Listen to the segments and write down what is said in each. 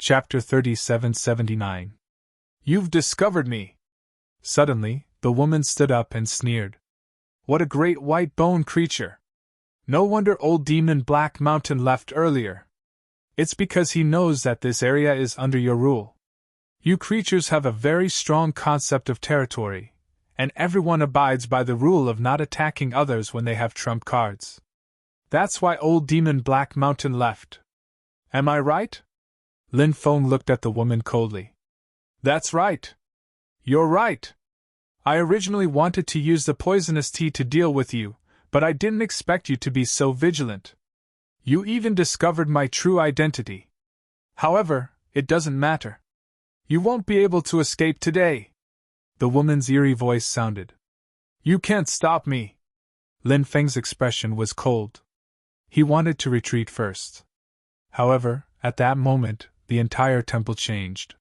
Chapter 3779. You've discovered me! Suddenly, the woman stood up and sneered. What a great white bone creature! No wonder old demon Black Mountain left earlier. It's because he knows that this area is under your rule. You creatures have a very strong concept of territory, and everyone abides by the rule of not attacking others when they have trump cards. That's why old demon Black Mountain left. Am I right? Lin Feng looked at the woman coldly. That's right. You're right. I originally wanted to use the poisonous tea to deal with you, but I didn't expect you to be so vigilant. You even discovered my true identity. However, it doesn't matter. You won't be able to escape today. The woman's eerie voice sounded. You can't stop me. Lin Feng's expression was cold. He wanted to retreat first. However, at that moment, the entire temple changed.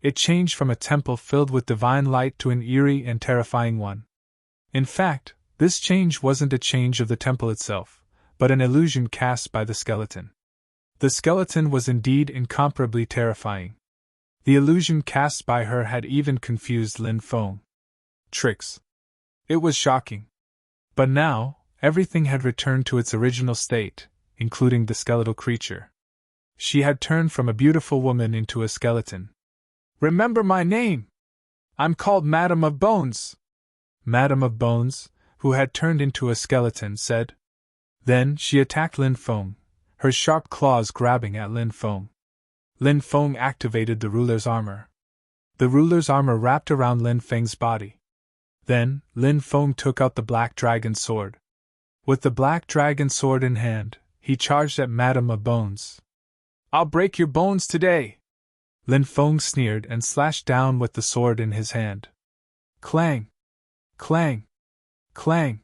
It changed from a temple filled with divine light to an eerie and terrifying one. In fact, this change wasn't a change of the temple itself, but an illusion cast by the skeleton. The skeleton was indeed incomparably terrifying. The illusion cast by her had even confused Lin Feng. Tricks. It was shocking. But now, everything had returned to its original state, including the skeletal creature. She had turned from a beautiful woman into a skeleton. Remember my name! I'm called Madam of Bones! Madam of Bones, who had turned into a skeleton, said. Then she attacked Lin Feng, her sharp claws grabbing at Lin Feng. Lin Feng activated the ruler's armor. The ruler's armor wrapped around Lin Feng's body. Then, Lin Feng took out the black dragon sword. With the black dragon sword in hand, he charged at Madam of Bones. I'll break your bones today! Lin Feng sneered and slashed down with the sword in his hand. Clang! Clang! Clang!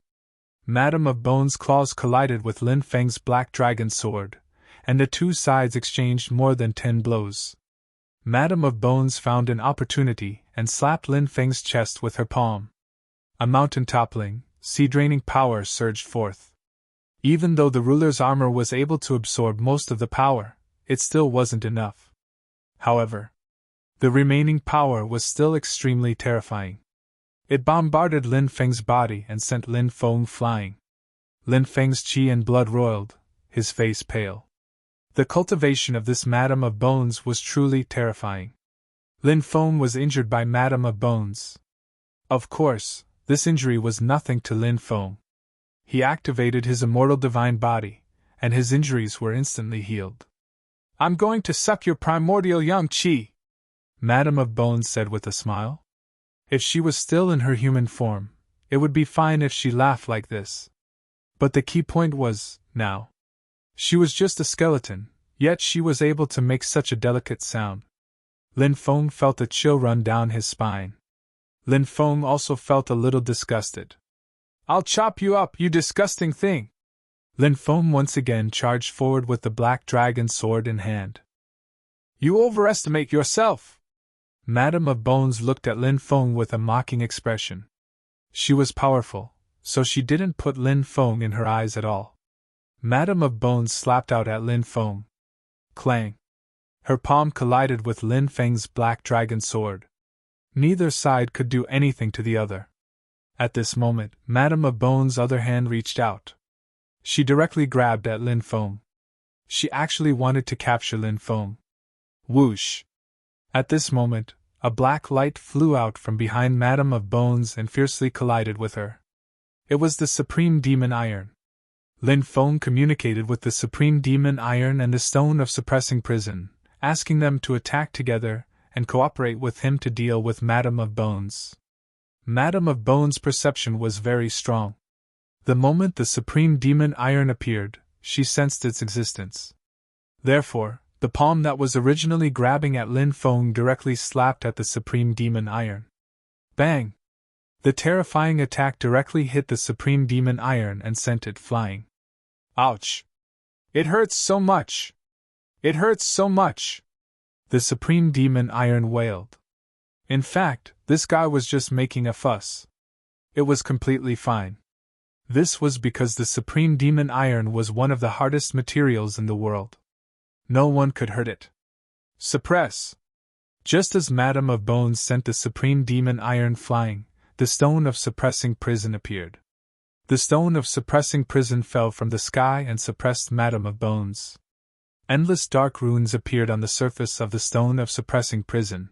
Madam of Bones' claws collided with Lin Feng's black dragon sword, and the two sides exchanged more than 10 blows. Madam of Bones found an opportunity and slapped Lin Feng's chest with her palm. A mountain-toppling, sea-draining power surged forth. Even though the ruler's armor was able to absorb most of the power, it still wasn't enough. However, the remaining power was still extremely terrifying. It bombarded Lin Feng's body and sent Lin Feng flying. Lin Feng's chi and blood roiled, his face pale. The cultivation of this Madam of Bones was truly terrifying. Lin Feng was injured by Madam of Bones. Of course, this injury was nothing to Lin Feng. He activated his immortal divine body, and his injuries were instantly healed. I'm going to suck your primordial young chi, Madam of Bones said with a smile. If she was still in her human form, it would be fine if she laughed like this. But the key point was, now. She was just a skeleton, yet she was able to make such a delicate sound. Lin Feng felt a chill run down his spine. Lin Feng also felt a little disgusted. I'll chop you up, you disgusting thing! Lin Feng once again charged forward with the black dragon sword in hand. You overestimate yourself! Madam of Bones looked at Lin Feng with a mocking expression. She was powerful, so she didn't put Lin Feng in her eyes at all. Madam of Bones slapped out at Lin Feng. Clang! Her palm collided with Lin Feng's black dragon sword. Neither side could do anything to the other. At this moment, Madam of Bones' other hand reached out. She directly grabbed at Lin Feng. She actually wanted to capture Lin Feng. Whoosh! At this moment, a black light flew out from behind Madam of Bones and fiercely collided with her. It was the Supreme Demon Iron. Lin Feng communicated with the Supreme Demon Iron and the Stone of Suppressing Prison, asking them to attack together and cooperate with him to deal with Madam of Bones. Madam of Bones' perception was very strong. The moment the Supreme Demon Iron appeared, she sensed its existence. Therefore, the palm that was originally grabbing at Lin Feng directly slapped at the Supreme Demon Iron. Bang! The terrifying attack directly hit the Supreme Demon Iron and sent it flying. Ouch! It hurts so much! It hurts so much! The Supreme Demon Iron wailed. In fact, this guy was just making a fuss. It was completely fine. This was because the Supreme Demon Iron was one of the hardest materials in the world. No one could hurt it. Suppress! Just as Madame of Bones sent the supreme demon iron flying, the stone of suppressing prison appeared. The stone of suppressing prison fell from the sky and suppressed Madame of Bones. Endless dark runes appeared on the surface of the stone of suppressing prison.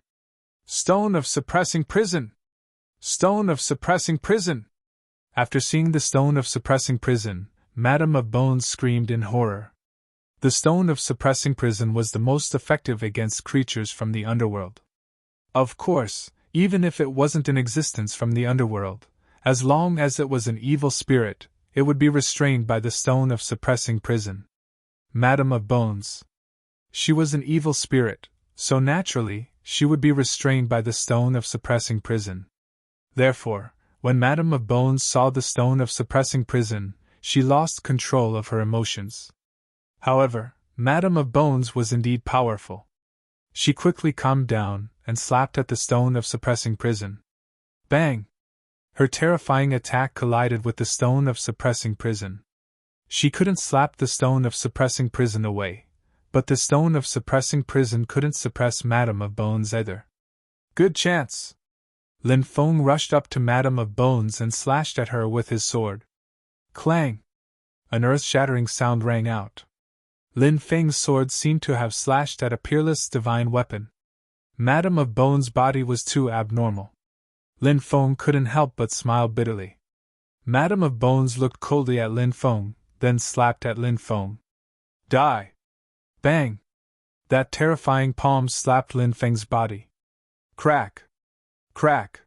Stone of suppressing prison! Stone of suppressing prison! After seeing the stone of suppressing prison, Madame of Bones screamed in horror. The stone of suppressing prison was the most effective against creatures from the underworld. Of course, even if it wasn't in existence from the underworld, as long as it was an evil spirit, it would be restrained by the stone of suppressing prison. Madame of Bones. She was an evil spirit, so naturally, she would be restrained by the stone of suppressing prison. Therefore, when Madame of Bones saw the stone of suppressing prison, she lost control of her emotions. However, Madame of Bones was indeed powerful. She quickly calmed down and slapped at the stone of suppressing prison. Bang! Her terrifying attack collided with the stone of suppressing prison. She couldn't slap the stone of suppressing prison away, but the stone of suppressing prison couldn't suppress Madame of Bones either. Good chance! Lin Feng rushed up to Madame of Bones and slashed at her with his sword. Clang! An earth-shattering sound rang out. Lin Feng's sword seemed to have slashed at a peerless divine weapon. Madame of Bones' body was too abnormal. Lin Feng couldn't help but smile bitterly. Madame of Bones looked coldly at Lin Feng, then slapped at Lin Feng. Die! Bang! That terrifying palm slapped Lin Feng's body. Crack! Crack!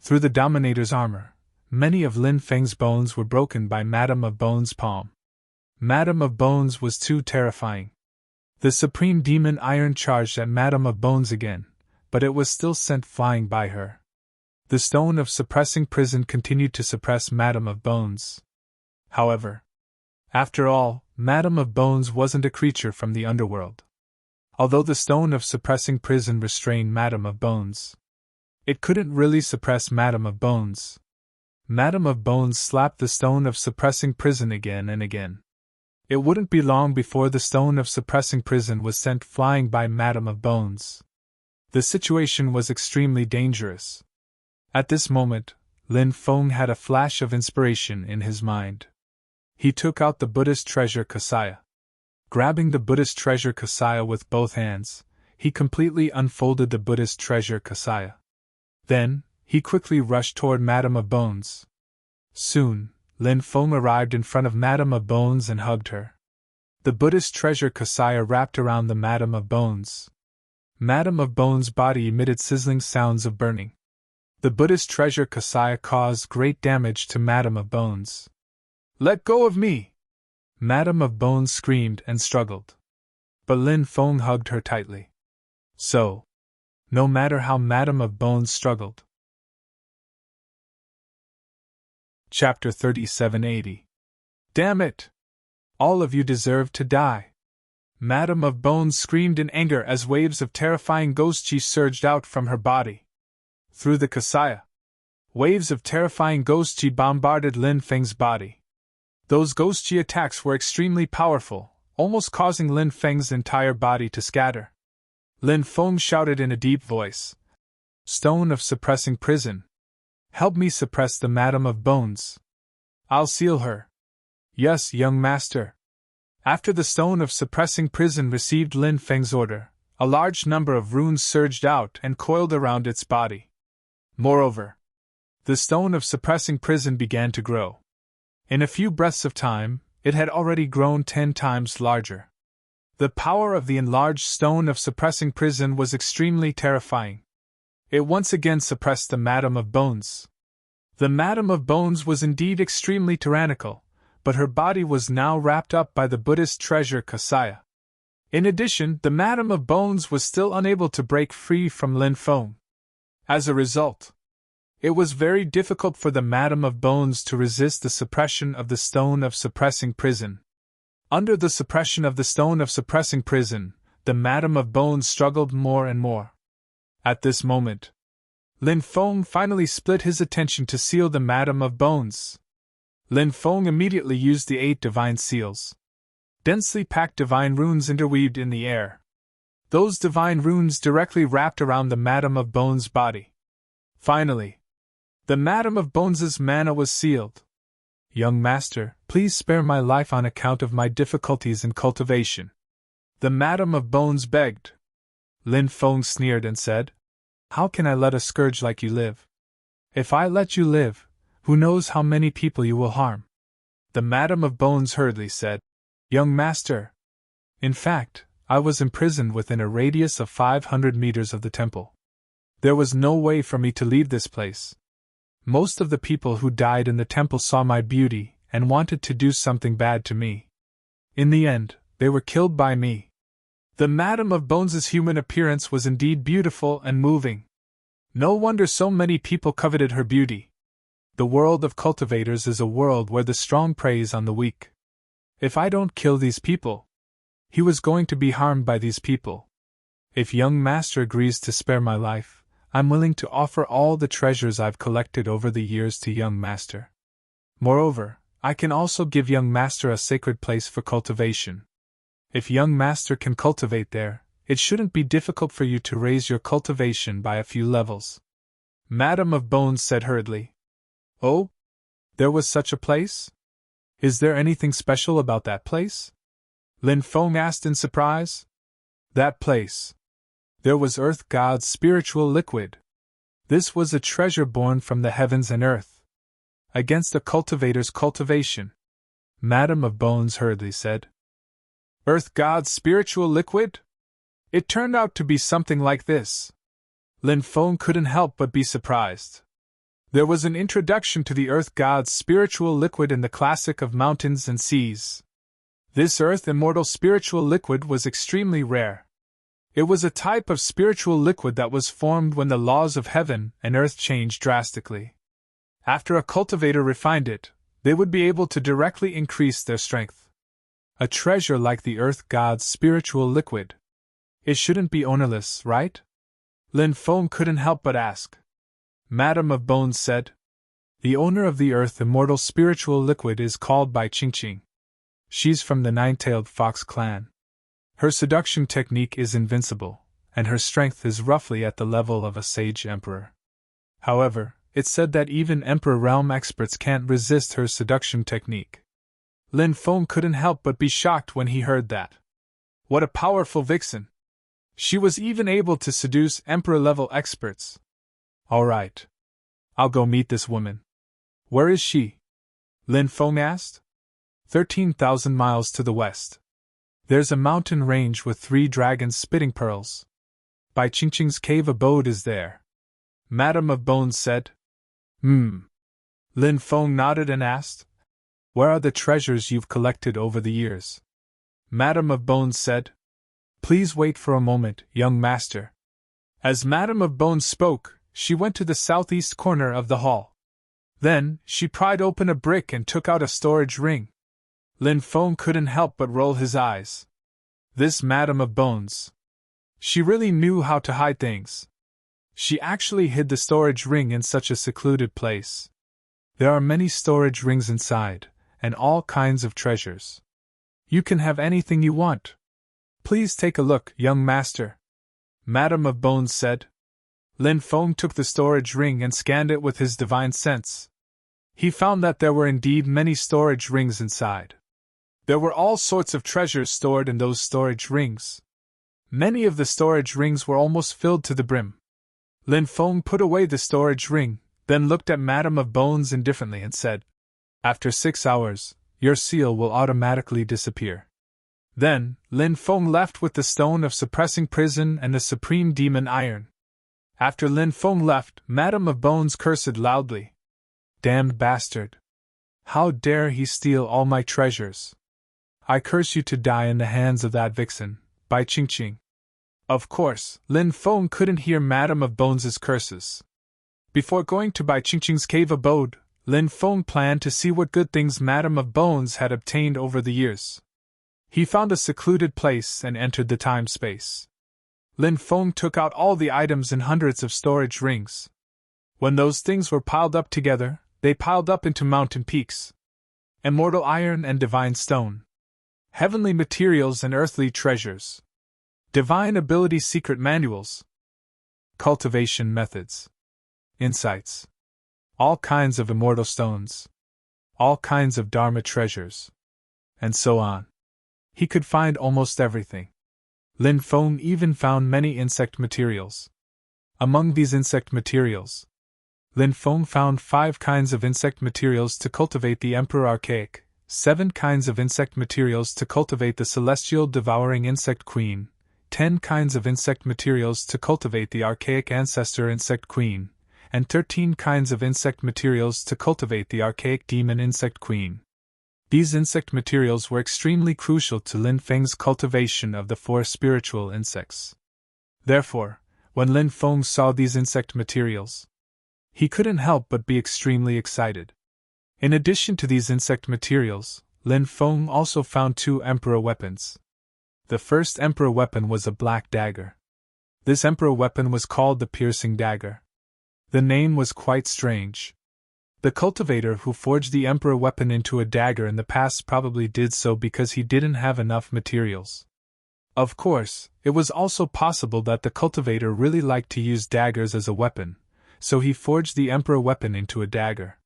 Through the Dominator's armor, many of Lin Feng's bones were broken by Madame of Bones' palm. Madame of Bones was too terrifying. The Supreme Demon Iron charged at Madame of Bones again, but it was still sent flying by her. The stone of suppressing prison continued to suppress Madame of Bones. However, after all, Madame of Bones wasn't a creature from the underworld. Although the stone of suppressing prison restrained Madame of Bones, it couldn't really suppress Madame of Bones. Madame of Bones slapped the stone of suppressing prison again and again. It wouldn't be long before the stone of suppressing prison was sent flying by Madame of Bones. The situation was extremely dangerous. At this moment, Lin Feng had a flash of inspiration in his mind. He took out the Buddhist treasure Kasaya. Grabbing the Buddhist treasure Kasaya with both hands, he completely unfolded the Buddhist treasure Kasaya. Then, he quickly rushed toward Madame of Bones. Soon, Lin Feng arrived in front of Madame of Bones and hugged her. The Buddhist treasure Kasaya wrapped around the Madame of Bones. Madame of Bones' body emitted sizzling sounds of burning. The Buddhist treasure Kasaya caused great damage to Madame of Bones. Let go of me! Madame of Bones screamed and struggled. But Lin Feng hugged her tightly. So, no matter how Madame of Bones struggled. Chapter 3780. Damn it! All of you deserve to die! Madame of Bones screamed in anger as waves of terrifying ghost chi surged out from her body. Through the Kasaya, waves of terrifying ghost chi bombarded Lin Feng's body. Those ghost chi attacks were extremely powerful, almost causing Lin Feng's entire body to scatter. Lin Feng shouted in a deep voice, "Stone of suppressing prison! Help me suppress the Madame of Bones! I'll seal her!" Yes, young master. After the stone of suppressing prison received Lin Feng's order, a large number of runes surged out and coiled around its body. Moreover, the stone of suppressing prison began to grow. In a few breaths of time, it had already grown 10 times larger. The power of the enlarged stone of suppressing prison was extremely terrifying. It once again suppressed the Madame of Bones. The Madame of Bones was indeed extremely tyrannical, but her body was now wrapped up by the Buddhist treasure Kasaya. In addition, the Madame of Bones was still unable to break free from Lin Feng. As a result, it was very difficult for the Madame of Bones to resist the suppression of the stone of suppressing prison. Under the suppression of the stone of suppressing prison, the Madame of Bones struggled more and more. At this moment, Lin Feng finally split his attention to seal the Madame of Bones. Lin Feng immediately used the 8 divine seals. Densely packed divine runes interweaved in the air. those divine runes directly wrapped around the Madam of Bones' body. Finally, the Madam of Bones's mana was sealed. Young master, please spare my life on account of my difficulties in cultivation. The Madam of Bones begged. Lin Feng sneered and said, How can I let a scourge like you live? If I let you live, who knows how many people you will harm? The Madam of Bones hurriedly said, Young master. In fact, I was imprisoned within a radius of 500 meters of the temple. There was no way for me to leave this place. Most of the people who died in the temple saw my beauty and wanted to do something bad to me. In the end, they were killed by me. The Madam of Bones's human appearance was indeed beautiful and moving. No wonder so many people coveted her beauty. The world of cultivators is a world where the strong preys on the weak. If I don't kill these people, he was going to be harmed by these people. If young master agrees to spare my life, I'm willing to offer all the treasures I've collected over the years to young master. Moreover, I can also give young master a sacred place for cultivation. If young master can cultivate there, it shouldn't be difficult for you to raise your cultivation by a few levels. Madam of Bones said hurriedly. Oh? There was such a place? Is there anything special about that place? Lin Feng asked in surprise. That place. There was Earth God's spiritual liquid. This was a treasure born from the heavens and earth. Against a cultivator's cultivation. Madam of Bones hurriedly said. Earth God's spiritual liquid? It turned out to be something like this. Lin Feng couldn't help but be surprised. There was an introduction to the Earth God's spiritual liquid in the classic of Mountains and Seas. This Earth Immortal spiritual liquid was extremely rare. It was a type of spiritual liquid that was formed when the laws of heaven and earth changed drastically. After a cultivator refined it, they would be able to directly increase their strength. A treasure like the Earth God's spiritual liquid. It shouldn't be ownerless, right? Lin Feng couldn't help but ask. Madam of Bones said. The owner of the Earth Immortal spiritual liquid is called Bai Qingqing. She's from the Nine-Tailed Fox clan. Her seduction technique is invincible, and her strength is roughly at the level of a sage emperor. However, it's said that even Emperor Realm experts can't resist her seduction technique. Lin Feng couldn't help but be shocked when he heard that. What a powerful vixen! She was even able to seduce Emperor-level experts. All right. I'll go meet this woman. Where is she? Lin Feng asked. 13,000 miles to the west. There's a mountain range with 3 dragons spitting pearls. Bai Qingqing's cave abode is there. Madam of Bones said. Lin Feng nodded and asked. Where are the treasures you've collected over the years? Madam of Bones said. Please wait for a moment, young master. As Madam of Bones spoke, she went to the southeast corner of the hall. Then, she pried open a brick and took out a storage ring. Lin Feng couldn't help but roll his eyes. This Madam of Bones. She really knew how to hide things. She actually hid the storage ring in such a secluded place. There are many storage rings inside, and all kinds of treasures. You can have anything you want. Please take a look, young master. Madam of Bones said. Lin Feng took the storage ring and scanned it with his divine sense. He found that there were indeed many storage rings inside. There were all sorts of treasures stored in those storage rings. Many of the storage rings were almost filled to the brim. Lin Feng put away the storage ring, then looked at Madam of Bones indifferently and said, After 6 hours, your seal will automatically disappear. Then, Lin Feng left with the stone of suppressing prison and the supreme demon iron. After Lin Feng left, Madam of Bones cursed loudly. Damned bastard! How dare he steal all my treasures? I curse you to die in the hands of that vixen, Bai Qingqing. Of course, Lin Feng couldn't hear Madam of Bones's curses. Before going to Bai Qingqing's cave abode, Lin Feng planned to see what good things Madam of Bones had obtained over the years. He found a secluded place and entered the time-space. Lin Feng took out all the items in hundreds of storage rings. When those things were piled up together, they piled up into mountain peaks. Immortal iron and divine stone. Heavenly materials and earthly treasures. Divine ability secret manuals. Cultivation methods. Insights. All kinds of immortal stones. All kinds of Dharma treasures. And so on. He could find almost everything. Lin Feng even found many insect materials. Among these insect materials, Lin Feng found 5 kinds of insect materials to cultivate the Emperor Archaic, 7 kinds of insect materials to cultivate the Celestial Devouring Insect Queen, 10 kinds of insect materials to cultivate the Archaic Ancestor Insect Queen, and 13 kinds of insect materials to cultivate the Archaic Demon Insect Queen. These insect materials were extremely crucial to Lin Feng's cultivation of the 4 spiritual insects. Therefore, when Lin Feng saw these insect materials, he couldn't help but be extremely excited. In addition to these insect materials, Lin Feng also found 2 Emperor weapons. The first Emperor weapon was a black dagger. This Emperor weapon was called the Piercing Dagger. The name was quite strange. The cultivator who forged the Emperor weapon into a dagger in the past probably did so because he didn't have enough materials. Of course, it was also possible that the cultivator really liked to use daggers as a weapon, so he forged the Emperor weapon into a dagger.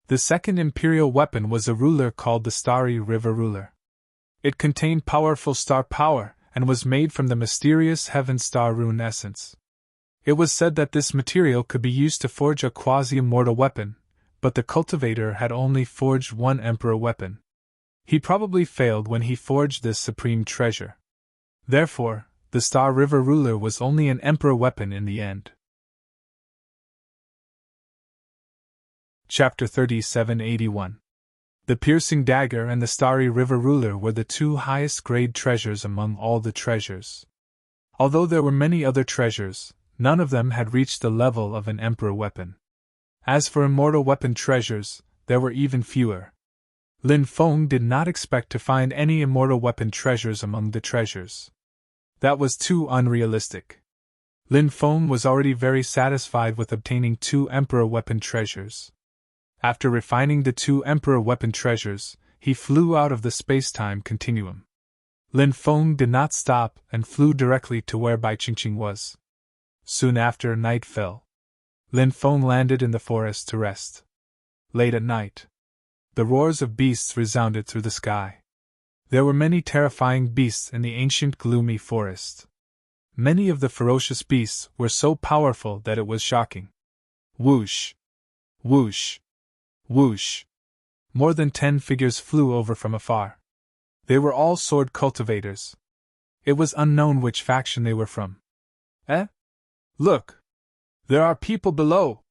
The second imperial weapon was a ruler called the Starry River Ruler. It contained powerful star power and was made from the mysterious Heaven Star Rune essence. It was said that this material could be used to forge a quasi-immortal weapon, but the cultivator had only forged 1 Emperor weapon. He probably failed when he forged this supreme treasure. Therefore, the Star River Ruler was only an Emperor weapon in the end. Chapter 3781. The Piercing Dagger and the Starry River Ruler were the 2 highest grade treasures among all the treasures. Although there were many other treasures, none of them had reached the level of an Emperor weapon. As for immortal weapon treasures, there were even fewer. Lin Feng did not expect to find any immortal weapon treasures among the treasures. That was too unrealistic. Lin Feng was already very satisfied with obtaining 2 Emperor weapon treasures. After refining the 2 Emperor weapon treasures, he flew out of the space-time continuum. Lin Feng did not stop and flew directly to where Bai Qingqing was. Soon after night fell, Lin Feng landed in the forest to rest. Late at night, the roars of beasts resounded through the sky. There were many terrifying beasts in the ancient gloomy forest. Many of the ferocious beasts were so powerful that it was shocking. Whoosh! Whoosh! Whoosh! More than 10 figures flew over from afar. They were all sword cultivators. It was unknown which faction they were from. Look! There are people below!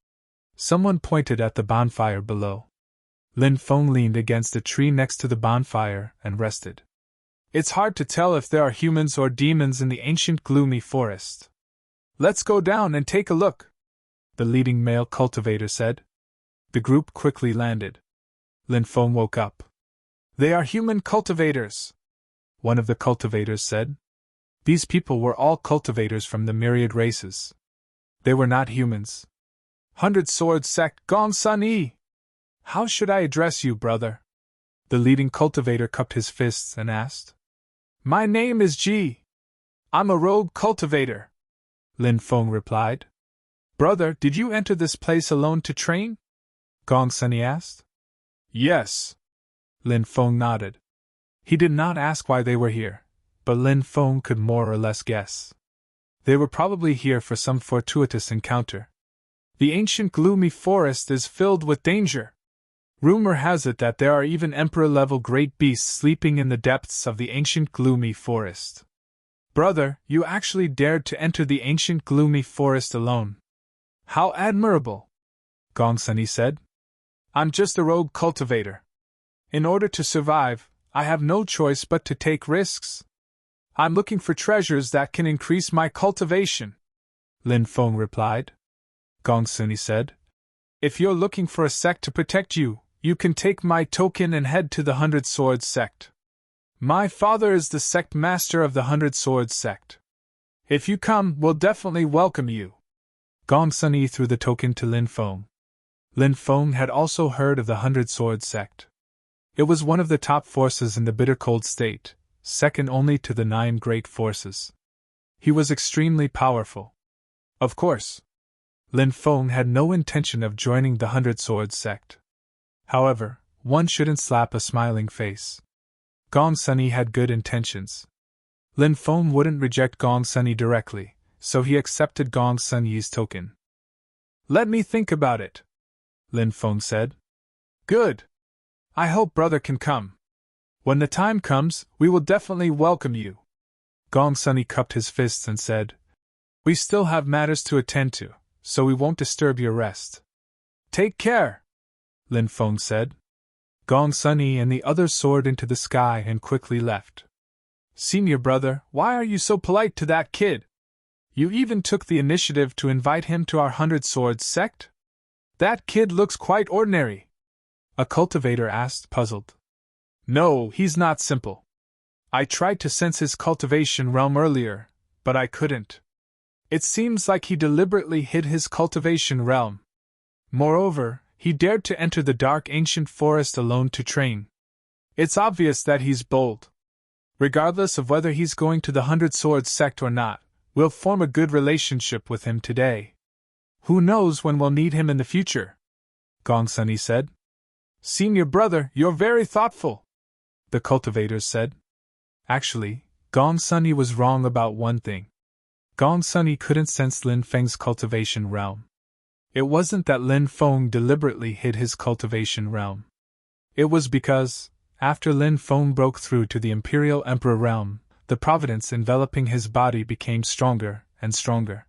Someone pointed at the bonfire below. Lin Feng leaned against a tree next to the bonfire and rested. It's hard to tell if there are humans or demons in the ancient gloomy forest. Let's go down and take a look, the leading male cultivator said. The group quickly landed. Lin Feng woke up. They are human cultivators, one of the cultivators said. These people were all cultivators from the myriad races. They were not humans. 100 Sword Sect Gong Sun Yi! How should I address you, brother? The leading cultivator cupped his fists and asked. My name is Ji. I'm a rogue cultivator, Lin Feng replied. Brother, did you enter this place alone to train? Gong Sun Yi asked. Yes. Lin Feng nodded. He did not ask why they were here, but Lin Feng could more or less guess. They were probably here for some fortuitous encounter. The ancient gloomy forest is filled with danger. Rumor has it that there are even emperor-level great beasts sleeping in the depths of the ancient gloomy forest. Brother, you actually dared to enter the ancient gloomy forest alone. How admirable! Gong Sun Yi said. I'm just a rogue cultivator. In order to survive, I have no choice but to take risks. I'm looking for treasures that can increase my cultivation, Lin Feng replied. Gong Sun Yi said. If you're looking for a sect to protect you, you can take my token and head to the 100 Swords Sect. My father is the sect master of the 100 Swords Sect. If you come, we'll definitely welcome you. Gong Sun Yi threw the token to Lin Feng. Lin Feng had also heard of the 100 Swords Sect. It was one of the top forces in the bitter cold state, second only to the 9 great forces. He was extremely powerful. Of course, Lin Feng had no intention of joining the Hundred Swords sect. However, one shouldn't slap a smiling face. Gong Sunny had good intentions. Lin Feng wouldn't reject Gong Sunny directly, so he accepted Gong Sunny's token. "Let me think about it," Lin Feng said. "Good. I hope brother can come. When the time comes, we will definitely welcome you." Gong Sunny cupped his fists and said, "We still have matters to attend to, so we won't disturb your rest." "Take care," Lin Feng said. Gong Sunny and the others soared into the sky and quickly left. "Senior brother, why are you so polite to that kid? You even took the initiative to invite him to our Hundred Swords sect? That kid looks quite ordinary," a cultivator asked, puzzled. "No, he's not simple. I tried to sense his cultivation realm earlier, but I couldn't. It seems like he deliberately hid his cultivation realm. Moreover, he dared to enter the dark ancient forest alone to train. It's obvious that he's bold. Regardless of whether he's going to the Hundred Swords sect or not, we'll form a good relationship with him today. Who knows when we'll need him in the future?" Gong Sunny said. "Senior brother, you're very thoughtful," the cultivators said. Actually, Gong Sunny was wrong about one thing. Gong Sunny couldn't sense Lin Feng's cultivation realm. It wasn't that Lin Feng deliberately hid his cultivation realm. It was because, after Lin Feng broke through to the Imperial Emperor realm, the providence enveloping his body became stronger and stronger.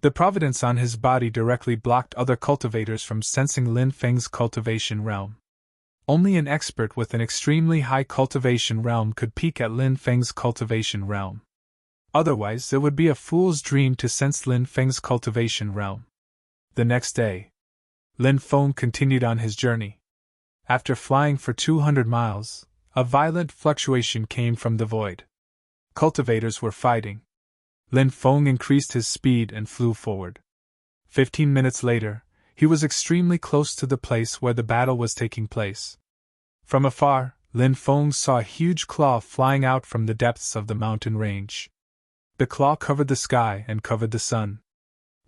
The providence on his body directly blocked other cultivators from sensing Lin Feng's cultivation realm. Only an expert with an extremely high cultivation realm could peek at Lin Feng's cultivation realm. Otherwise, it would be a fool's dream to sense Lin Feng's cultivation realm. The next day, Lin Feng continued on his journey. After flying for 200 miles, a violent fluctuation came from the void. Cultivators were fighting. Lin Feng increased his speed and flew forward. 15 minutes later, he was extremely close to the place where the battle was taking place. From afar, Lin Feng saw a huge claw flying out from the depths of the mountain range. The claw covered the sky and covered the sun.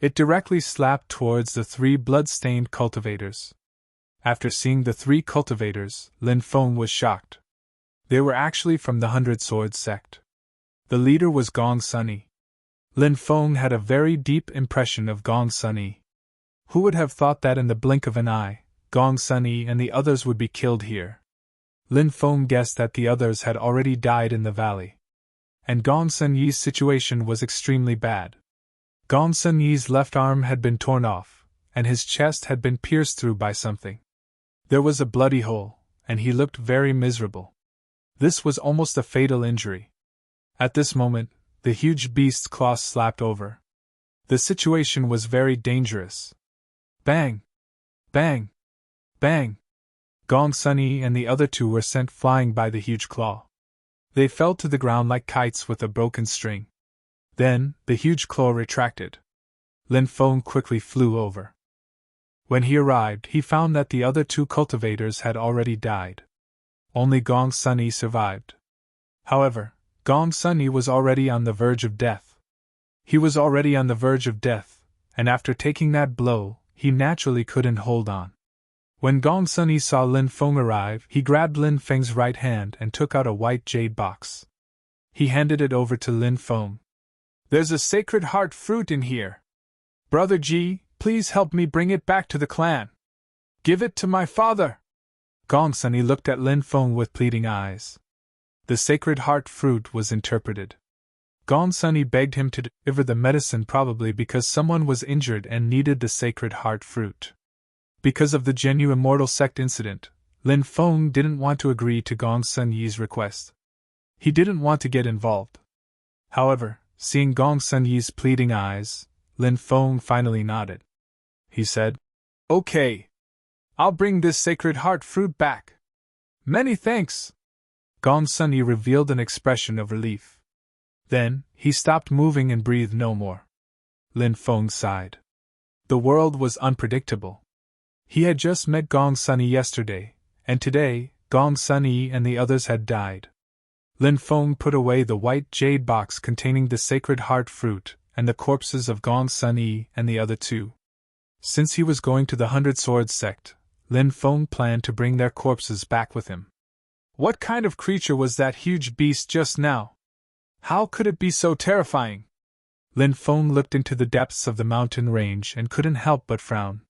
It directly slapped towards the 3 blood-stained cultivators. After seeing the 3 cultivators, Lin Feng was shocked. They were actually from the Hundred Swords sect. The leader was Gong Sunny. Lin Feng had a very deep impression of Gong Sunny. Who would have thought that in the blink of an eye, Gong Sunny and the others would be killed here? Lin Feng guessed that the others had already died in the valley. And Gong Sunny's situation was extremely bad. Gong Sunny's left arm had been torn off, and his chest had been pierced through by something. There was a bloody hole, and he looked very miserable. This was almost a fatal injury. At this moment, the huge beast's claw slapped over. The situation was very dangerous. Bang! Bang! Bang! Gong Sunny and the other 2 were sent flying by the huge claw. They fell to the ground like kites with a broken string. Then, the huge claw retracted. Lin Feng quickly flew over. When he arrived, he found that the other 2 cultivators had already died. Only Gong Sunny survived. However, Gong Sunny was already on the verge of death. He was already on the verge of death, and after taking that blow, he naturally couldn't hold on. When Gong Sunny saw Lin Feng arrive, he grabbed Lin Feng's right hand and took out a white jade box. He handed it over to Lin Feng. "There's a sacred heart fruit in here. Brother Ji, please help me bring it back to the clan. Give it to my father." Gong Sunny looked at Lin Feng with pleading eyes. The sacred heart fruit was interpreted. Gong Sunny begged him to deliver the medicine, probably because someone was injured and needed the sacred heart fruit. Because of the Genu Immortal Sect incident, Lin Feng didn't want to agree to Gong Sunyi's request. He didn't want to get involved. However, seeing Gong Sunyi's pleading eyes, Lin Feng finally nodded. He said, "Okay. I'll bring this sacred heart fruit back. Many thanks." Gong Sunyi revealed an expression of relief. Then, he stopped moving and breathed no more. Lin Feng sighed. The world was unpredictable. He had just met Gong Sunyi yesterday, and today, Gong Sunyi and the others had died. Lin Feng put away the white jade box containing the sacred heart fruit and the corpses of Gong Sun Yi and the other two. Since he was going to the 100 Swords sect, Lin Feng planned to bring their corpses back with him. What kind of creature was that huge beast just now? How could it be so terrifying? Lin Feng looked into the depths of the mountain range and couldn't help but frown.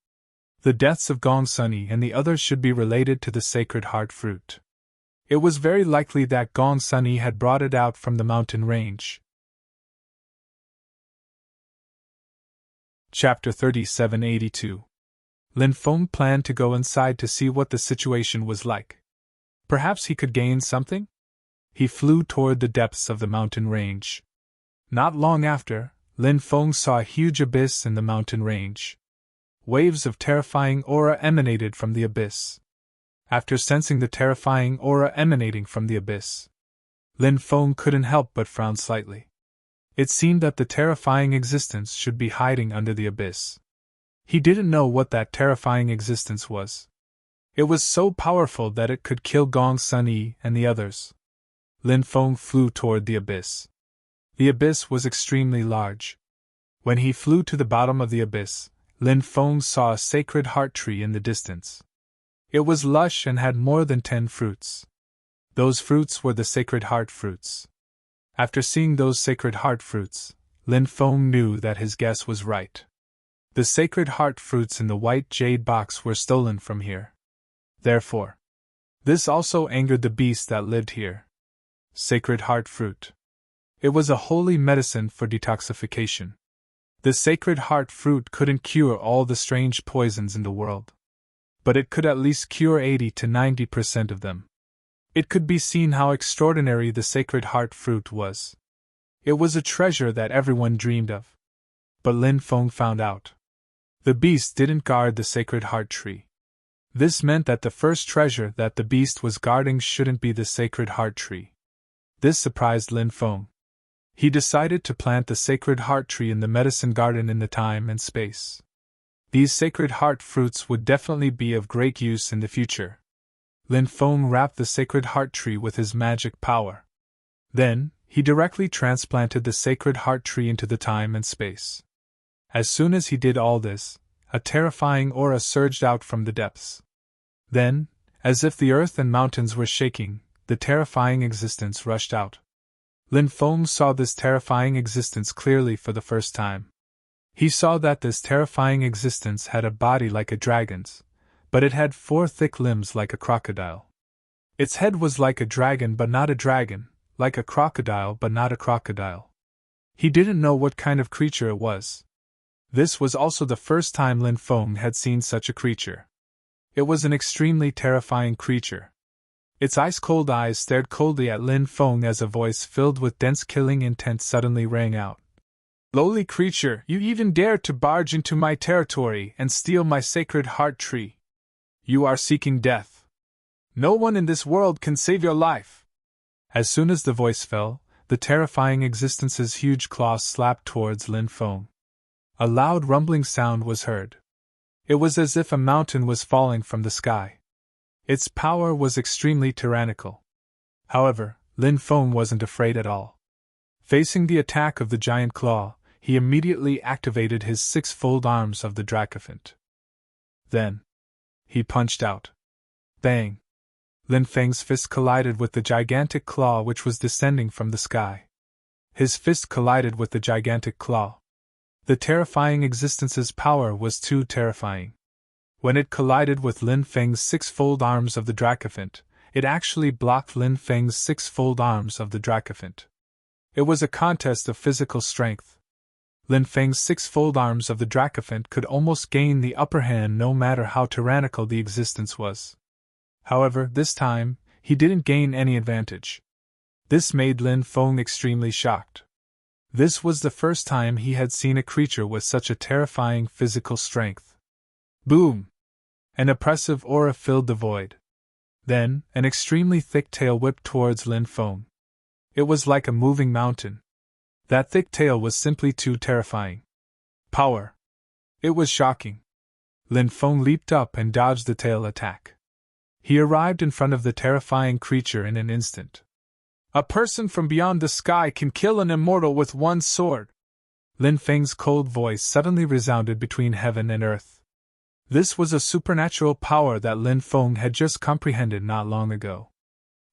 The deaths of Gong Sun Yi and the others should be related to the sacred heart fruit. It was very likely that Gong Sun Yi had brought it out from the mountain range. Chapter 3782. Lin Feng planned to go inside to see what the situation was like. Perhaps he could gain something? He flew toward the depths of the mountain range. Not long after, Lin Feng saw a huge abyss in the mountain range. Waves of terrifying aura emanated from the abyss. After sensing the terrifying aura emanating from the abyss, Lin Feng couldn't help but frown slightly. It seemed that the terrifying existence should be hiding under the abyss. He didn't know what that terrifying existence was. It was so powerful that it could kill Gong Sun Yi and the others. Lin Feng flew toward the abyss. The abyss was extremely large. When he flew to the bottom of the abyss, Lin Feng saw a sacred heart tree in the distance. It was lush and had more than 10 fruits. Those fruits were the sacred heart fruits. After seeing those sacred heart fruits, Lin Feng knew that his guess was right. The sacred heart fruits in the white jade box were stolen from here. Therefore, this also angered the beast that lived here. Sacred heart fruit. It was a holy medicine for detoxification. The sacred heart fruit couldn't cure all the strange poisons in the world, but it could at least cure 80 to 90% of them. It could be seen how extraordinary the sacred heart fruit was. It was a treasure that everyone dreamed of. But Lin Feng found out. The beast didn't guard the sacred heart tree. This meant that the first treasure that the beast was guarding shouldn't be the sacred heart tree. This surprised Lin Feng. He decided to plant the sacred heart tree in the medicine garden in the time and space. These sacred heart fruits would definitely be of great use in the future. Lin Feng wrapped the sacred heart tree with his magic power. Then, he directly transplanted the sacred heart tree into the time and space. As soon as he did all this, a terrifying aura surged out from the depths. Then, as if the earth and mountains were shaking, the terrifying existence rushed out. Lin Feng saw this terrifying existence clearly for the first time. He saw that this terrifying existence had a body like a dragon's, but it had 4 thick limbs like a crocodile. Its head was like a dragon but not a dragon, like a crocodile but not a crocodile. He didn't know what kind of creature it was. This was also the first time Lin Feng had seen such a creature. It was an extremely terrifying creature. Its ice-cold eyes stared coldly at Lin Feng as a voice filled with dense killing intent suddenly rang out. "Lowly creature, you even dare to barge into my territory and steal my sacred heart tree. You are seeking death. No one in this world can save your life." As soon as the voice fell, the terrifying existence's huge claws slapped towards Lin Feng. A loud rumbling sound was heard. It was as if a mountain was falling from the sky. Its power was extremely tyrannical. However, Lin Feng wasn't afraid at all. Facing the attack of the giant claw, he immediately activated his 6-fold arms of the Dracophant. Then, he punched out. Bang! Lin Feng's fist collided with the gigantic claw which was descending from the sky. His fist collided with the gigantic claw. The terrifying existence's power was too terrifying. When it collided with Lin Feng's 6-fold arms of the Dracophant, it actually blocked Lin Feng's 6-fold arms of the Dracophant. It was a contest of physical strength. Lin Feng's 6-fold arms of the Dracophant could almost gain the upper hand no matter how tyrannical the existence was. However, this time, he didn't gain any advantage. This made Lin Feng extremely shocked. This was the first time he had seen a creature with such a terrifying physical strength. Boom! An oppressive aura filled the void. Then, an extremely thick tail whipped towards Lin Feng. It was like a moving mountain. That thick tail was simply too terrifying. Power! It was shocking. Lin Feng leaped up and dodged the tail attack. He arrived in front of the terrifying creature in an instant. A person from beyond the sky can kill an immortal with one sword. Lin Feng's cold voice suddenly resounded between heaven and earth. This was a supernatural power that Lin Feng had just comprehended not long ago.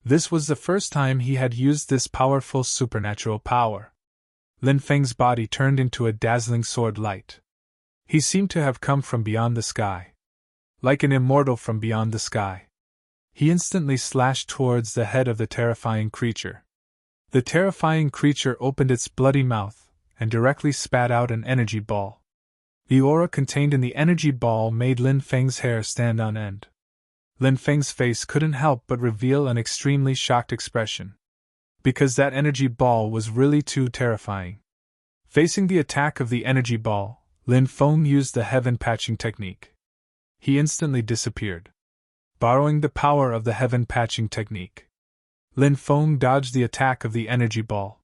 This was the first time he had used this powerful supernatural power. Lin Feng's body turned into a dazzling sword light. He seemed to have come from beyond the sky. Like an immortal from beyond the sky. He instantly slashed towards the head of the terrifying creature. The terrifying creature opened its bloody mouth and directly spat out an energy ball. The aura contained in the energy ball made Lin Feng's hair stand on end. Lin Feng's face couldn't help but reveal an extremely shocked expression. Because that energy ball was really too terrifying. Facing the attack of the energy ball, Lin Feng used the heaven patching technique. He instantly disappeared. Borrowing the power of the heaven patching technique, Lin Feng dodged the attack of the energy ball.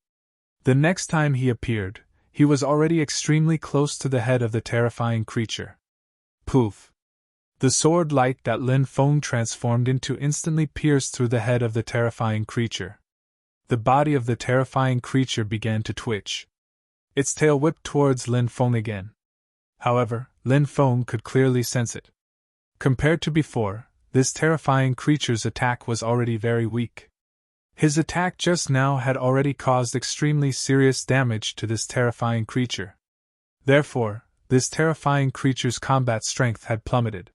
The next time he appeared, he was already extremely close to the head of the terrifying creature. Poof! The sword light that Lin Feng transformed into instantly pierced through the head of the terrifying creature. The body of the terrifying creature began to twitch. Its tail whipped towards Lin Feng again. However, Lin Feng could clearly sense it. Compared to before, this terrifying creature's attack was already very weak. His attack just now had already caused extremely serious damage to this terrifying creature. Therefore, this terrifying creature's combat strength had plummeted.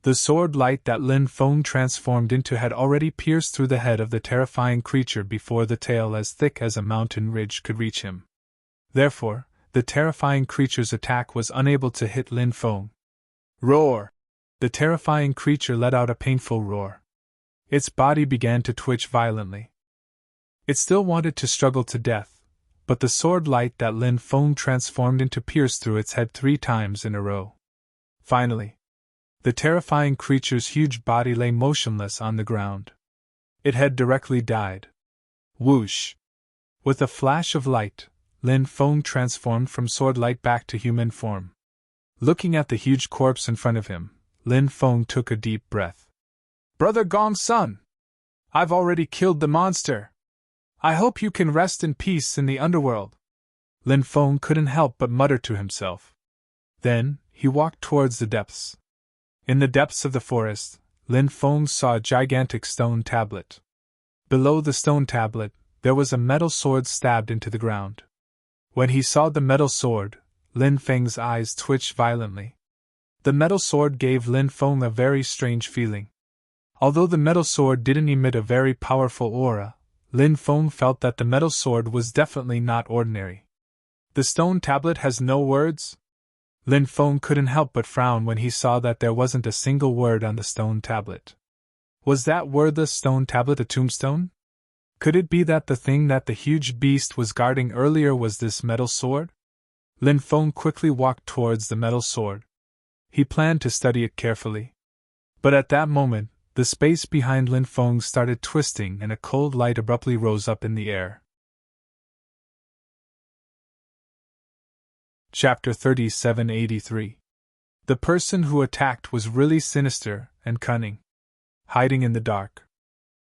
The sword light that Lin Feng transformed into had already pierced through the head of the terrifying creature before the tail as thick as a mountain ridge could reach him. Therefore, the terrifying creature's attack was unable to hit Lin Feng. Roar! The terrifying creature let out a painful roar. Its body began to twitch violently. It still wanted to struggle to death, but the sword light that Lin Feng transformed into pierced through its head 3 times in a row. Finally, the terrifying creature's huge body lay motionless on the ground. It had directly died. Whoosh! With a flash of light, Lin Feng transformed from sword light back to human form. Looking at the huge corpse in front of him, Lin Feng took a deep breath. Brother Gong's son! I've already killed the monster. I hope you can rest in peace in the underworld. Lin Feng couldn't help but mutter to himself. Then, he walked towards the depths. In the depths of the forest, Lin Feng saw a gigantic stone tablet. Below the stone tablet, there was a metal sword stabbed into the ground. When he saw the metal sword, Lin Feng's eyes twitched violently. The metal sword gave Lin Feng a very strange feeling. Although the metal sword didn't emit a very powerful aura, Lin Feng felt that the metal sword was definitely not ordinary. The stone tablet has no words? Lin Feng couldn't help but frown when he saw that there wasn't a single word on the stone tablet. Was that wordless stone tablet a tombstone? Could it be that the thing that the huge beast was guarding earlier was this metal sword? Lin Feng quickly walked towards the metal sword. He planned to study it carefully. But at that moment, the space behind Lin Feng started twisting and a cold light abruptly rose up in the air. Chapter 3783. The person who attacked was really sinister and cunning. Hiding in the dark.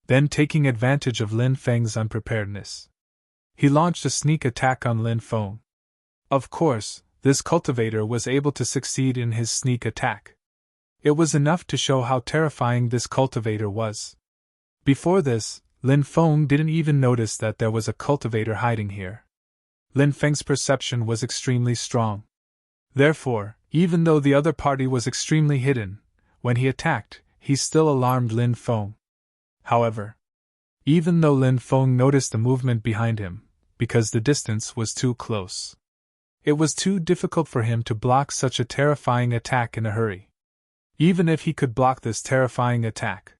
Then taking advantage of Lin Feng's unpreparedness, he launched a sneak attack on Lin Feng. Of course, this cultivator was able to succeed in his sneak attack. It was enough to show how terrifying this cultivator was. Before this, Lin Feng didn't even notice that there was a cultivator hiding here. Lin Feng's perception was extremely strong. Therefore, even though the other party was extremely hidden, when he attacked, he still alarmed Lin Feng. However, even though Lin Feng noticed the movement behind him, because the distance was too close, it was too difficult for him to block such a terrifying attack in a hurry. Even if he could block this terrifying attack,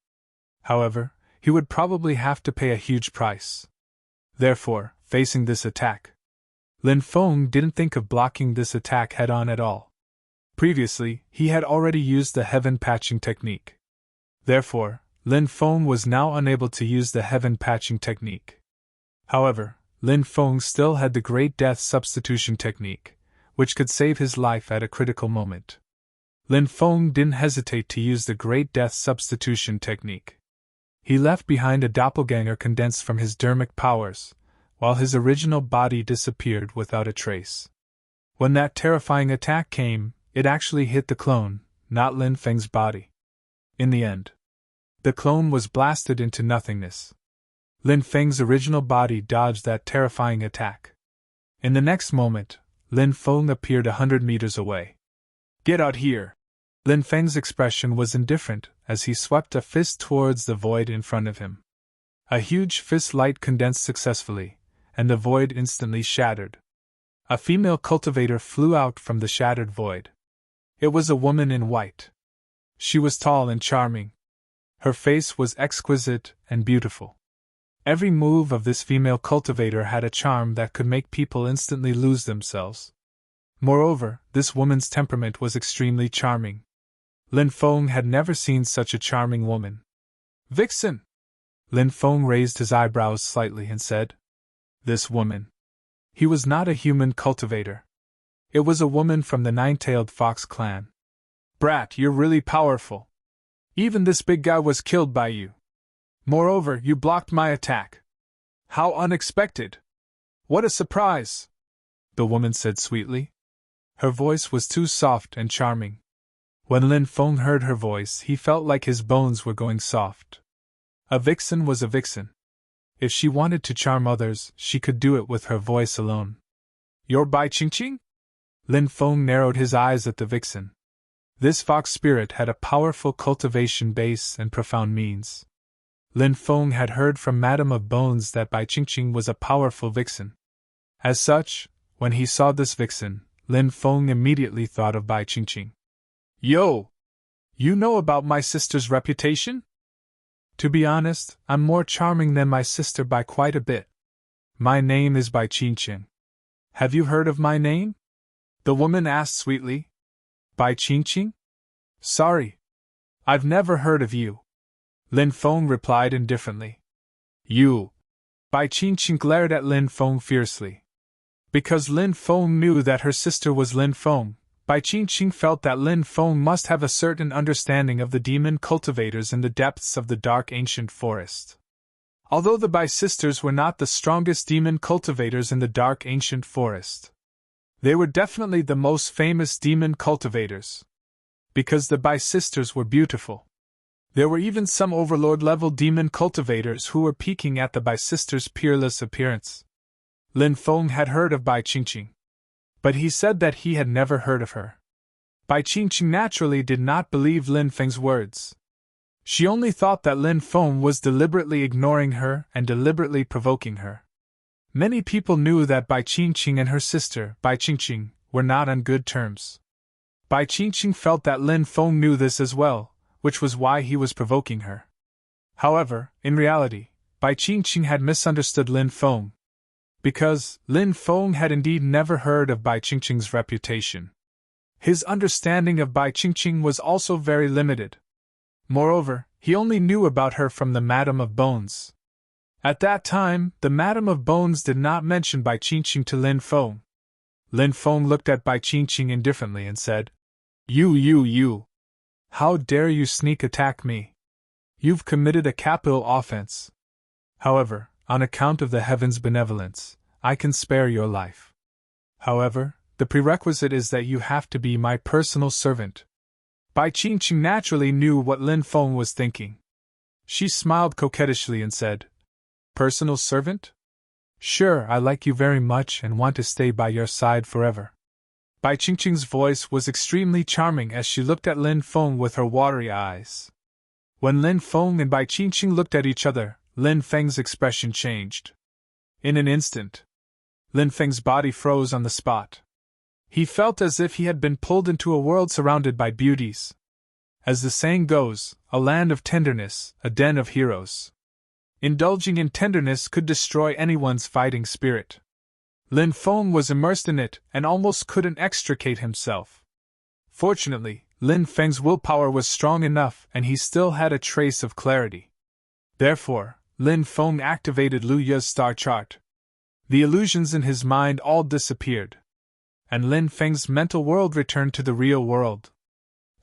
however, he would probably have to pay a huge price. Therefore, facing this attack, Lin Feng didn't think of blocking this attack head-on at all. Previously, he had already used the heaven patching technique. Therefore, Lin Feng was now unable to use the heaven patching technique. However, Lin Feng still had the great death substitution technique, which could save his life at a critical moment. Lin Feng didn't hesitate to use the great death substitution technique. He left behind a doppelganger condensed from his dermic powers, while his original body disappeared without a trace. When that terrifying attack came, it actually hit the clone, not Lin Feng's body. In the end, the clone was blasted into nothingness. Lin Feng's original body dodged that terrifying attack. In the next moment, Lin Feng appeared 100 meters away. "Get out here!" Lin Feng's expression was indifferent as he swept a fist towards the void in front of him. A huge fist light condensed successfully, and the void instantly shattered. A female cultivator flew out from the shattered void. It was a woman in white. She was tall and charming. Her face was exquisite and beautiful. Every move of this female cultivator had a charm that could make people instantly lose themselves. Moreover, this woman's temperament was extremely charming. Lin Feng had never seen such a charming woman. "Vixen!" Lin Feng raised his eyebrows slightly and said, "This woman." He was not a human cultivator. It was a woman from the Nine-Tailed Fox clan. "Brat, you're really powerful. Even this big guy was killed by you. Moreover, you blocked my attack. How unexpected! What a surprise!" the woman said sweetly. Her voice was too soft and charming. When Lin Feng heard her voice, he felt like his bones were going soft. A vixen was a vixen. If she wanted to charm others, she could do it with her voice alone. "You're Bai Qingqing?" Lin Feng narrowed his eyes at the vixen. This fox spirit had a powerful cultivation base and profound means. Lin Feng had heard from Madame of Bones that Bai Qingqing was a powerful vixen. As such, when he saw this vixen, Lin Feng immediately thought of Bai Qingqing. "Yo! You know about my sister's reputation?" "To be honest, I'm more charming than my sister by quite a bit. My name is Bai Qingqing. Have you heard of my name?" the woman asked sweetly. "Bai Qingqing? Sorry. I've never heard of you," Lin Feng replied indifferently. "You!" Bai Qingqing glared at Lin Feng fiercely. Because Lin Feng knew that her sister was Lin Feng, Bai Qingqing felt that Lin Feng must have a certain understanding of the demon cultivators in the depths of the dark ancient forest. Although the Bai sisters were not the strongest demon cultivators in the dark ancient forest, they were definitely the most famous demon cultivators. Because the Bai sisters were beautiful, there were even some overlord-level demon cultivators who were peeking at the Bai sisters' peerless appearance. Lin Feng had heard of Bai Qingqing, but he said that he had never heard of her. Bai Qingqing naturally did not believe Lin Feng's words. She only thought that Lin Feng was deliberately ignoring her and deliberately provoking her. Many people knew that Bai Qingqing and her sister, Bai Qingqing, were not on good terms. Bai Qingqing felt that Lin Feng knew this as well, which was why he was provoking her. However, in reality, Bai Qingqing had misunderstood Lin Feng, because Lin Feng had indeed never heard of Bai Qingqing's reputation. His understanding of Bai Qingqing was also very limited. Moreover, he only knew about her from the Madame of Bones. At that time, the Madame of Bones did not mention Bai Qingqing to Lin Feng. Lin Feng looked at Bai Qingqing indifferently and said, You! How dare you sneak attack me? You've committed a capital offense. However, on account of the heavens' benevolence, I can spare your life. However, the prerequisite is that you have to be my personal servant." Bai Qingqing naturally knew what Lin Feng was thinking. She smiled coquettishly and said, "Personal servant? Sure, I like you very much and want to stay by your side forever." Bai Qingqing's voice was extremely charming as she looked at Lin Feng with her watery eyes. When Lin Feng and Bai Qingqing looked at each other, Lin Feng's expression changed. In an instant, Lin Feng's body froze on the spot. He felt as if he had been pulled into a world surrounded by beauties. As the saying goes, a land of tenderness, a den of heroes. Indulging in tenderness could destroy anyone's fighting spirit. Lin Feng was immersed in it and almost couldn't extricate himself. Fortunately, Lin Feng's willpower was strong enough and he still had a trace of clarity. Therefore, Lin Feng activated Lu Ye's star chart. The illusions in his mind all disappeared, and Lin Feng's mental world returned to the real world.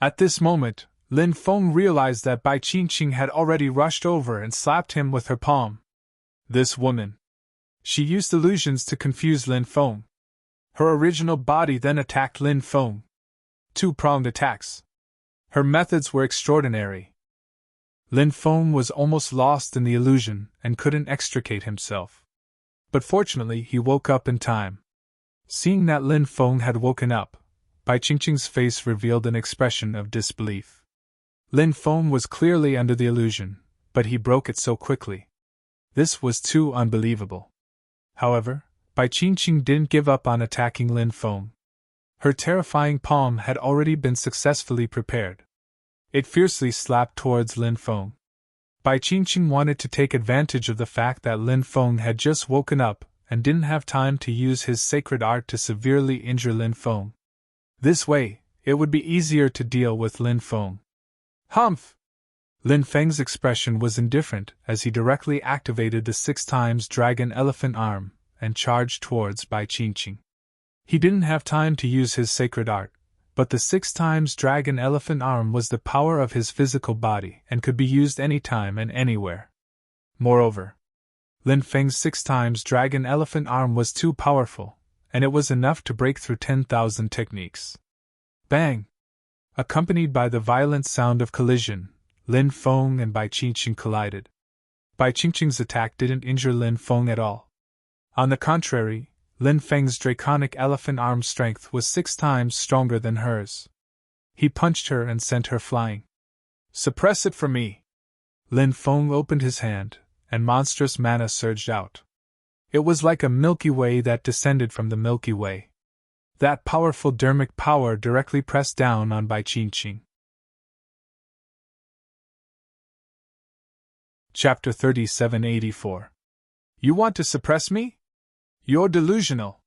At this moment, Lin Feng realized that Bai Qingqing had already rushed over and slapped him with her palm. This woman. She used illusions to confuse Lin Feng. Her original body then attacked Lin Feng. Two-pronged attacks. Her methods were extraordinary. Lin Feng was almost lost in the illusion and couldn't extricate himself. But fortunately, he woke up in time. Seeing that Lin Feng had woken up, Bai Qingqing's face revealed an expression of disbelief. Lin Feng was clearly under the illusion, but he broke it so quickly. This was too unbelievable. However, Bai Qingqing didn't give up on attacking Lin Feng. Her terrifying palm had already been successfully prepared. It fiercely slapped towards Lin Feng. Bai Qingqing wanted to take advantage of the fact that Lin Feng had just woken up and didn't have time to use his sacred art to severely injure Lin Feng. This way, it would be easier to deal with Lin Feng. Humph! Lin Feng's expression was indifferent as he directly activated the 6x dragon elephant arm and charged towards Bai Qingqing. He didn't have time to use his sacred art, but the 6x dragon elephant arm was the power of his physical body and could be used anytime and anywhere. Moreover, Lin Feng's 6x dragon elephant arm was too powerful, and it was enough to break through 10,000 techniques. Bang! Accompanied by the violent sound of collision, Lin Feng and Bai Qingqing collided. Bai Qingqing's attack didn't injure Lin Feng at all. On the contrary, Lin Feng's draconic elephant arm strength was 6 times stronger than hers. He punched her and sent her flying. Suppress it for me! Lin Feng opened his hand, and monstrous mana surged out. It was like a Milky Way that descended from the Milky Way. That powerful dermic power directly pressed down on Bai Qingqing. Chapter 3784. You want to suppress me? You're delusional.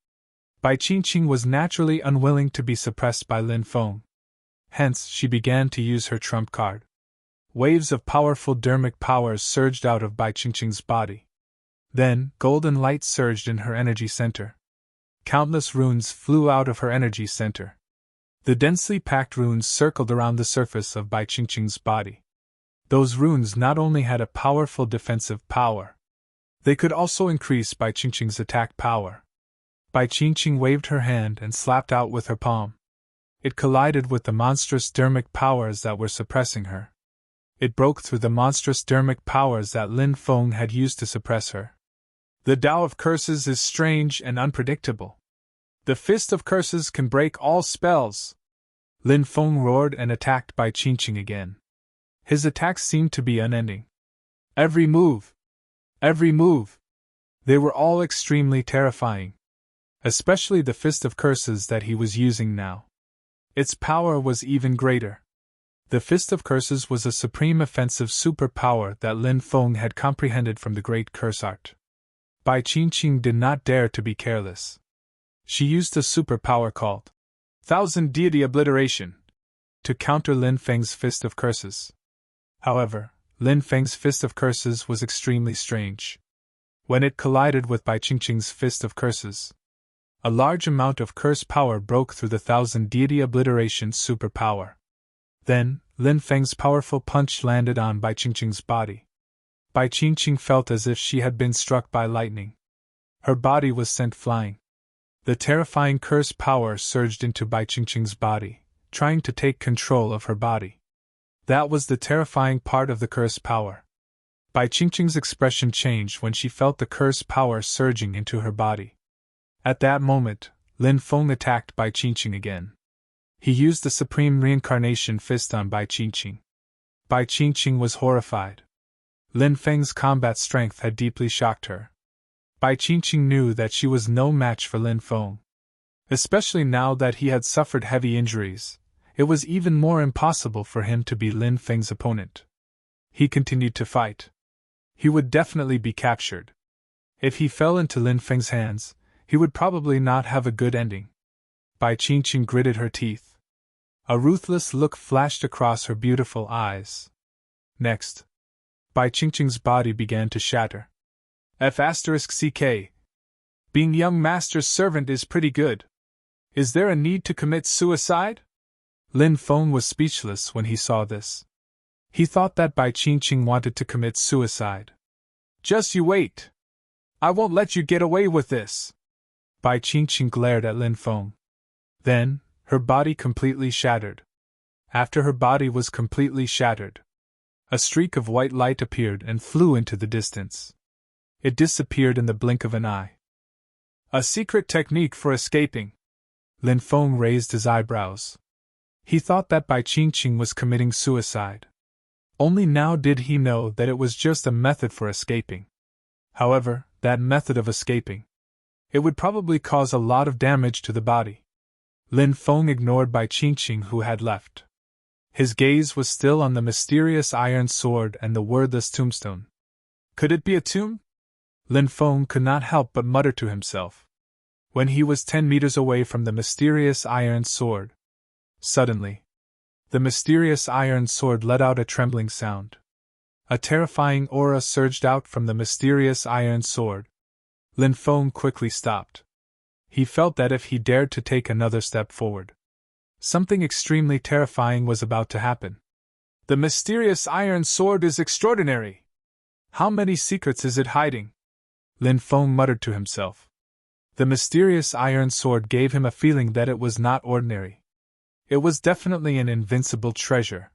Bai Qingqing was naturally unwilling to be suppressed by Lin Feng. Hence, she began to use her trump card. Waves of powerful dermic powers surged out of Bai Qingqing's body. Then, golden light surged in her energy center. Countless runes flew out of her energy center. The densely packed runes circled around the surface of Bai Qingqing's body. Those runes not only had a powerful defensive power, they could also increase Bai Qingqing's attack power. Bai Qingqing waved her hand and slapped out with her palm. It collided with the monstrous dermic powers that were suppressing her. It broke through the monstrous dermic powers that Lin Feng had used to suppress her. The Tao of Curses is strange and unpredictable. The Fist of Curses can break all spells. Lin Feng roared and attacked Bai Qingqing again. His attacks seemed to be unending. Every move! Every move! They were all extremely terrifying. Especially the Fist of Curses that he was using now. Its power was even greater. The Fist of Curses was a supreme offensive superpower that Lin Feng had comprehended from the Great Curse Art. Bai Qingqing did not dare to be careless. She used a superpower called Thousand Deity Obliteration to counter Lin Feng's Fist of Curses. However, Lin Feng's Fist of Curses was extremely strange. When it collided with Bai Qingqing's Fist of Curses, a large amount of curse power broke through the Thousand Deity Obliteration superpower. Then, Lin Feng's powerful punch landed on Bai Qingqing's body. Bai Qingqing felt as if she had been struck by lightning. Her body was sent flying. The terrifying curse power surged into Bai Qingqing's body, trying to take control of her body. That was the terrifying part of the curse power. Bai Qingqing's expression changed when she felt the curse power surging into her body. At that moment, Lin Feng attacked Bai Qingqing again. He used the Supreme Reincarnation Fist on Bai Qingqing. Bai Qingqing was horrified. Lin Feng's combat strength had deeply shocked her. Bai Qingqing knew that she was no match for Lin Feng. Especially now that he had suffered heavy injuries, it was even more impossible for him to be Lin Feng's opponent. He continued to fight. He would definitely be captured. If he fell into Lin Feng's hands, he would probably not have a good ending. Bai Qingqing gritted her teeth. A ruthless look flashed across her beautiful eyes. Next, Bai Qingqing's body began to shatter. F***ck. Being young master's servant is pretty good. Is there a need to commit suicide? Lin Feng was speechless when he saw this. He thought that Bai Qingqing wanted to commit suicide. Just you wait. I won't let you get away with this. Bai Qingqing glared at Lin Feng. Then, her body completely shattered. After her body was completely shattered, a streak of white light appeared and flew into the distance. It disappeared in the blink of an eye. A secret technique for escaping. Lin Feng raised his eyebrows. He thought that Bai Qingqing was committing suicide. Only now did he know that it was just a method for escaping. However, that method of escaping, it would probably cause a lot of damage to the body. Lin Feng ignored Bai Qingqing, who had left. His gaze was still on the mysterious iron sword and the wordless tombstone. Could it be a tomb? Lin Feng could not help but mutter to himself. When he was 10 meters away from the mysterious iron sword, suddenly, the mysterious iron sword let out a trembling sound. A terrifying aura surged out from the mysterious iron sword. Lin Feng quickly stopped. He felt that if he dared to take another step forward, something extremely terrifying was about to happen. The mysterious iron sword is extraordinary. How many secrets is it hiding? Lin Feng muttered to himself. The mysterious iron sword gave him a feeling that it was not ordinary. It was definitely an invincible treasure.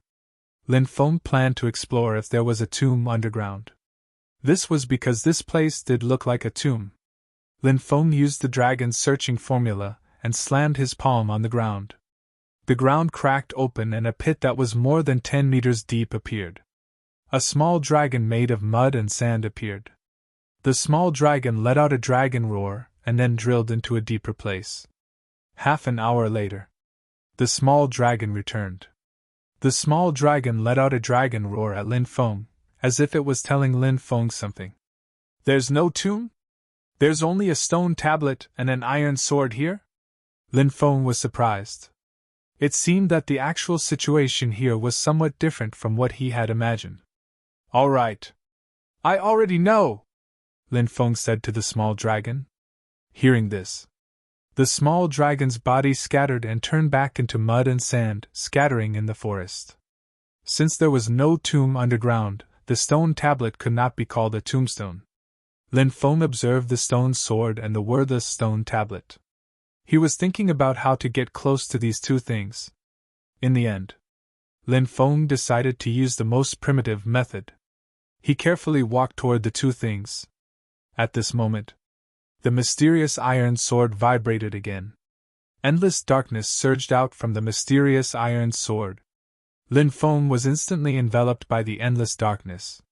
Lin Feng planned to explore if there was a tomb underground. This was because this place did look like a tomb. Lin Feng used the dragon's searching formula and slammed his palm on the ground. The ground cracked open and a pit that was more than 10 meters deep appeared. A small dragon made of mud and sand appeared. The small dragon let out a dragon roar and then drilled into a deeper place. Half an hour later, the small dragon returned. The small dragon let out a dragon roar at Lin Feng, as if it was telling Lin Feng something. There's no tomb? There's only a stone tablet and an iron sword here? Lin Feng was surprised. It seemed that the actual situation here was somewhat different from what he had imagined. All right. I already know, Lin Feng said to the small dragon. Hearing this, the small dragon's body scattered and turned back into mud and sand, scattering in the forest. Since there was no tomb underground, the stone tablet could not be called a tombstone. Lin Feng observed the stone sword and the wordless stone tablet. He was thinking about how to get close to these two things. In the end, Lin Feng decided to use the most primitive method. He carefully walked toward the two things. At this moment, the mysterious iron sword vibrated again. Endless darkness surged out from the mysterious iron sword. Lin Feng was instantly enveloped by the endless darkness.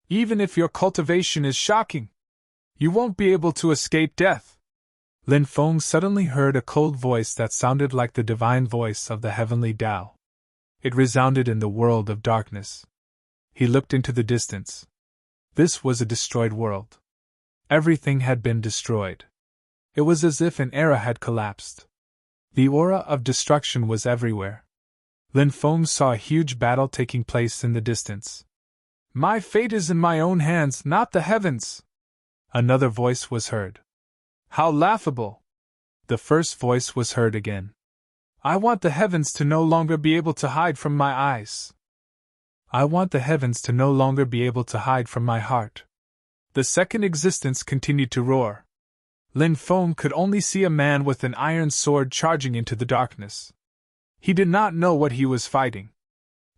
Even if your cultivation is shocking, you won't be able to escape death. Lin Feng suddenly heard a cold voice that sounded like the divine voice of the heavenly Tao. It resounded in the world of darkness. He looked into the distance. This was a destroyed world. Everything had been destroyed. It was as if an era had collapsed. The aura of destruction was everywhere. Lin Feng saw a huge battle taking place in the distance. My fate is in my own hands, not the heavens. Another voice was heard. How laughable! The first voice was heard again. I want the heavens to no longer be able to hide from my eyes. I want the heavens to no longer be able to hide from my heart. The second existence continued to roar. Lin Feng could only see a man with an iron sword charging into the darkness. He did not know what he was fighting.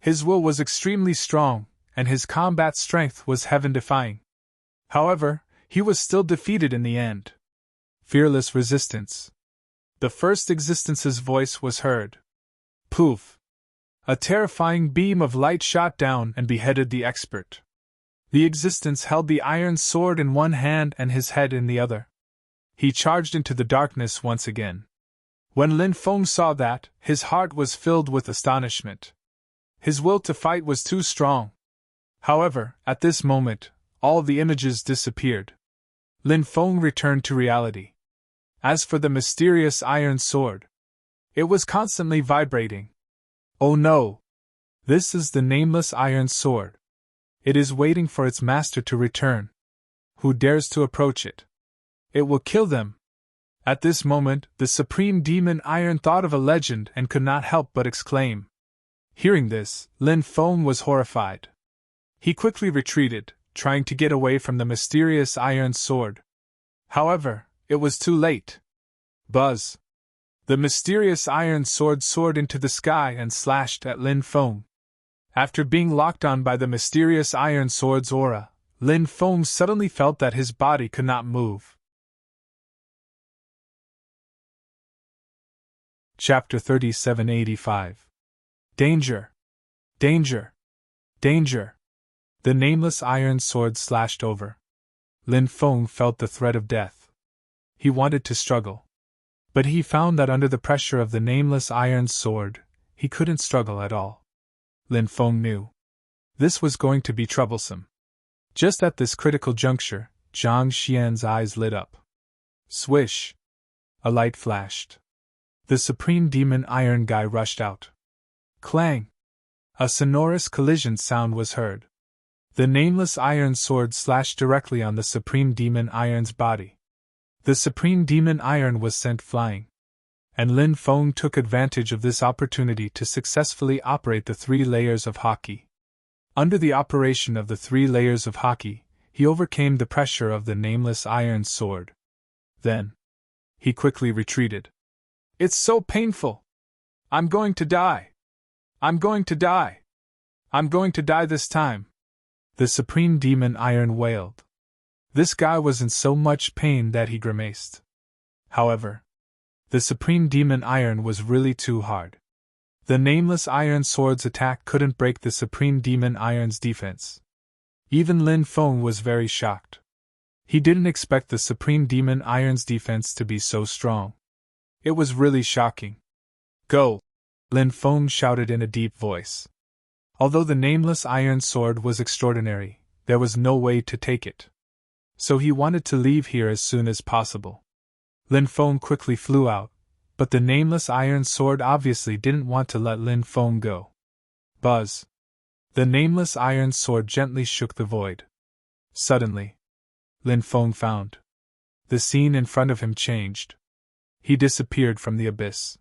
His will was extremely strong, and his combat strength was heaven-defying. However, he was still defeated in the end. Fearless resistance. The first existence's voice was heard. Poof! A terrifying beam of light shot down and beheaded the expert. The existence held the iron sword in one hand and his head in the other. He charged into the darkness once again. When Lin Feng saw that, his heart was filled with astonishment. His will to fight was too strong. However, at this moment, all the images disappeared. Lin Feng returned to reality. As for the mysterious iron sword, it was constantly vibrating. Oh no! This is the nameless iron sword. It is waiting for its master to return. Who dares to approach it? It will kill them. At this moment, the Supreme Demon Iron thought of a legend and could not help but exclaim. Hearing this, Lin Feng was horrified. He quickly retreated, trying to get away from the mysterious iron sword. However, it was too late. Buzz! The mysterious iron sword soared into the sky and slashed at Lin Feng. After being locked on by the mysterious iron sword's aura, Lin Feng suddenly felt that his body could not move. Chapter 3785. Danger! Danger! Danger! The nameless iron sword slashed over. Lin Feng felt the threat of death. He wanted to struggle. But he found that under the pressure of the nameless iron sword, he couldn't struggle at all. Lin Feng knew this was going to be troublesome. Just at this critical juncture, Zhang Xian's eyes lit up. Swish! A light flashed. The Supreme Demon Iron Guy rushed out. Clang! A sonorous collision sound was heard. The nameless iron sword slashed directly on the Supreme Demon Iron's body. The Supreme Demon Iron was sent flying. And Lin Feng took advantage of this opportunity to successfully operate the 3 layers of Haki. Under the operation of the 3 layers of Haki, he overcame the pressure of the nameless iron sword. Then, he quickly retreated. It's so painful! I'm going to die! I'm going to die! I'm going to die this time! The Supreme Demon Iron wailed. This guy was in so much pain that he grimaced. However, the Supreme Demon Iron was really too hard. The nameless iron sword's attack couldn't break the Supreme Demon Iron's defense. Even Lin Feng was very shocked. He didn't expect the Supreme Demon Iron's defense to be so strong. It was really shocking. Go! Lin Feng shouted in a deep voice. Although the nameless iron sword was extraordinary, there was no way to take it. So he wanted to leave here as soon as possible. Lin Feng quickly flew out, but the nameless iron sword obviously didn't want to let Lin Feng go. Buzz! The nameless iron sword gently shook the void. Suddenly, Lin Feng found. The scene in front of him changed. He disappeared from the abyss.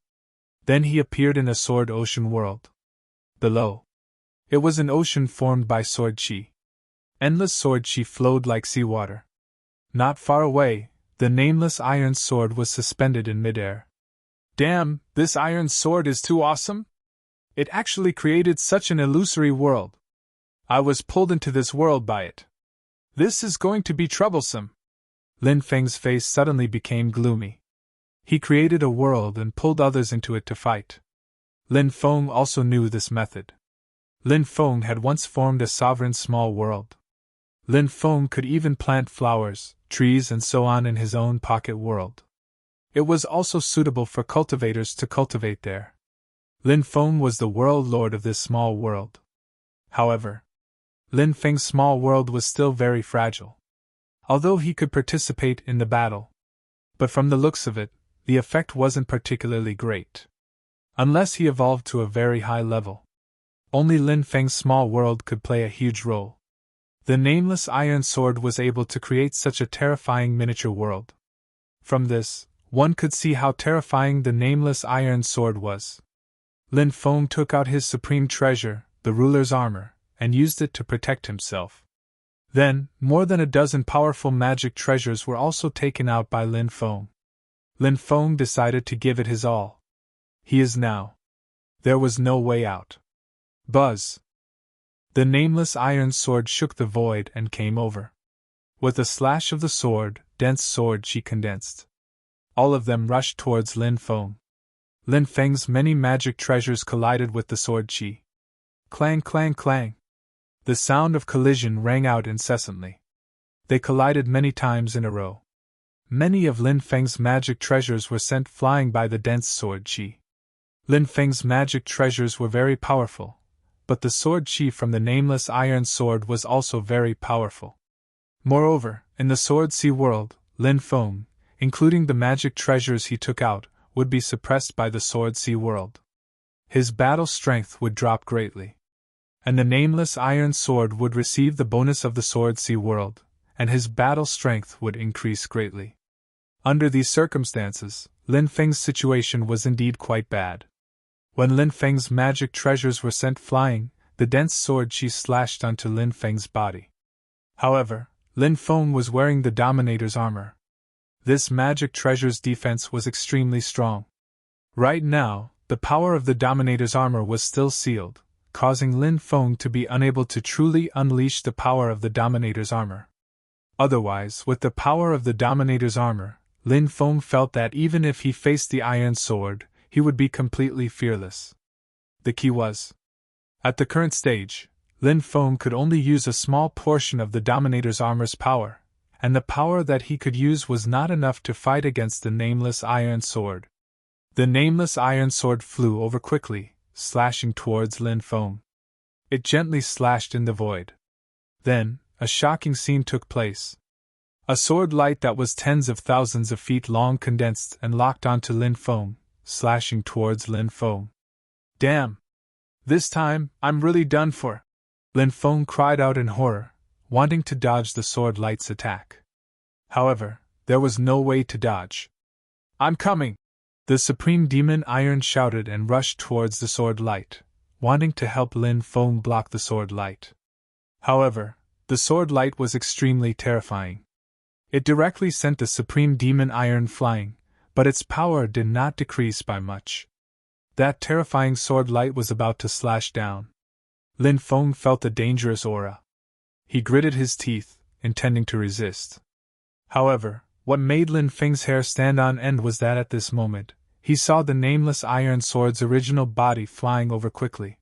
Then he appeared in a sword ocean world. Below, it was an ocean formed by sword chi. Endless sword chi flowed like seawater. Not far away, the nameless iron sword was suspended in midair. Damn, this iron sword is too awesome! It actually created such an illusory world. I was pulled into this world by it. This is going to be troublesome. Lin Feng's face suddenly became gloomy. He created a world and pulled others into it to fight. Lin Feng also knew this method. Lin Feng had once formed a sovereign small world. Lin Feng could even plant flowers, trees and so on in his own pocket world. It was also suitable for cultivators to cultivate there. Lin Feng was the world lord of this small world. However, Lin Feng's small world was still very fragile. Although he could participate in the battle. But from the looks of it, the effect wasn't particularly great. Unless he evolved to a very high level. Only Lin Feng's small world could play a huge role. The nameless iron sword was able to create such a terrifying miniature world. From this, one could see how terrifying the nameless iron sword was. Lin Feng took out his supreme treasure, the ruler's armor, and used it to protect himself. Then, more than a dozen powerful magic treasures were also taken out by Lin Feng. Lin Feng decided to give it his all. He is now. There was no way out. Buzz! The nameless iron sword shook the void and came over. With a slash of the sword, dense sword chi condensed. All of them rushed towards Lin Feng. Lin Feng's many magic treasures collided with the sword chi. Clang, clang, clang. The sound of collision rang out incessantly. They collided many times in a row. Many of Lin Feng's magic treasures were sent flying by the dense sword chi. Lin Feng's magic treasures were very powerful, but the sword chi from the nameless iron sword was also very powerful. Moreover, in the sword sea world, Lin Feng, including the magic treasures he took out, would be suppressed by the sword sea world. His battle strength would drop greatly. And the nameless iron sword would receive the bonus of the sword sea world, and his battle strength would increase greatly. Under these circumstances, Lin Feng's situation was indeed quite bad. When Lin Feng's magic treasures were sent flying, the dense sword qi slashed onto Lin Feng's body. However, Lin Feng was wearing the Dominator's armor. This magic treasure's defense was extremely strong. Right now, the power of the Dominator's armor was still sealed, causing Lin Feng to be unable to truly unleash the power of the Dominator's armor. Otherwise, with the power of the Dominator's armor, Lin Feng felt that even if he faced the iron sword, he would be completely fearless. The key was, at the current stage, Lin Feng could only use a small portion of the Dominator's armor's power, and the power that he could use was not enough to fight against the nameless iron sword. The nameless iron sword flew over quickly, slashing towards Lin Feng. It gently slashed in the void. Then, a shocking scene took place. A sword light that was tens of thousands of feet long condensed and locked onto Lin Feng, slashing towards Lin Feng. Damn! This time, I'm really done for! Lin Feng cried out in horror, wanting to dodge the sword light's attack. However, there was no way to dodge. I'm coming! The Supreme Demon Iron shouted and rushed towards the sword light, wanting to help Lin Feng block the sword light. However, the sword light was extremely terrifying. It directly sent the Supreme Demon Iron flying, but its power did not decrease by much. That terrifying sword light was about to slash down. Lin Feng felt a dangerous aura. He gritted his teeth, intending to resist. However, what made Lin Feng's hair stand on end was that at this moment, he saw the nameless iron sword's original body flying over quickly.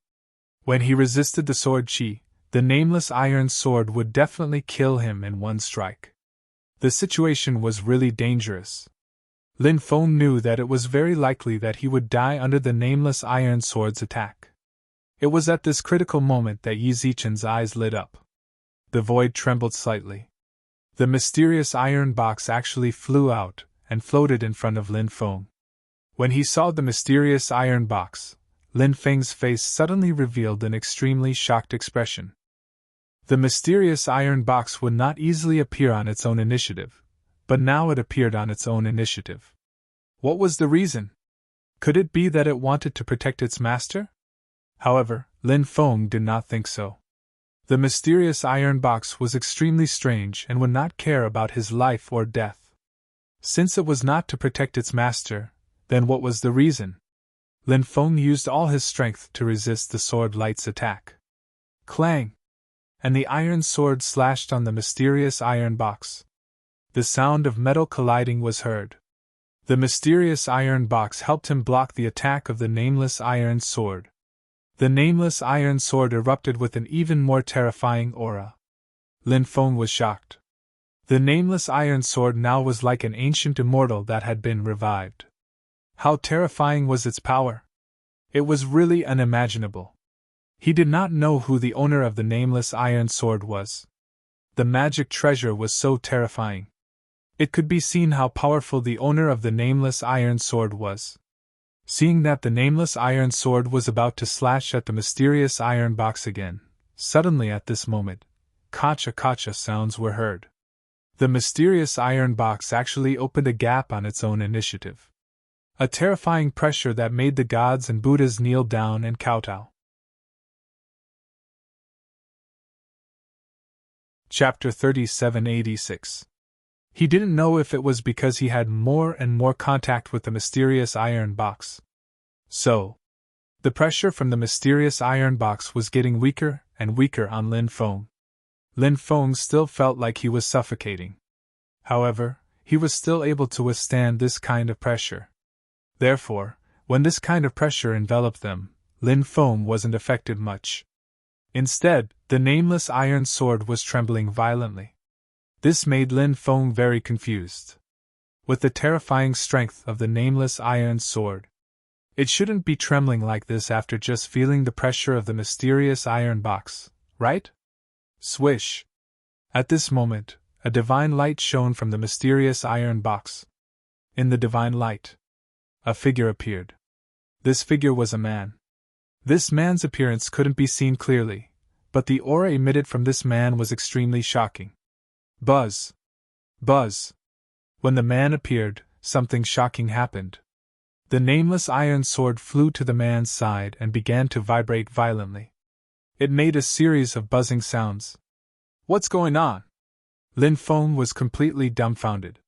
When he resisted the sword qi, the nameless iron sword would definitely kill him in one strike. The situation was really dangerous. Lin Feng knew that it was very likely that he would die under the nameless iron sword's attack. It was at this critical moment that Yi Zichen's eyes lit up. The void trembled slightly. The mysterious iron box actually flew out and floated in front of Lin Feng. When he saw the mysterious iron box, Lin Feng's face suddenly revealed an extremely shocked expression. The mysterious iron box would not easily appear on its own initiative, but now it appeared on its own initiative. What was the reason? Could it be that it wanted to protect its master? However, Lin Feng did not think so. The mysterious iron box was extremely strange and would not care about his life or death. Since it was not to protect its master, then what was the reason? Lin Feng used all his strength to resist the sword light's attack. Clang! And the iron sword slashed on the mysterious iron box. The sound of metal colliding was heard. The mysterious iron box helped him block the attack of the nameless iron sword. The nameless iron sword erupted with an even more terrifying aura. Lin Feng was shocked. The nameless iron sword now was like an ancient immortal that had been revived. How terrifying was its power! It was really unimaginable. He did not know who the owner of the nameless iron sword was. The magic treasure was so terrifying. It could be seen how powerful the owner of the nameless iron sword was. Seeing that the nameless iron sword was about to slash at the mysterious iron box again, suddenly at this moment, kacha-kacha sounds were heard. The mysterious iron box actually opened a gap on its own initiative. A terrifying pressure that made the gods and Buddhas kneel down and kowtow. Chapter 3786. He didn't know if it was because he had more and more contact with the mysterious iron box. So, the pressure from the mysterious iron box was getting weaker and weaker on Lin Feng. Lin Feng still felt like he was suffocating. However, he was still able to withstand this kind of pressure. Therefore, when this kind of pressure enveloped them, Lin Feng wasn't affected much. Instead, the nameless iron sword was trembling violently. This made Lin Feng very confused. With the terrifying strength of the nameless iron sword, it shouldn't be trembling like this after just feeling the pressure of the mysterious iron box, right? Swish! At this moment, a divine light shone from the mysterious iron box. In the divine light, a figure appeared. This figure was a man. This man's appearance couldn't be seen clearly, but the aura emitted from this man was extremely shocking. Buzz! Buzz! When the man appeared, something shocking happened. The nameless iron sword flew to the man's side and began to vibrate violently. It made a series of buzzing sounds. What's going on? Lin Feng was completely dumbfounded.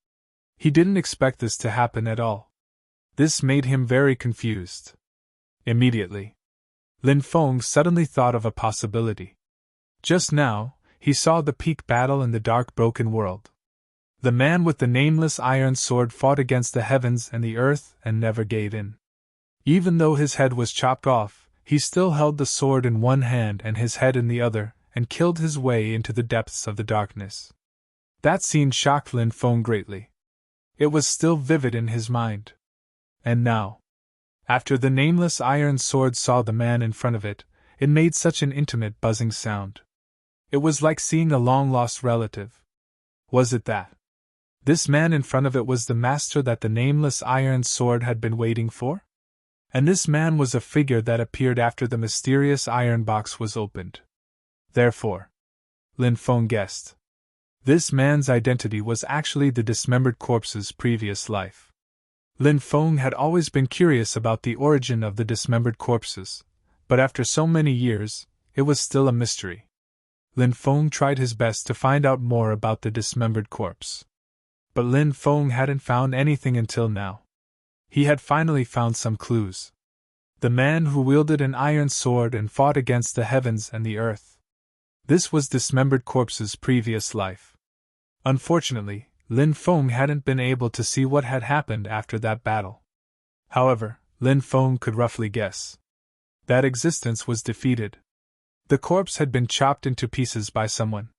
He didn't expect this to happen at all. This made him very confused. Immediately, Lin Feng suddenly thought of a possibility. Just now, he saw the peak battle in the dark broken world. The man with the nameless iron sword fought against the heavens and the earth and never gave in. Even though his head was chopped off, he still held the sword in one hand and his head in the other, and killed his way into the depths of the darkness. That scene shocked Lin Feng greatly. It was still vivid in his mind. And now, after the nameless iron sword saw the man in front of it, it made such an intimate buzzing sound. It was like seeing a long-lost relative. Was it that? This man in front of it was the master that the nameless iron sword had been waiting for? And this man was a figure that appeared after the mysterious iron box was opened. Therefore, Lin Feng guessed, this man's identity was actually the dismembered corpse's previous life. Lin Feng had always been curious about the origin of the dismembered corpses, but after so many years, it was still a mystery. Lin Feng tried his best to find out more about the dismembered corpse. But Lin Feng hadn't found anything until now. He had finally found some clues. The man who wielded an iron sword and fought against the heavens and the earth. This was dismembered corpse's previous life. Unfortunately, Lin Feng hadn't been able to see what had happened after that battle. However, Lin Feng could roughly guess. That existence was defeated. The corpse had been chopped into pieces by someone.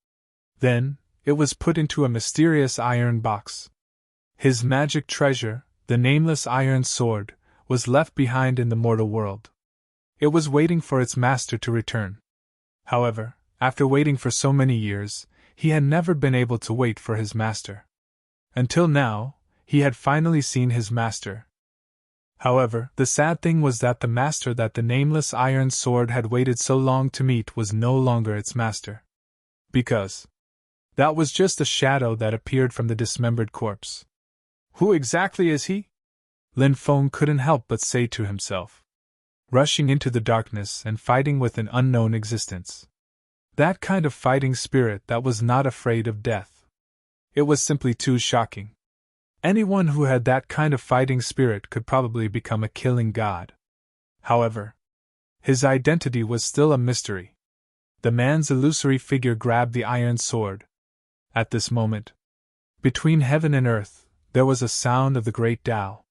Then, it was put into a mysterious iron box. His magic treasure, the nameless iron sword, was left behind in the mortal world. It was waiting for its master to return. However, after waiting for so many years, he had never been able to wait for his master. Until now, he had finally seen his master. However, the sad thing was that the master that the nameless iron sword had waited so long to meet was no longer its master. Because that was just a shadow that appeared from the dismembered corpse. Who exactly is he? Lin Feng couldn't help but say to himself. Rushing into the darkness and fighting with an unknown existence. That kind of fighting spirit that was not afraid of death. It was simply too shocking. Anyone who had that kind of fighting spirit could probably become a killing god. However, his identity was still a mystery. The man's illusory figure grabbed the iron sword. At this moment, between heaven and earth, there was a sound of the great Tao.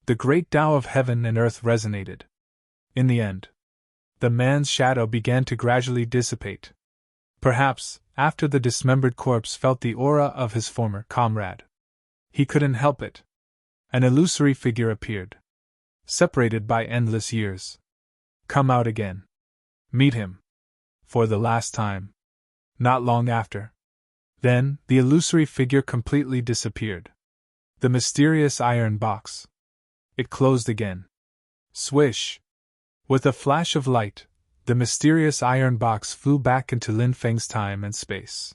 The great Tao of heaven and earth resonated. In the end, the man's shadow began to gradually dissipate. Perhaps, after the dismembered corpse felt the aura of his former comrade. He couldn't help it. An illusory figure appeared. Separated by endless years. Come out again. Meet him. For the last time. Not long after. Then, the illusory figure completely disappeared. The mysterious iron box. It closed again. Swish! With a flash of light, the mysterious iron box flew back into Lin Feng's time and space.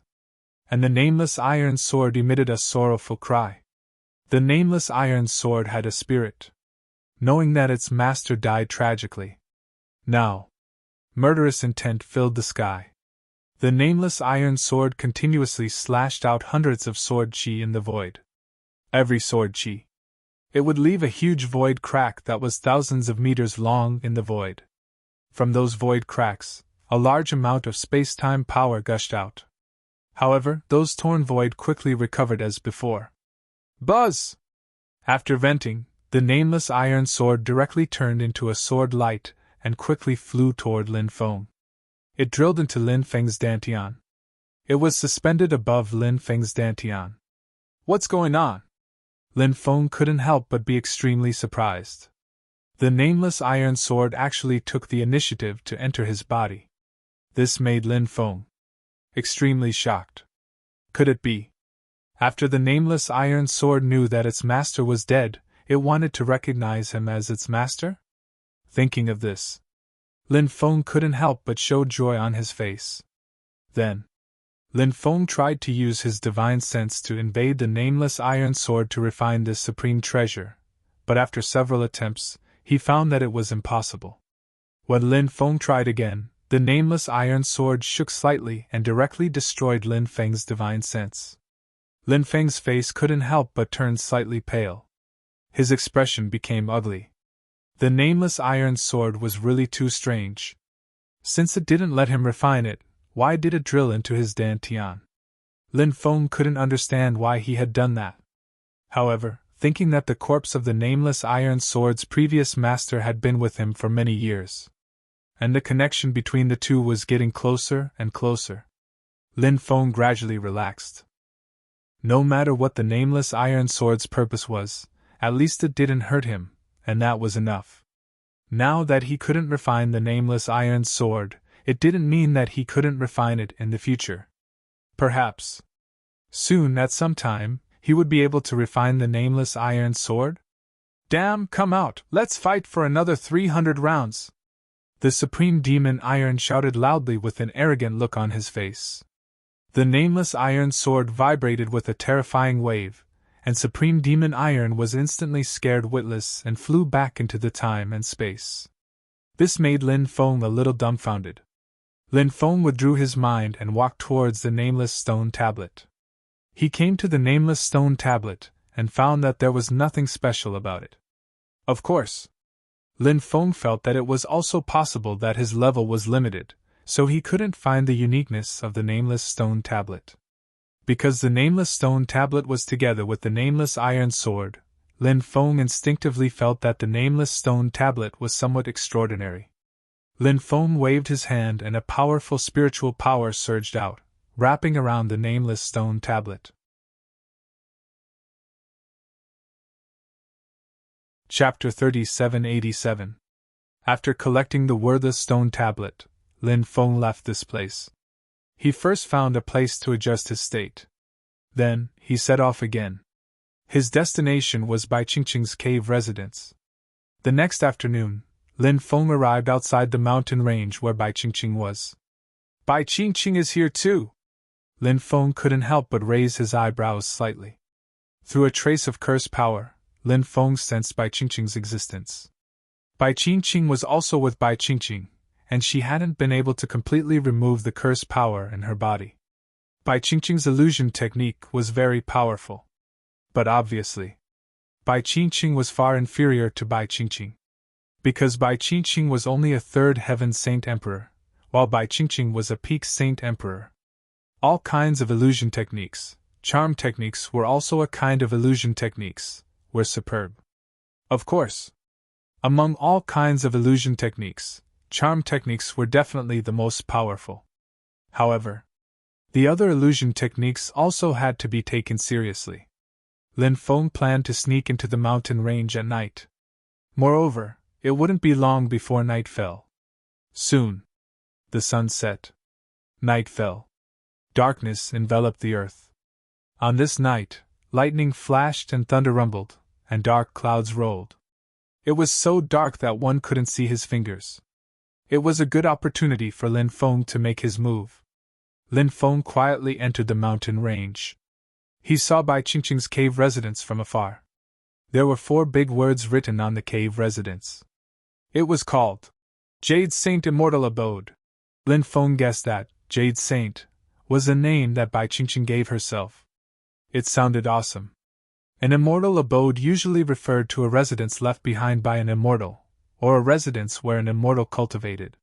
And the nameless iron sword emitted a sorrowful cry. The nameless iron sword had a spirit. Knowing that its master died tragically. Now, murderous intent filled the sky. The nameless iron sword continuously slashed out hundreds of sword chi in the void. Every sword chi. It would leave a huge void crack that was thousands of meters long in the void. From those void cracks, a large amount of space-time power gushed out. However, those torn void quickly recovered as before. Buzz! After venting, the nameless iron sword directly turned into a sword light and quickly flew toward Lin Feng. It drilled into Lin Feng's dantian. It was suspended above Lin Feng's dantian. What's going on? Lin Feng couldn't help but be extremely surprised. The nameless iron sword actually took the initiative to enter his body. This made Lin Feng extremely shocked. Could it be? After the nameless iron sword knew that its master was dead, it wanted to recognize him as its master? Thinking of this, Lin Feng couldn't help but show joy on his face. Then, Lin Feng tried to use his divine sense to invade the nameless iron sword to refine this supreme treasure, but after several attempts, he found that it was impossible. When Lin Feng tried again, the nameless iron sword shook slightly and directly destroyed Lin Feng's divine sense. Lin Feng's face couldn't help but turn slightly pale. His expression became ugly. The nameless iron sword was really too strange. Since it didn't let him refine it, why did it drill into his dantian? Lin Feng couldn't understand why he had done that. However, thinking that the corpse of the nameless iron sword's previous master had been with him for many years, and the connection between the two was getting closer and closer, Lin Feng gradually relaxed. No matter what the nameless iron sword's purpose was, at least it didn't hurt him, and that was enough. Now that he couldn't refine the nameless iron sword, it didn't mean that he couldn't refine it in the future. Perhaps soon, at some time, he would be able to refine the nameless iron sword? Damn, come out, let's fight for another 300 rounds! The Supreme Demon Iron shouted loudly with an arrogant look on his face. The nameless iron sword vibrated with a terrifying wave, and Supreme Demon Iron was instantly scared witless and flew back into the time and space. This made Lin Feng a little dumbfounded. Lin Feng withdrew his mind and walked towards the nameless stone tablet. He came to the nameless stone tablet and found that there was nothing special about it. Of course, Lin Feng felt that it was also possible that his level was limited, so he couldn't find the uniqueness of the nameless stone tablet. Because the nameless stone tablet was together with the nameless iron sword, Lin Feng instinctively felt that the nameless stone tablet was somewhat extraordinary. Lin Feng waved his hand and a powerful spiritual power surged out, wrapping around the nameless stone tablet. Chapter 3787. After collecting the worthless stone tablet, Lin Feng left this place. He first found a place to adjust his state. Then, he set off again. His destination was Bai Qingqing's cave residence. The next afternoon, Lin Feng arrived outside the mountain range where Bai Qingqing was. Bai Qingqing is here too! Lin Feng couldn't help but raise his eyebrows slightly. Through a trace of curse power, Lin Feng sensed Bai Qingqing's existence. Bai Qingqing was also with Bai Qingqing, and she hadn't been able to completely remove the curse power in her body. Bai Qingqing's illusion technique was very powerful. But obviously, Bai Qingqing was far inferior to Bai Qingqing. Because Bai Qingqing was only a third heaven saint emperor, while Bai Qingqing was a peak saint emperor. All kinds of illusion techniques, charm techniques were also a kind of illusion techniques, were superb. Of course, among all kinds of illusion techniques, charm techniques were definitely the most powerful. However, the other illusion techniques also had to be taken seriously. Lin Feng planned to sneak into the mountain range at night. Moreover, it wouldn't be long before night fell. Soon, the sun set. Night fell. Darkness enveloped the earth. On this night, lightning flashed and thunder rumbled, and dark clouds rolled. It was so dark that one couldn't see his fingers. It was a good opportunity for Lin Feng to make his move. Lin Feng quietly entered the mountain range. He saw Bai Qingqing's cave residence from afar. There were 4 big words written on the cave residence. It was called Jade Saint Immortal Abode. Lin Feng guessed that Jade Saint was a name that Bai Qingqing gave herself. It sounded awesome. An immortal abode usually referred to a residence left behind by an immortal, or a residence where an immortal cultivated.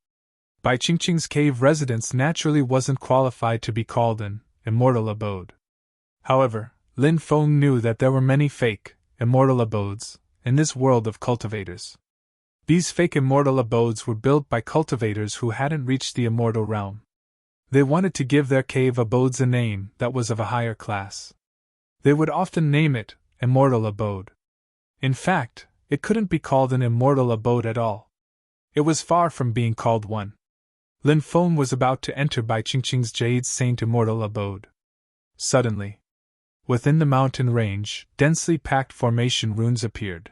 Bai Qingqing's cave residence naturally wasn't qualified to be called an immortal abode. However, Lin Feng knew that there were many fake, immortal abodes in this world of cultivators. These fake immortal abodes were built by cultivators who hadn't reached the immortal realm. They wanted to give their cave abodes a name that was of a higher class. They would often name it Immortal Abode. In fact, it couldn't be called an immortal abode at all. It was far from being called one. Lin Feng was about to enter Bai Qingqing's Jade Saint Immortal Abode. Suddenly, within the mountain range, densely packed formation runes appeared.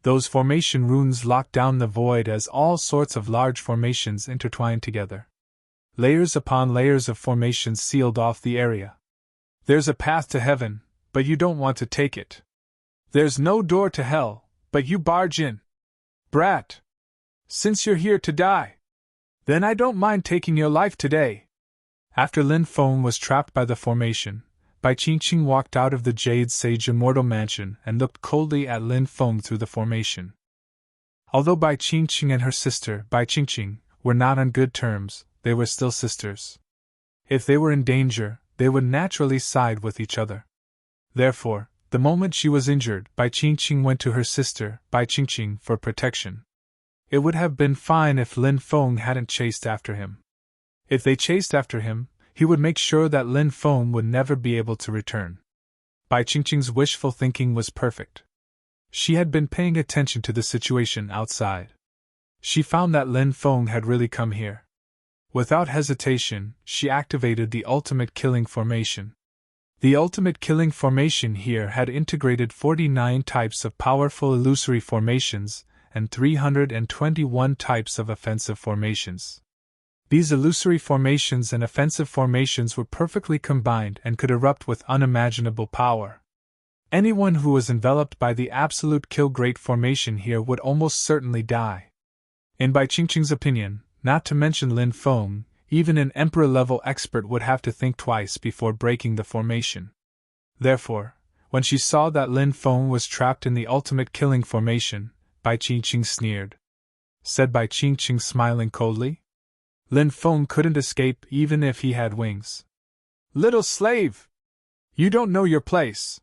Those formation runes locked down the void as all sorts of large formations intertwined together. Layers upon layers of formations sealed off the area. There's a path to heaven, but you don't want to take it. There's no door to hell, but you barge in. Brat! Since you're here to die, then I don't mind taking your life today. After Lin Feng was trapped by the formation, Bai Qingqing walked out of the Jade Sage Immortal Mansion and looked coldly at Lin Feng through the formation. Although Bai Qingqing and her sister, Bai Qingqing, were not on good terms, they were still sisters. If they were in danger, they would naturally side with each other. Therefore, the moment she was injured, Bai Qingqing went to her sister, Bai Qingqing, for protection. It would have been fine if Lin Feng hadn't chased after him. If they chased after him, he would make sure that Lin Feng would never be able to return. Bai Qingqing's wishful thinking was perfect. She had been paying attention to the situation outside. She found that Lin Feng had really come here. Without hesitation, she activated the ultimate killing formation. The ultimate killing formation here had integrated 49 types of powerful illusory formations and 321 types of offensive formations. These illusory formations and offensive formations were perfectly combined and could erupt with unimaginable power. Anyone who was enveloped by the absolute kill great formation here would almost certainly die. In Bai Qingqing's opinion, not to mention Lin Feng, even an emperor-level expert would have to think twice before breaking the formation. Therefore, when she saw that Lin Feng was trapped in the ultimate killing formation, Bai Qingqing sneered. Said Bai Qingqing, smiling coldly. Lin Feng couldn't escape even if he had wings. Little slave! You don't know your place.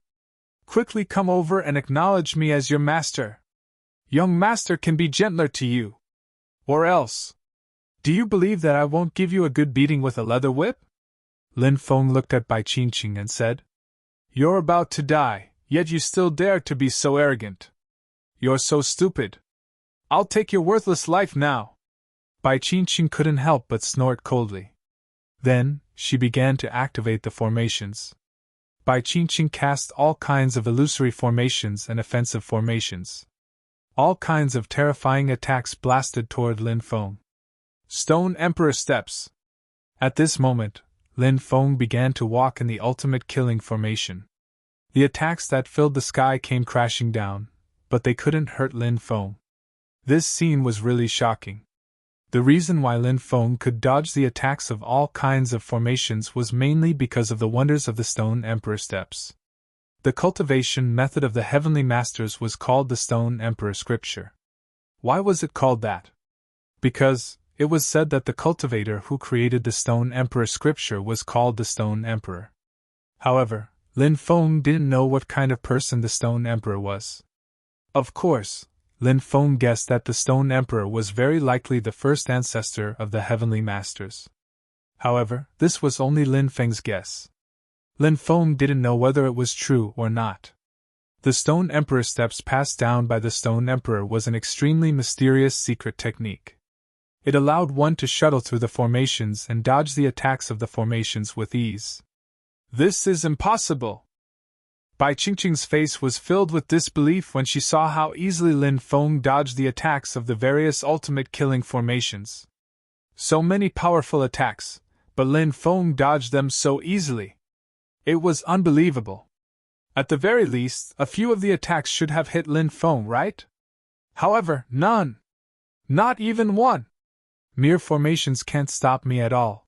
Quickly come over and acknowledge me as your master. Young master can be gentler to you. Or else. Do you believe that I won't give you a good beating with a leather whip? Lin Feng looked at Bai Qingqing and said. You're about to die, yet you still dare to be so arrogant. You're so stupid. I'll take your worthless life now. Bai Qingqing couldn't help but snort coldly. Then, she began to activate the formations. Bai Qingqing cast all kinds of illusory formations and offensive formations. All kinds of terrifying attacks blasted toward Lin Feng. Stone Emperor Steps. At this moment, Lin Feng began to walk in the ultimate killing formation. The attacks that filled the sky came crashing down, but they couldn't hurt Lin Feng. This scene was really shocking. The reason why Lin Feng could dodge the attacks of all kinds of formations was mainly because of the wonders of the Stone Emperor Steps. The cultivation method of the Heavenly Masters was called the Stone Emperor Scripture. Why was it called that? Because it was said that the cultivator who created the Stone Emperor Scripture was called the Stone Emperor. However, Lin Feng didn't know what kind of person the Stone Emperor was. Of course, Lin Feng guessed that the Stone Emperor was very likely the first ancestor of the Heavenly Masters. However, this was only Lin Feng's guess. Lin Feng didn't know whether it was true or not. The Stone Emperor Steps passed down by the Stone Emperor was an extremely mysterious secret technique. It allowed one to shuttle through the formations and dodge the attacks of the formations with ease. This is impossible! Bai Qingqing's face was filled with disbelief when she saw how easily Lin Feng dodged the attacks of the various ultimate killing formations. So many powerful attacks, but Lin Feng dodged them so easily. It was unbelievable. At the very least, a few of the attacks should have hit Lin Feng, right? However, none. Not even one. Mere formations can't stop me at all.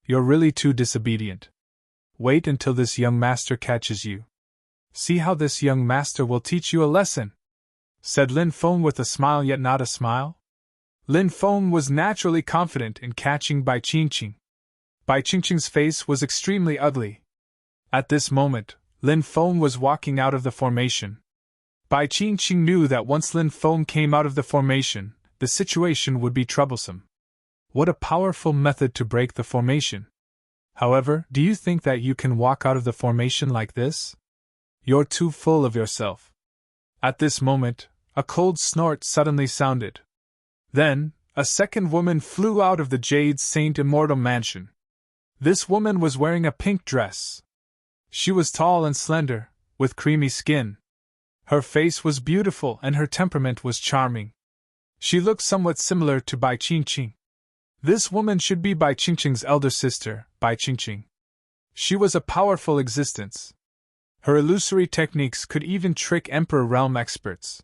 You're really too disobedient. Wait until this young master catches you. See how this young master will teach you a lesson, said Lin Feng with a smile yet not a smile. Lin Feng was naturally confident in catching Bai Qingqing. Bai Qingqing's face was extremely ugly. At this moment, Lin Feng was walking out of the formation. Bai Qingqing knew that once Lin Feng came out of the formation, the situation would be troublesome. What a powerful method to break the formation! However, do you think that you can walk out of the formation like this? You're too full of yourself. At this moment, a cold snort suddenly sounded. Then, a second woman flew out of the Jade Saint Immortal Mansion. This woman was wearing a pink dress. She was tall and slender, with creamy skin. Her face was beautiful and her temperament was charming. She looked somewhat similar to Bai Qingqing. This woman should be Bai Qingqing's elder sister, Bai Qingqing. She was a powerful existence. Her illusory techniques could even trick Emperor realm experts.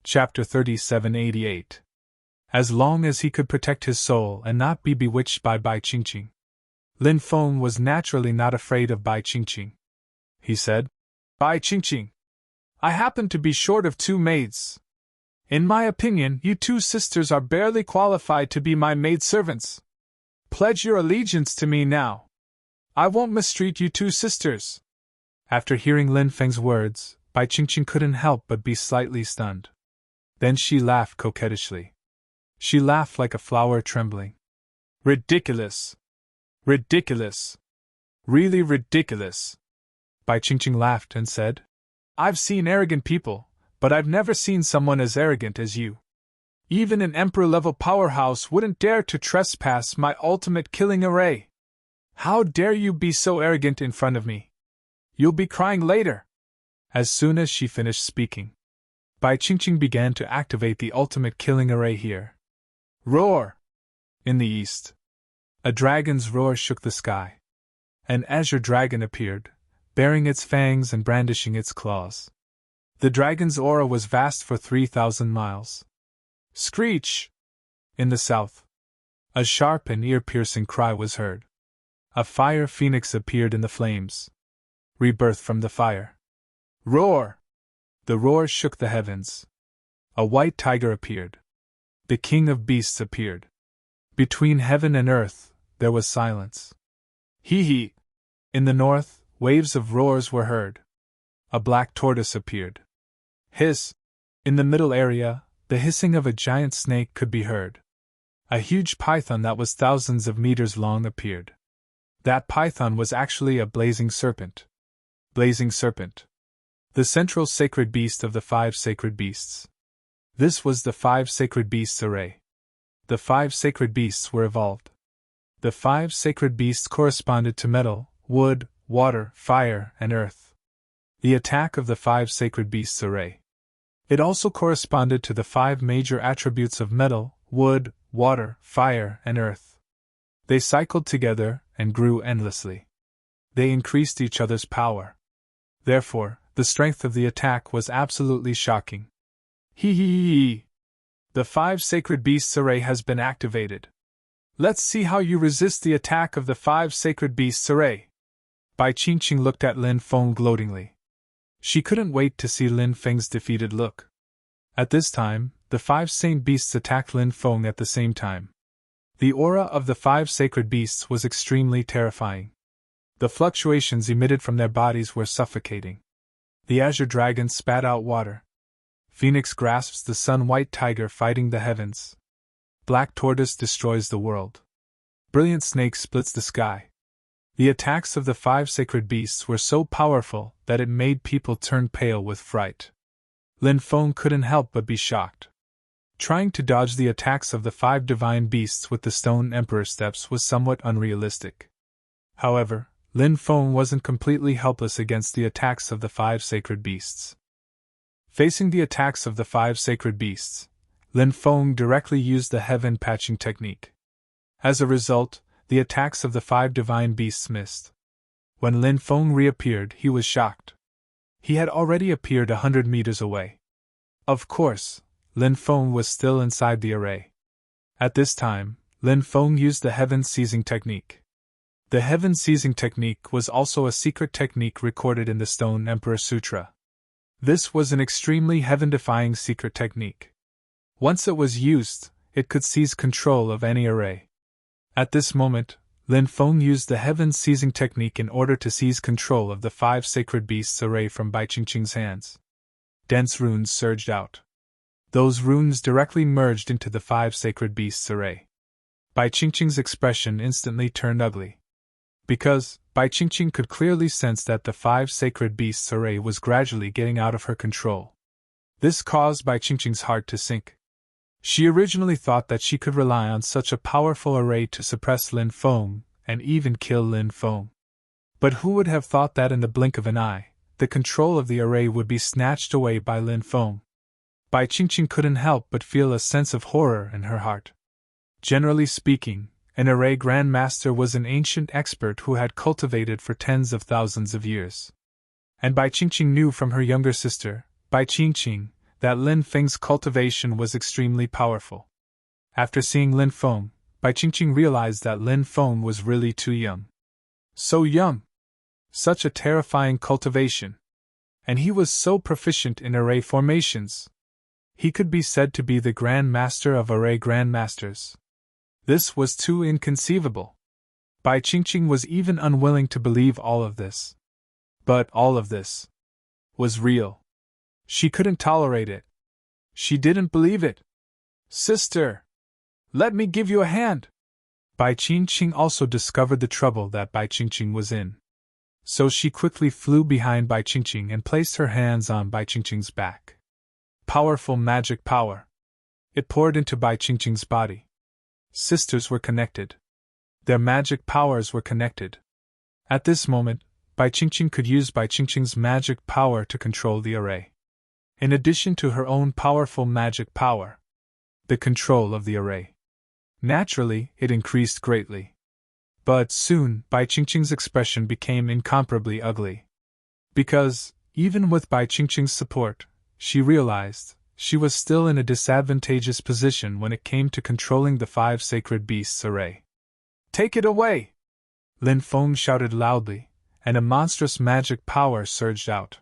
Chapter 3788. As long as he could protect his soul and not be bewitched by Bai Qingqing. Lin Feng was naturally not afraid of Bai Qingqing. He said, Bai Qingqing, I happen to be short of 2 maids. In my opinion, you 2 sisters are barely qualified to be my maidservants. Pledge your allegiance to me now. I won't mistreat you 2 sisters. After hearing Lin Feng's words, Bai Qingqing couldn't help but be slightly stunned. Then she laughed coquettishly. She laughed like a flower trembling. Ridiculous! Ridiculous! Really ridiculous! Bai Qingqing laughed and said, I've seen arrogant people, but I've never seen someone as arrogant as you. Even an emperor-level powerhouse wouldn't dare to trespass my ultimate killing array. How dare you be so arrogant in front of me? You'll be crying later. As soon as she finished speaking, Bai Qingqing began to activate the ultimate killing array here. Roar! In the east, a dragon's roar shook the sky. An azure dragon appeared, bearing its fangs and brandishing its claws. The dragon's aura was vast for 3,000 miles. Screech! In the south, a sharp and ear-piercing cry was heard. A fire phoenix appeared in the flames. Rebirth from the fire. Roar! The roar shook the heavens. A white tiger appeared. The king of beasts appeared. Between heaven and earth, there was silence. Hee! In the north, waves of roars were heard. A black tortoise appeared. Hiss! In the middle area, the hissing of a giant snake could be heard. A huge python that was thousands of meters long appeared. That python was actually a blazing serpent. Blazing serpent. The central sacred beast of the 5 sacred beasts. This was the 5 sacred beasts array. The 5 sacred beasts were evolved. The 5 sacred beasts corresponded to metal, wood, water, fire, and earth. The attack of the 5 sacred beasts array. It also corresponded to the 5 major attributes of metal, wood, water, fire, and earth. They cycled together and grew endlessly. They increased each other's power. Therefore, the strength of the attack was absolutely shocking. Hee! The 5 sacred beasts array has been activated. Let's see how you resist the attack of the 5 sacred beasts array. Bai Qingqing looked at Lin Feng gloatingly. She couldn't wait to see Lin Feng's defeated look. At this time, the 5 saint beasts attacked Lin Feng at the same time. The aura of the 5 sacred beasts was extremely terrifying. The fluctuations emitted from their bodies were suffocating. The azure dragon spat out water. Phoenix grasps the sun-white tiger fighting the heavens. Black tortoise destroys the world. Brilliant snake splits the sky. The attacks of the 5 sacred beasts were so powerful that it made people turn pale with fright. Lin Feng couldn't help but be shocked. Trying to dodge the attacks of the 5 divine beasts with the stone emperor steps was somewhat unrealistic. However, Lin Feng wasn't completely helpless against the attacks of the 5 sacred beasts. Facing the attacks of the 5 sacred beasts, Lin Feng directly used the heaven patching technique. As a result, the attacks of the 5 divine beasts missed. When Lin Feng reappeared, he was shocked. He had already appeared 100 meters away. Of course, Lin Feng was still inside the array. At this time, Lin Feng used the heaven seizing technique. The heaven seizing technique was also a secret technique recorded in the Stone Emperor Sutra. This was an extremely heaven-defying secret technique. Once it was used, it could seize control of any array. At this moment, Lin Feng used the heaven seizing technique in order to seize control of the 5 sacred beasts array from Bai Qingqing's hands. Dense runes surged out. Those runes directly merged into the 5 sacred beasts array. Bai Qingqing's expression instantly turned ugly. Because, Bai Qingqing could clearly sense that the 5 sacred beasts array was gradually getting out of her control. This caused Bai Qingqing's heart to sink. She originally thought that she could rely on such a powerful array to suppress Lin Feng, and even kill Lin Feng. But who would have thought that in the blink of an eye, the control of the array would be snatched away by Lin Feng? Bai Qingqing couldn't help but feel a sense of horror in her heart. Generally speaking, an array grandmaster was an ancient expert who had cultivated for tens of thousands of years. And Bai Qingqing knew from her younger sister, Bai Qingqing, that Lin Feng's cultivation was extremely powerful. After seeing Lin Feng, Bai Qingqing realized that Lin Feng was really too young. So young! Such a terrifying cultivation! And he was so proficient in array formations! He could be said to be the Grand Master of array grandmasters. This was too inconceivable. Bai Qingqing was even unwilling to believe all of this. But all of this was real. She couldn't tolerate it. She didn't believe it. Sister! Let me give you a hand! Bai Qingqing also discovered the trouble that Bai Qingqing was in. So she quickly flew behind Bai Qingqing and placed her hands on Bai Qingqing's back. Powerful magic power. It poured into Bai Qingqing's body. Sisters were connected. Their magic powers were connected. At this moment, Bai Qingqing could use Bai Qingqing's magic power to control the array. In addition to her own powerful magic power, the control of the array. Naturally, it increased greatly. But soon, Bai Qingqing's expression became incomparably ugly. Because, even with Bai Qingqing's support, she realized she was still in a disadvantageous position when it came to controlling the 5 sacred beasts array. Take it away! Lin Feng shouted loudly, and a monstrous magic power surged out.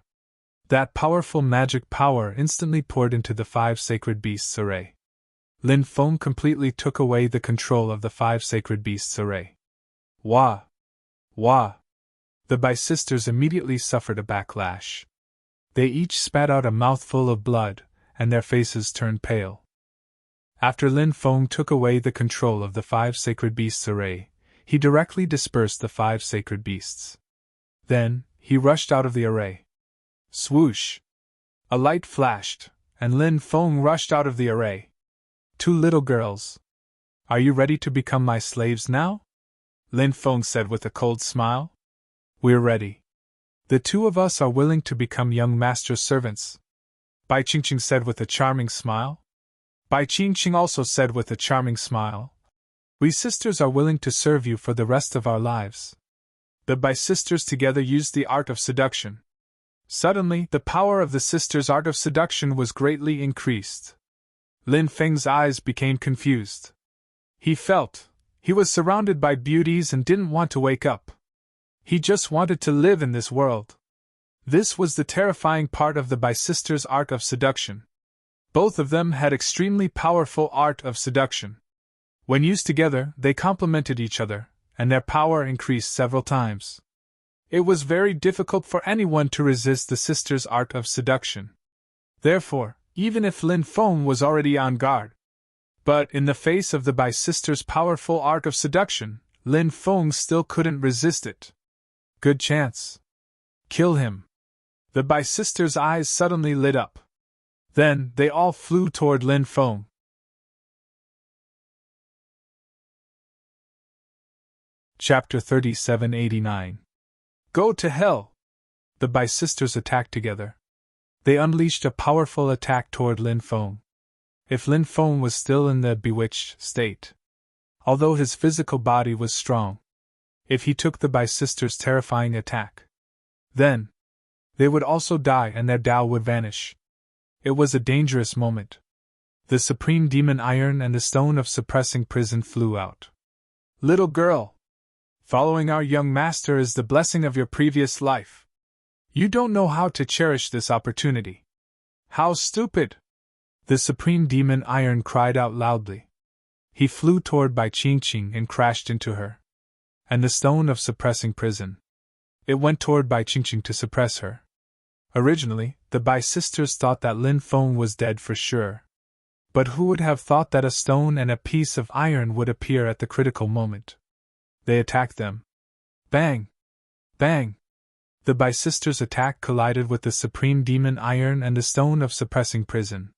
That powerful magic power instantly poured into the 5 sacred beasts array. Lin Feng completely took away the control of the 5 sacred beasts array. Wah! Wah! The Bai sisters immediately suffered a backlash. They each spat out a mouthful of blood, and their faces turned pale. After Lin Feng took away the control of the 5 sacred beasts array, he directly dispersed the 5 sacred beasts. Then, he rushed out of the array. Swoosh! A light flashed, and Lin Feng rushed out of the array. 2 little girls. Are you ready to become my slaves now? Lin Feng said with a cold smile. We're ready. The 2 of us are willing to become young master's servants. Bai Qingqing said with a charming smile. Bai Qingqing also said with a charming smile. We sisters are willing to serve you for the rest of our lives. The Bai sisters together used the art of seduction. Suddenly, the power of the sisters' art of seduction was greatly increased. Lin Feng's eyes became confused. He felt he was surrounded by beauties and didn't want to wake up. He just wanted to live in this world. This was the terrifying part of the Bai sisters' art of seduction. Both of them had extremely powerful art of seduction. When used together, they complemented each other, and their power increased several times. It was very difficult for anyone to resist the sisters' art of seduction. Therefore, even if Lin Feng was already on guard. But in the face of the Bai sisters' powerful art of seduction, Lin Feng still couldn't resist it. Good chance. Kill him. The Bai sisters' eyes suddenly lit up. Then, they all flew toward Lin Feng. Chapter 3789. Go to hell! The Bai sisters attacked together. They unleashed a powerful attack toward Lin Feng. If Lin Feng was still in the bewitched state, although his physical body was strong, if he took the Bai sisters' terrifying attack, then they would also die and their Tao would vanish. It was a dangerous moment. The supreme demon iron and the stone of suppressing prison flew out. Little girl! Following our young master is the blessing of your previous life. You don't know how to cherish this opportunity. How stupid! The supreme demon iron cried out loudly. He flew toward Bai Qingqing and crashed into her. And the stone of suppressing prison. It went toward Bai Qingqing to suppress her. Originally, the Bai sisters thought that Lin Feng was dead for sure. But who would have thought that a stone and a piece of iron would appear at the critical moment? They attacked them. Bang! Bang! The Bai sisters' attack collided with the supreme demon iron and the stone of suppressing prison.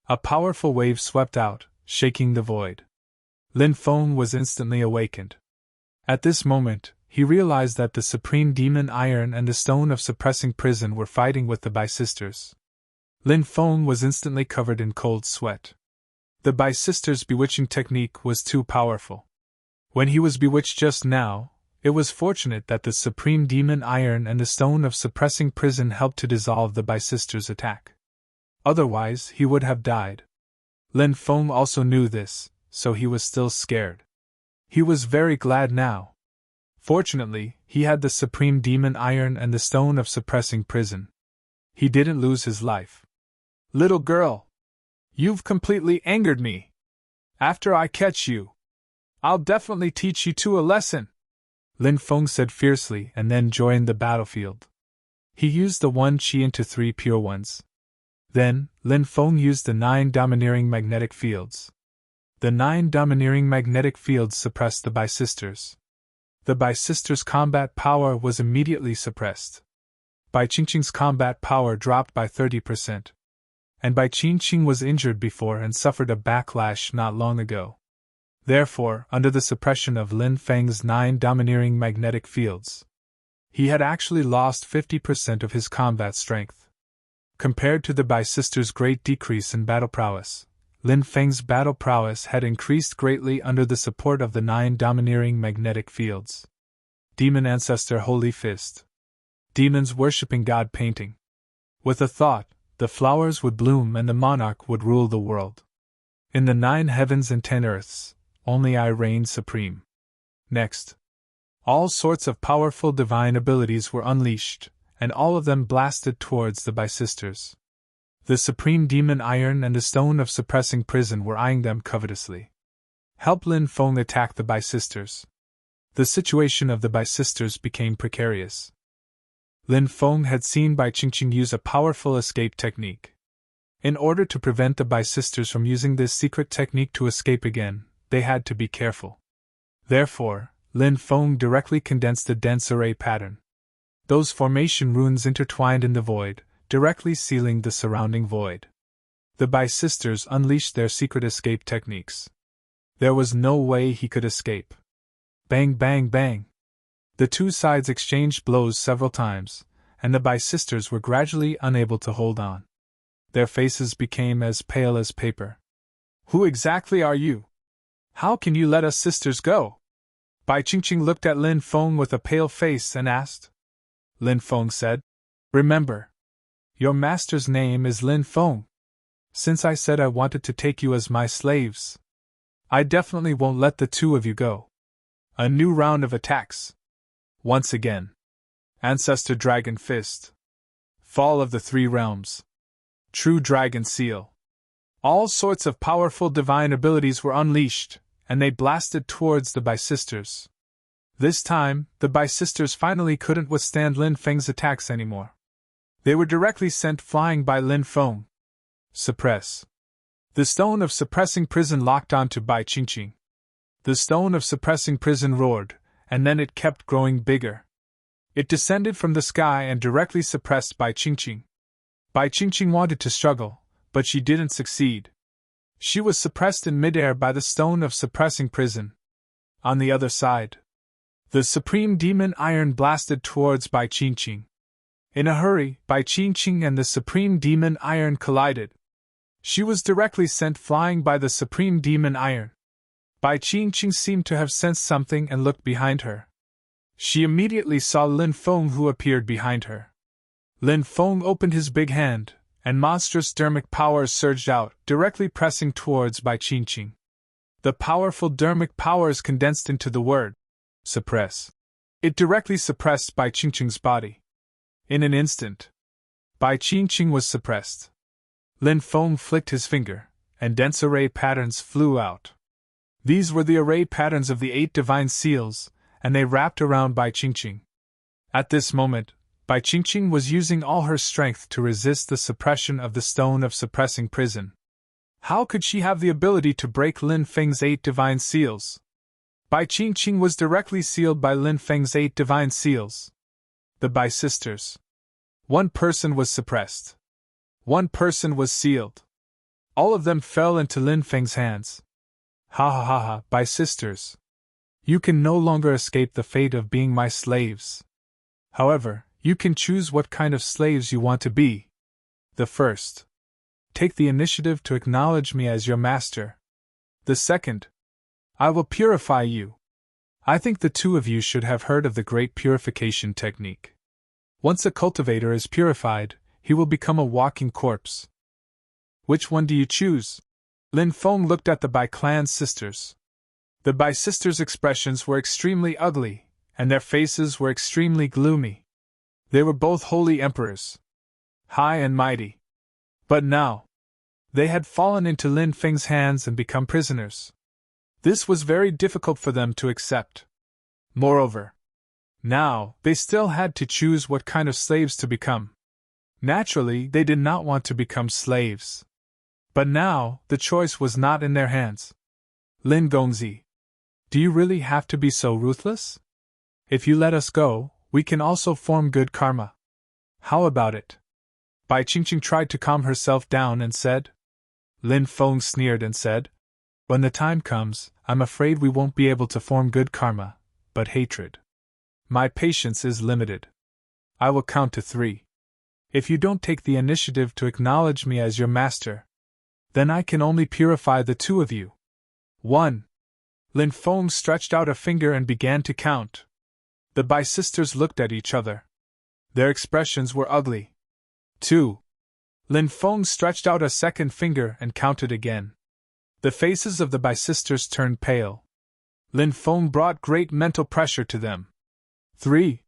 A powerful wave swept out, shaking the void. Lin Feng was instantly awakened. At this moment, he realized that the supreme demon iron and the stone of suppressing prison were fighting with the Bai sisters. Lin Feng was instantly covered in cold sweat. The Bai sisters' bewitching technique was too powerful. When he was bewitched just now, it was fortunate that the Supreme Demon Iron and the Stone of Suppressing Prison helped to dissolve the Bai sisters' attack. Otherwise, he would have died. Lin Feng also knew this, so he was still scared. He was very glad now. Fortunately, he had the Supreme Demon Iron and the Stone of Suppressing Prison. He didn't lose his life. Little girl! You've completely angered me. After I catch you, I'll definitely teach you two a lesson, Lin Feng said fiercely and then joined the battlefield. He used the 1 chi into 3 pure ones. Then, Lin Feng used the 9 domineering magnetic fields. The 9 domineering magnetic fields suppressed the Bai sisters. The Bai sisters' combat power was immediately suppressed. Bai Qingqing's combat power dropped by 30%. And Bai Qingqing was injured before and suffered a backlash not long ago. Therefore, under the suppression of Lin Feng's 9 domineering magnetic fields, he had actually lost 50% of his combat strength. Compared to the Bai sisters' great decrease in battle prowess, Lin Feng's battle prowess had increased greatly under the support of the 9 domineering magnetic fields. Demon Ancestor Holy Fist. Demons worshipping God painting. With a thought, the flowers would bloom and the monarch would rule the world. In the 9 heavens and 10 earths, only I reigned supreme. Next, all sorts of powerful divine abilities were unleashed, and all of them blasted towards the Bai sisters. The Supreme Demon Iron and the Stone of Suppressing Prison were eyeing them covetously. Help Lin Feng attack the Bai sisters. The situation of the Bai sisters became precarious. Lin Feng had seen Bai Qingqing use a powerful escape technique. In order to prevent the Bai sisters from using this secret technique to escape again, they had to be careful. Therefore, Lin Feng directly condensed a dense array pattern. Those formation runes intertwined in the void, directly sealing the surrounding void. The Bai sisters unleashed their secret escape techniques. There was no way he could escape. Bang, bang, bang. The two sides exchanged blows several times, and the Bai sisters were gradually unable to hold on. Their faces became as pale as paper. Who exactly are you? How can you let us sisters go? Bai Qingqing looked at Lin Feng with a pale face and asked. Lin Feng said, Remember, your master's name is Lin Feng. Since I said I wanted to take you as my slaves, I definitely won't let the two of you go. A new round of attacks. Once again. Ancestor Dragon Fist. Fall of the 3 Realms. True Dragon Seal. All sorts of powerful divine abilities were unleashed, and they blasted towards the Bai sisters. This time, the Bai sisters finally couldn't withstand Lin Feng's attacks anymore. They were directly sent flying by Lin Feng. Suppress. The Stone of Suppressing Prison locked onto Bai Qingqing. The Stone of Suppressing Prison roared, and then it kept growing bigger. It descended from the sky and directly suppressed Bai Qingqing. Bai Qingqing wanted to struggle, but she didn't succeed. She was suppressed in midair by the Stone of Suppressing Prison. On the other side, the Supreme Demon Iron blasted towards Bai Qingqing. In a hurry, Bai Qingqing and the Supreme Demon Iron collided. She was directly sent flying by the Supreme Demon Iron. Bai Qingqing seemed to have sensed something and looked behind her. She immediately saw Lin Feng, who appeared behind her. Lin Feng opened his big hand, and monstrous dermic powers surged out, directly pressing towards Bai Qingqing. The powerful dermic powers condensed into the word, suppress. It directly suppressed Bai Qingqing's body. In an instant, Bai Qingqing was suppressed. Lin Feng flicked his finger, and dense array patterns flew out. These were the array patterns of the 8 divine seals, and they wrapped around Bai Qingqing. At this moment, Bai Qingqing was using all her strength to resist the suppression of the Stone of Suppressing Prison. How could she have the ability to break Lin Feng's 8 divine seals? Bai Qingqing was directly sealed by Lin Feng's 8 divine seals. The Bai sisters. One person was suppressed. One person was sealed. All of them fell into Lin Feng's hands. Ha ha ha ha, Bai sisters. You can no longer escape the fate of being my slaves. However, you can choose what kind of slaves you want to be. The first. Take the initiative to acknowledge me as your master. The second. I will purify you. I think the two of you should have heard of the great purification technique. Once a cultivator is purified, he will become a walking corpse. Which one do you choose? Lin Feng looked at the Bai clan sisters. The Bai sisters' expressions were extremely ugly, and their faces were extremely gloomy. They were both holy emperors, high and mighty. But now, they had fallen into Lin Feng's hands and become prisoners. This was very difficult for them to accept. Moreover, now they still had to choose what kind of slaves to become. Naturally, they did not want to become slaves. But now, the choice was not in their hands. Lin Gongzi, do you really have to be so ruthless? If you let us go, we can also form good karma. How about it? Bai Qingqing tried to calm herself down and said. Lin Feng sneered and said, when the time comes, I'm afraid we won't be able to form good karma, but hatred. My patience is limited. I will count to 3. If you don't take the initiative to acknowledge me as your master, then I can only purify the two of you. 1. Lin Feng stretched out a finger and began to count. The Bai sisters looked at each other. Their expressions were ugly. 2. Lin Feng stretched out a second finger and counted again. The faces of the Bai sisters turned pale. Lin Feng brought great mental pressure to them. 3.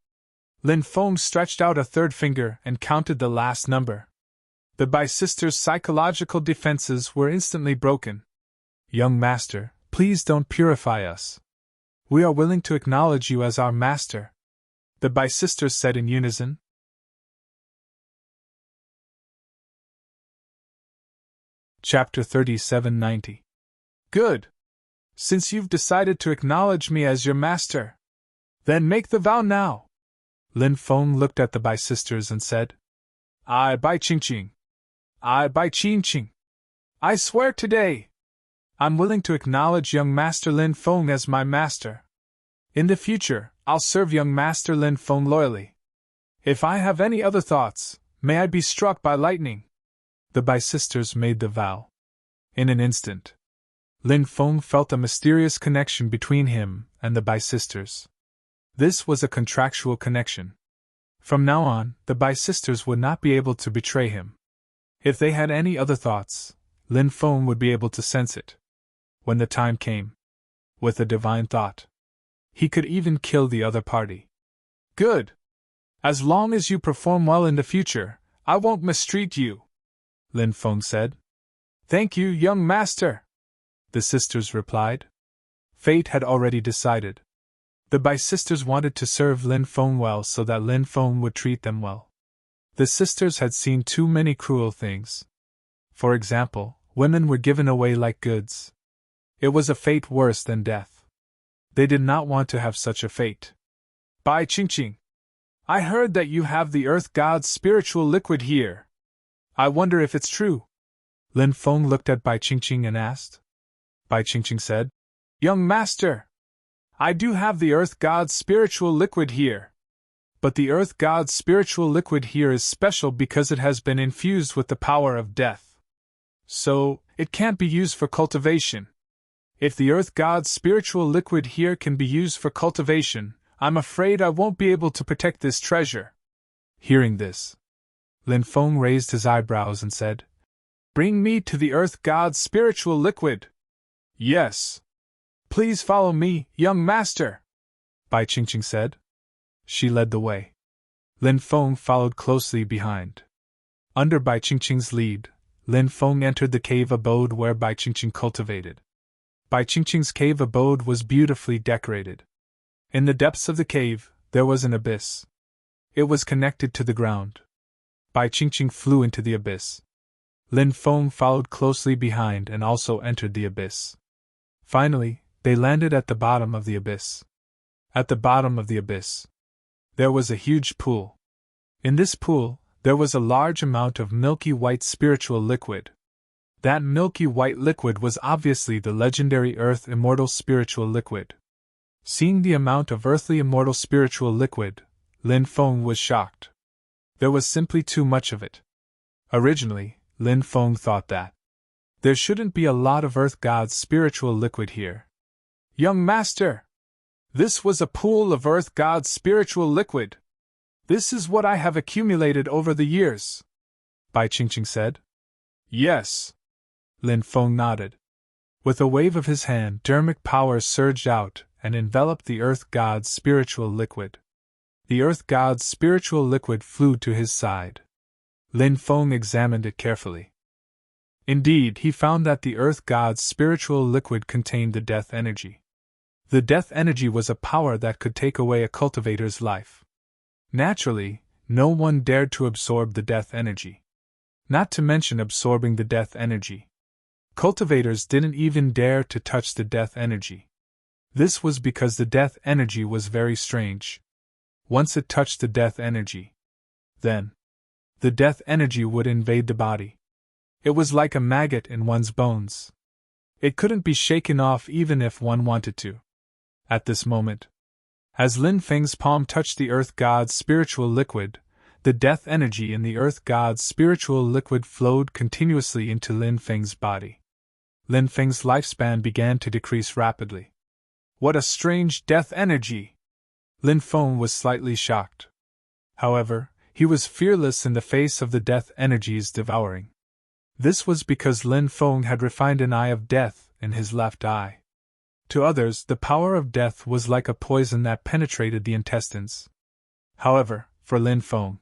Lin Feng stretched out a third finger and counted the last number. The Bai sisters' psychological defenses were instantly broken. Young master, please don't purify us. We are willing to acknowledge you as our master, the Bai sisters said in unison. Chapter 3790. Good. Since you've decided to acknowledge me as your master, then make the vow now. Lin Feng looked at the Bai sisters and said, I, Bai Qingqing. I, Bai Qingqing. I swear today, I'm willing to acknowledge young Master Lin Feng as my master. In the future, I'll serve young Master Lin Feng loyally. If I have any other thoughts, may I be struck by lightning. The Bai sisters made the vow. In an instant, Lin Feng felt a mysterious connection between him and the Bai sisters. This was a contractual connection. From now on, the Bai sisters would not be able to betray him. If they had any other thoughts, Lin Feng would be able to sense it. When the time came, with a divine thought, he could even kill the other party. Good. As long as you perform well in the future, I won't mistreat you, Lin Feng said. Thank you, young master, the sisters replied. Fate had already decided. The Bai sisters wanted to serve Lin Feng well so that Lin Feng would treat them well. The sisters had seen too many cruel things. For example, women were given away like goods. It was a fate worse than death. They did not want to have such a fate. Bai Qingqing, I heard that you have the Earth God's spiritual liquid here. I wonder if it's true. Lin Feng looked at Bai Qingqing and asked. Bai Qingqing said, Young master, I do have the Earth God's spiritual liquid here. But the Earth God's spiritual liquid here is special because it has been infused with the power of death. So, it can't be used for cultivation. If the Earth God's spiritual liquid here can be used for cultivation, I'm afraid I won't be able to protect this treasure. Hearing this, Lin Feng raised his eyebrows and said, Bring me to the Earth God's spiritual liquid. Yes. Please follow me, young master, Bai Qingqing said. She led the way. Lin Feng followed closely behind. Under Bai Qingqing's lead, Lin Feng entered the cave abode where Bai Qingqing cultivated. Bai Qingqing's cave abode was beautifully decorated. In the depths of the cave, there was an abyss. It was connected to the ground. Bai Qingqing flew into the abyss. Lin Feng followed closely behind and also entered the abyss. Finally, they landed at the bottom of the abyss. At the bottom of the abyss, there was a huge pool. In this pool, there was a large amount of milky white spiritual liquid. That milky white liquid was obviously the legendary Earth Immortal Spiritual Liquid. Seeing the amount of earthly immortal spiritual liquid, Lin Feng was shocked. There was simply too much of it. Originally, Lin Feng thought that there shouldn't be a lot of Earth God's spiritual liquid here. Young master! This was a pool of Earth God's spiritual liquid. This is what I have accumulated over the years, Bai Qingqing said. Yes. Lin Feng nodded. With a wave of his hand, dermic powers surged out and enveloped the Earth God's spiritual liquid. The Earth God's spiritual liquid flew to his side. Lin Feng examined it carefully. Indeed, he found that the Earth God's spiritual liquid contained the death energy. The death energy was a power that could take away a cultivator's life. Naturally, no one dared to absorb the death energy. Not to mention absorbing the death energy. Cultivators didn't even dare to touch the death energy. This was because the death energy was very strange. Once it touched the death energy, then the death energy would invade the body. It was like a maggot in one's bones. It couldn't be shaken off even if one wanted to. At this moment, as Lin Feng's palm touched the Earth God's spiritual liquid, the death energy in the Earth God's spiritual liquid flowed continuously into Lin Feng's body. Lin Feng's lifespan began to decrease rapidly. What a strange death energy! Lin Feng was slightly shocked. However, he was fearless in the face of the death energies devouring. This was because Lin Feng had refined an eye of death in his left eye. To others, the power of death was like a poison that penetrated the intestines. However, for Lin Feng,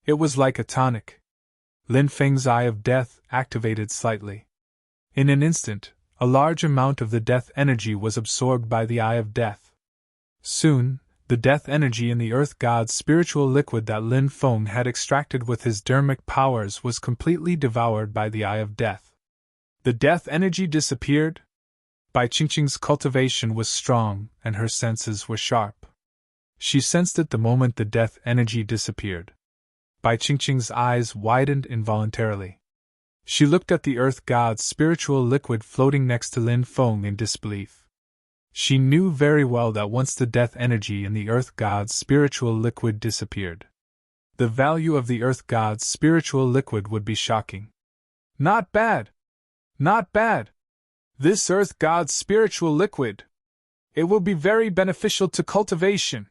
it was like a tonic. Lin Feng's eye of death activated slightly. In an instant, a large amount of the death energy was absorbed by the eye of death. Soon, the death energy in the Earth God's spiritual liquid that Lin Feng had extracted with his dermic powers was completely devoured by the eye of death. The death energy disappeared? Bai Qingqing's cultivation was strong and her senses were sharp. She sensed it the moment the death energy disappeared. Bai Qingqing's eyes widened involuntarily. She looked at the Earth God's spiritual liquid floating next to Lin Feng in disbelief. She knew very well that once the death energy in the Earth God's spiritual liquid disappeared, the value of the Earth God's spiritual liquid would be shocking. Not bad! Not bad! This Earth God's spiritual liquid, it will be very beneficial to cultivation.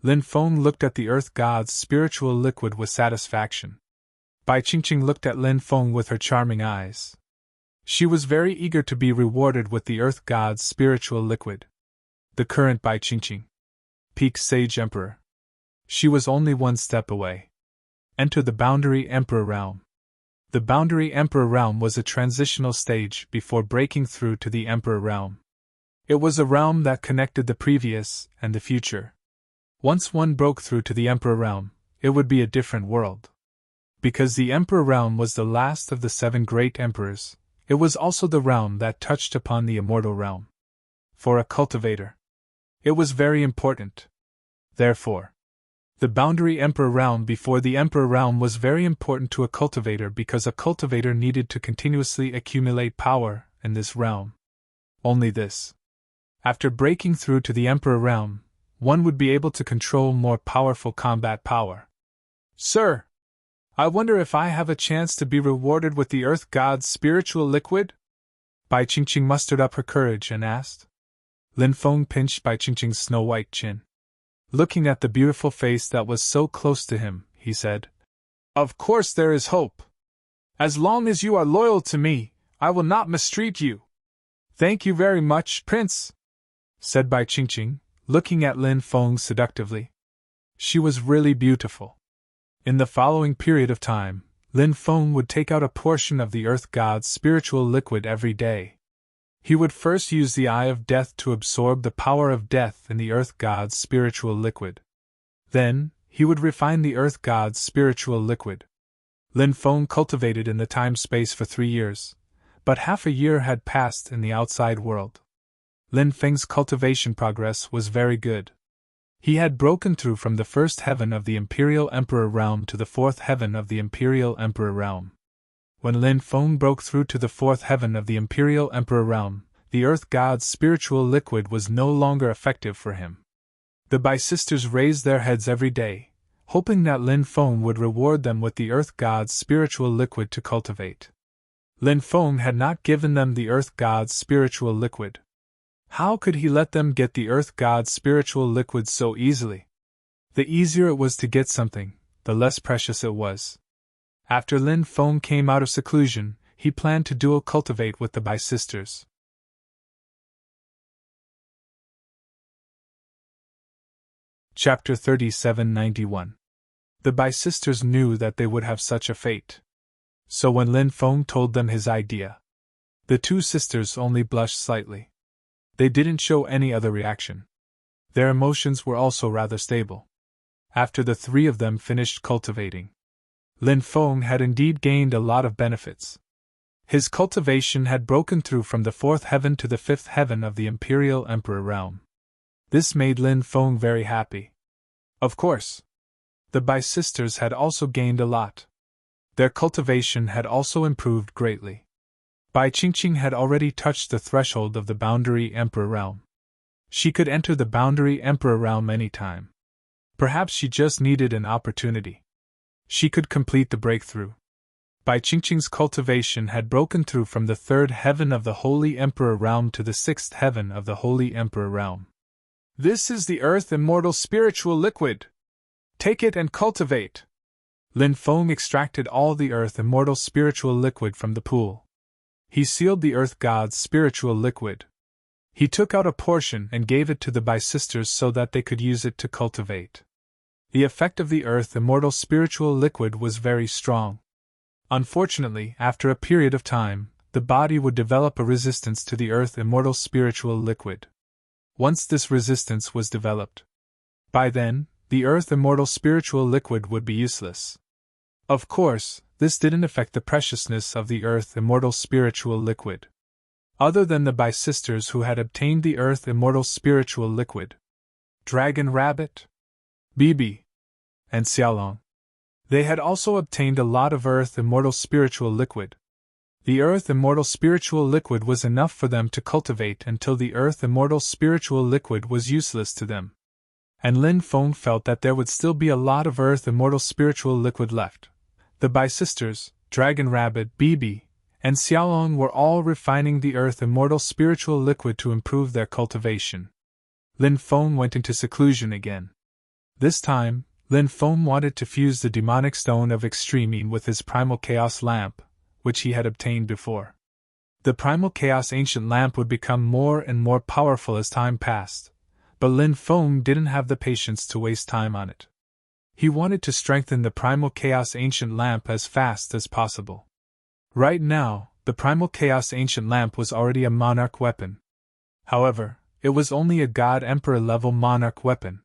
Lin Feng looked at the Earth God's spiritual liquid with satisfaction. Bai Qingqing looked at Lin Feng with her charming eyes. She was very eager to be rewarded with the Earth God's spiritual liquid. The current Bai Qingqing, Peak Sage Emperor. She was only one step away. Enter the Boundary Emperor realm. The Boundary Emperor realm was a transitional stage before breaking through to the Emperor realm. It was a realm that connected the previous and the future. Once one broke through to the Emperor realm, it would be a different world. Because the Emperor realm was the last of the 7 great emperors, it was also the realm that touched upon the immortal realm. For a cultivator, it was very important. Therefore, the Boundary Emperor realm before the Emperor realm was very important to a cultivator because a cultivator needed to continuously accumulate power in this realm. Only this. After breaking through to the Emperor realm, one would be able to control more powerful combat power. Sir, I wonder if I have a chance to be rewarded with the Earth God's spiritual liquid? Bai Qingqing mustered up her courage and asked. Lin Feng pinched Bai Qingqing's snow-white chin. Looking at the beautiful face that was so close to him, he said, Of course there is hope. As long as you are loyal to me, I will not mistreat you. Thank you very much, Prince, said Bai Qingqing, looking at Lin Feng seductively. She was really beautiful. In the following period of time, Lin Feng would take out a portion of the Earth God's spiritual liquid every day. He would first use the Eye of Death to absorb the power of death in the Earth God's spiritual liquid. Then, he would refine the Earth God's spiritual liquid. Lin Feng cultivated in the time-space for 3 years, but half a year had passed in the outside world. Lin Feng's cultivation progress was very good. He had broken through from the 1st heaven of the Imperial Emperor realm to the 4th heaven of the Imperial Emperor realm. When Lin Feng broke through to the 4th heaven of the Imperial Emperor realm, the Earth God's spiritual liquid was no longer effective for him. The Bai sisters raised their heads every day, hoping that Lin Feng would reward them with the Earth God's spiritual liquid to cultivate. Lin Feng had not given them the Earth God's spiritual liquid. How could he let them get the Earth God's spiritual liquid so easily? The easier it was to get something, the less precious it was. After Lin Feng came out of seclusion, he planned to dual cultivate with the Bai sisters. Chapter 3791. The Bai sisters knew that they would have such a fate. So when Lin Feng told them his idea, the two sisters only blushed slightly. They didn't show any other reaction. Their emotions were also rather stable. After the three of them finished cultivating, Lin Feng had indeed gained a lot of benefits. His cultivation had broken through from the fourth heaven to the fifth heaven of the Imperial Emperor realm. This made Lin Feng very happy. Of course, the Bai sisters had also gained a lot. Their cultivation had also improved greatly. Bai Qingqing had already touched the threshold of the Boundary Emperor realm. She could enter the Boundary Emperor realm any time. Perhaps she just needed an opportunity. She could complete the breakthrough. Bai Qingqing's cultivation had broken through from the third heaven of the Holy Emperor realm to the sixth heaven of the Holy Emperor realm. This is the Earth Immortal Spiritual Liquid. Take it and cultivate. Lin Feng extracted all the Earth Immortal Spiritual Liquid from the pool. He sealed the Earth God's spiritual liquid. He took out a portion and gave it to the Bai sisters so that they could use it to cultivate. The effect of the Earth Immortal Spiritual Liquid was very strong. Unfortunately, after a period of time, the body would develop a resistance to the Earth Immortal Spiritual Liquid. Once this resistance was developed, by then, the Earth Immortal Spiritual Liquid would be useless. Of course, this didn't affect the preciousness of the Earth Immortal Spiritual Liquid. Other than the Bai sisters who had obtained the Earth Immortal Spiritual Liquid, Dragon Rabbit, Bibi, and Xiaolong, they had also obtained a lot of Earth Immortal Spiritual Liquid. The Earth Immortal Spiritual Liquid was enough for them to cultivate until the Earth Immortal Spiritual Liquid was useless to them. And Lin Feng felt that there would still be a lot of Earth Immortal Spiritual Liquid left. The Bai sisters, Dragon Rabbit, Bibi, and Xiaolong were all refining the Earth Immortal Spiritual Liquid to improve their cultivation. Lin Feng went into seclusion again. This time, Lin Feng wanted to fuse the demonic stone of Extreme with his Primal Chaos lamp, which he had obtained before. The Primal Chaos ancient lamp would become more and more powerful as time passed, but Lin Feng didn't have the patience to waste time on it. He wanted to strengthen the Primal Chaos ancient lamp as fast as possible. Right now, the Primal Chaos ancient lamp was already a monarch weapon. However, it was only a God Emperor level monarch weapon.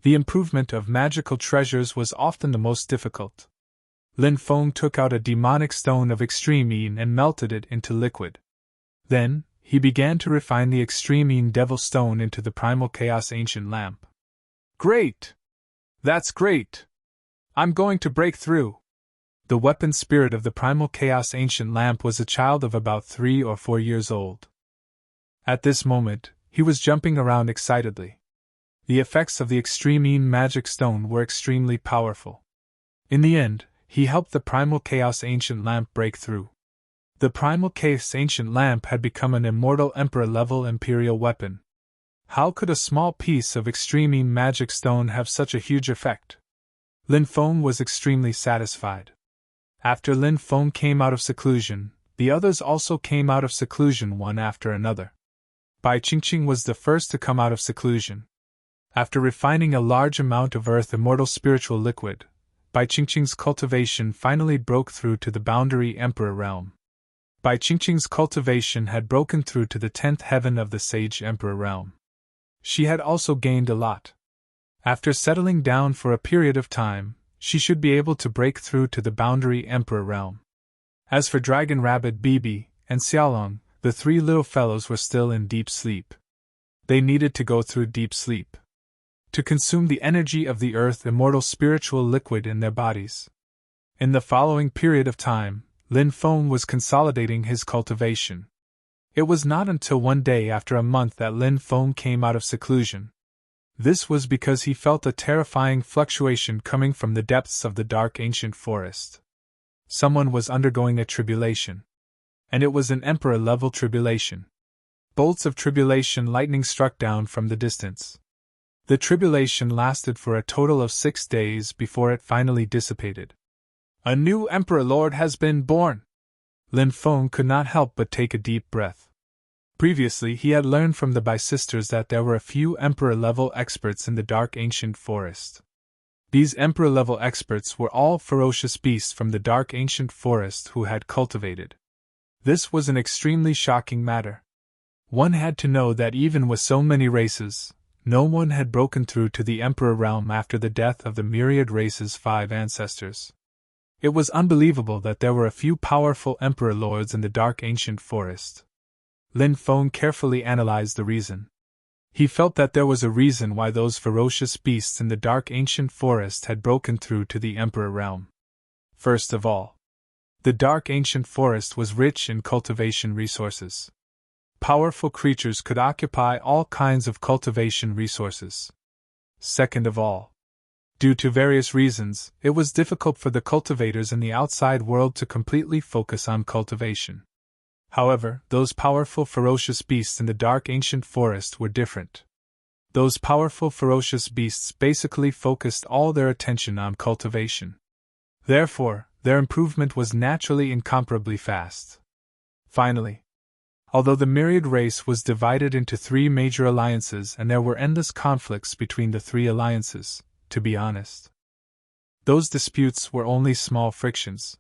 The improvement of magical treasures was often the most difficult. Lin Feng took out a demonic stone of Extreme and melted it into liquid. Then, he began to refine the Extreme Devil Stone into the Primal Chaos ancient lamp. Great! That's great! I'm going to break through! The weapon spirit of the Primal Chaos ancient lamp was a child of about 3 or 4 years old. At this moment, he was jumping around excitedly. The effects of the Extreme Magic Stone were extremely powerful. In the end, he helped the Primal Chaos ancient lamp break through. The Primal Chaos ancient lamp had become an immortal Emperor-level Imperial weapon. How could a small piece of Extreme Magic Stone have such a huge effect? Lin Feng was extremely satisfied. After Lin Feng came out of seclusion, the others also came out of seclusion one after another. Bai Qingqing was the first to come out of seclusion. After refining a large amount of Earth Immortal Spiritual Liquid, Bai Qingqing's cultivation finally broke through to the Boundary Emperor realm. Bai Qingqing's cultivation had broken through to the 10th heaven of the Sage Emperor realm. She had also gained a lot. After settling down for a period of time, she should be able to break through to the Boundary Emperor realm. As for Dragon Rabbit, Bibi, and Xiaolong, the 3 little fellows were still in deep sleep. They needed to go through deep sleep to consume the energy of the Earth Immortal Spiritual Liquid in their bodies. In the following period of time, Lin Feng was consolidating his cultivation. It was not until one day after a month that Lin Feng came out of seclusion. This was because he felt a terrifying fluctuation coming from the depths of the dark ancient forest. Someone was undergoing a tribulation. And it was an emperor-level tribulation. Bolts of tribulation lightning struck down from the distance. The tribulation lasted for a total of 6 days before it finally dissipated. A new Emperor Lord has been born! Lin Feng could not help but take a deep breath. Previously he had learned from the Bysisters that there were a few Emperor-level experts in the dark ancient forest. These Emperor-level experts were all ferocious beasts from the dark ancient forest who had cultivated. This was an extremely shocking matter. One had to know that even with so many races, no one had broken through to the Emperor realm after the death of the myriad race's 5 ancestors. It was unbelievable that there were a few powerful Emperor Lords in the dark ancient forest. Lin Feng carefully analyzed the reason. He felt that there was a reason why those ferocious beasts in the dark ancient forest had broken through to the Emperor realm. First of all, the dark ancient forest was rich in cultivation resources. Powerful creatures could occupy all kinds of cultivation resources. Second of all, due to various reasons, it was difficult for the cultivators in the outside world to completely focus on cultivation. However, those powerful ferocious beasts in the dark ancient forest were different. Those powerful ferocious beasts basically focused all their attention on cultivation. Therefore, their improvement was naturally incomparably fast. Finally, although the myriad race was divided into 3 major alliances and there were endless conflicts between the 3 alliances, to be honest, those disputes were only small frictions.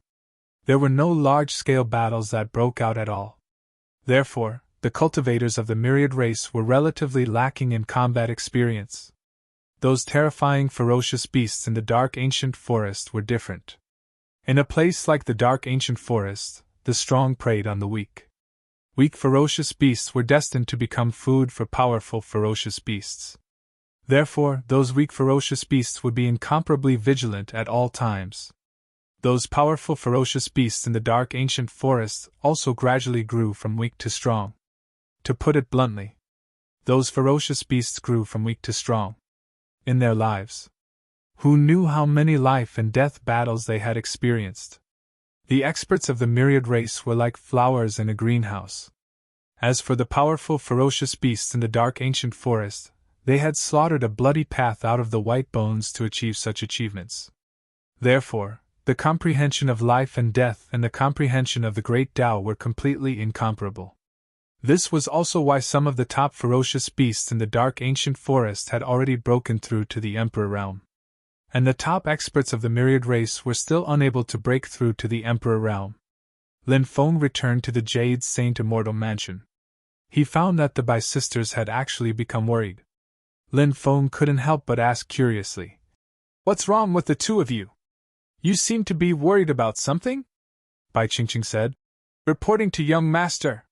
There were no large-scale battles that broke out at all. Therefore, the cultivators of the myriad race were relatively lacking in combat experience. Those terrifying ferocious beasts in the dark ancient forest were different. In a place like the dark ancient forest, the strong preyed on the weak. Weak ferocious beasts were destined to become food for powerful ferocious beasts. Therefore, those weak ferocious beasts would be incomparably vigilant at all times. Those powerful ferocious beasts in the dark ancient forest also gradually grew from weak to strong. To put it bluntly, those ferocious beasts grew from weak to strong. In their lives. Who knew how many life and death battles they had experienced? The experts of the myriad race were like flowers in a greenhouse. As for the powerful ferocious beasts in the dark ancient forest, they had slaughtered a bloody path out of the white bones to achieve such achievements. Therefore, the comprehension of life and death and the comprehension of the great Tao were completely incomparable. This was also why some of the top ferocious beasts in the dark ancient forest had already broken through to the Emperor realm. And the top experts of the myriad race were still unable to break through to the Emperor realm. Lin Feng returned to the Jade Saint Immortal Mansion. He found that the Bysisters had actually become worried. Lin Feng couldn't help but ask curiously, "What's wrong with the 2 of you? You seem to be worried about something?" Bai Qingqing said. "Reporting to young master.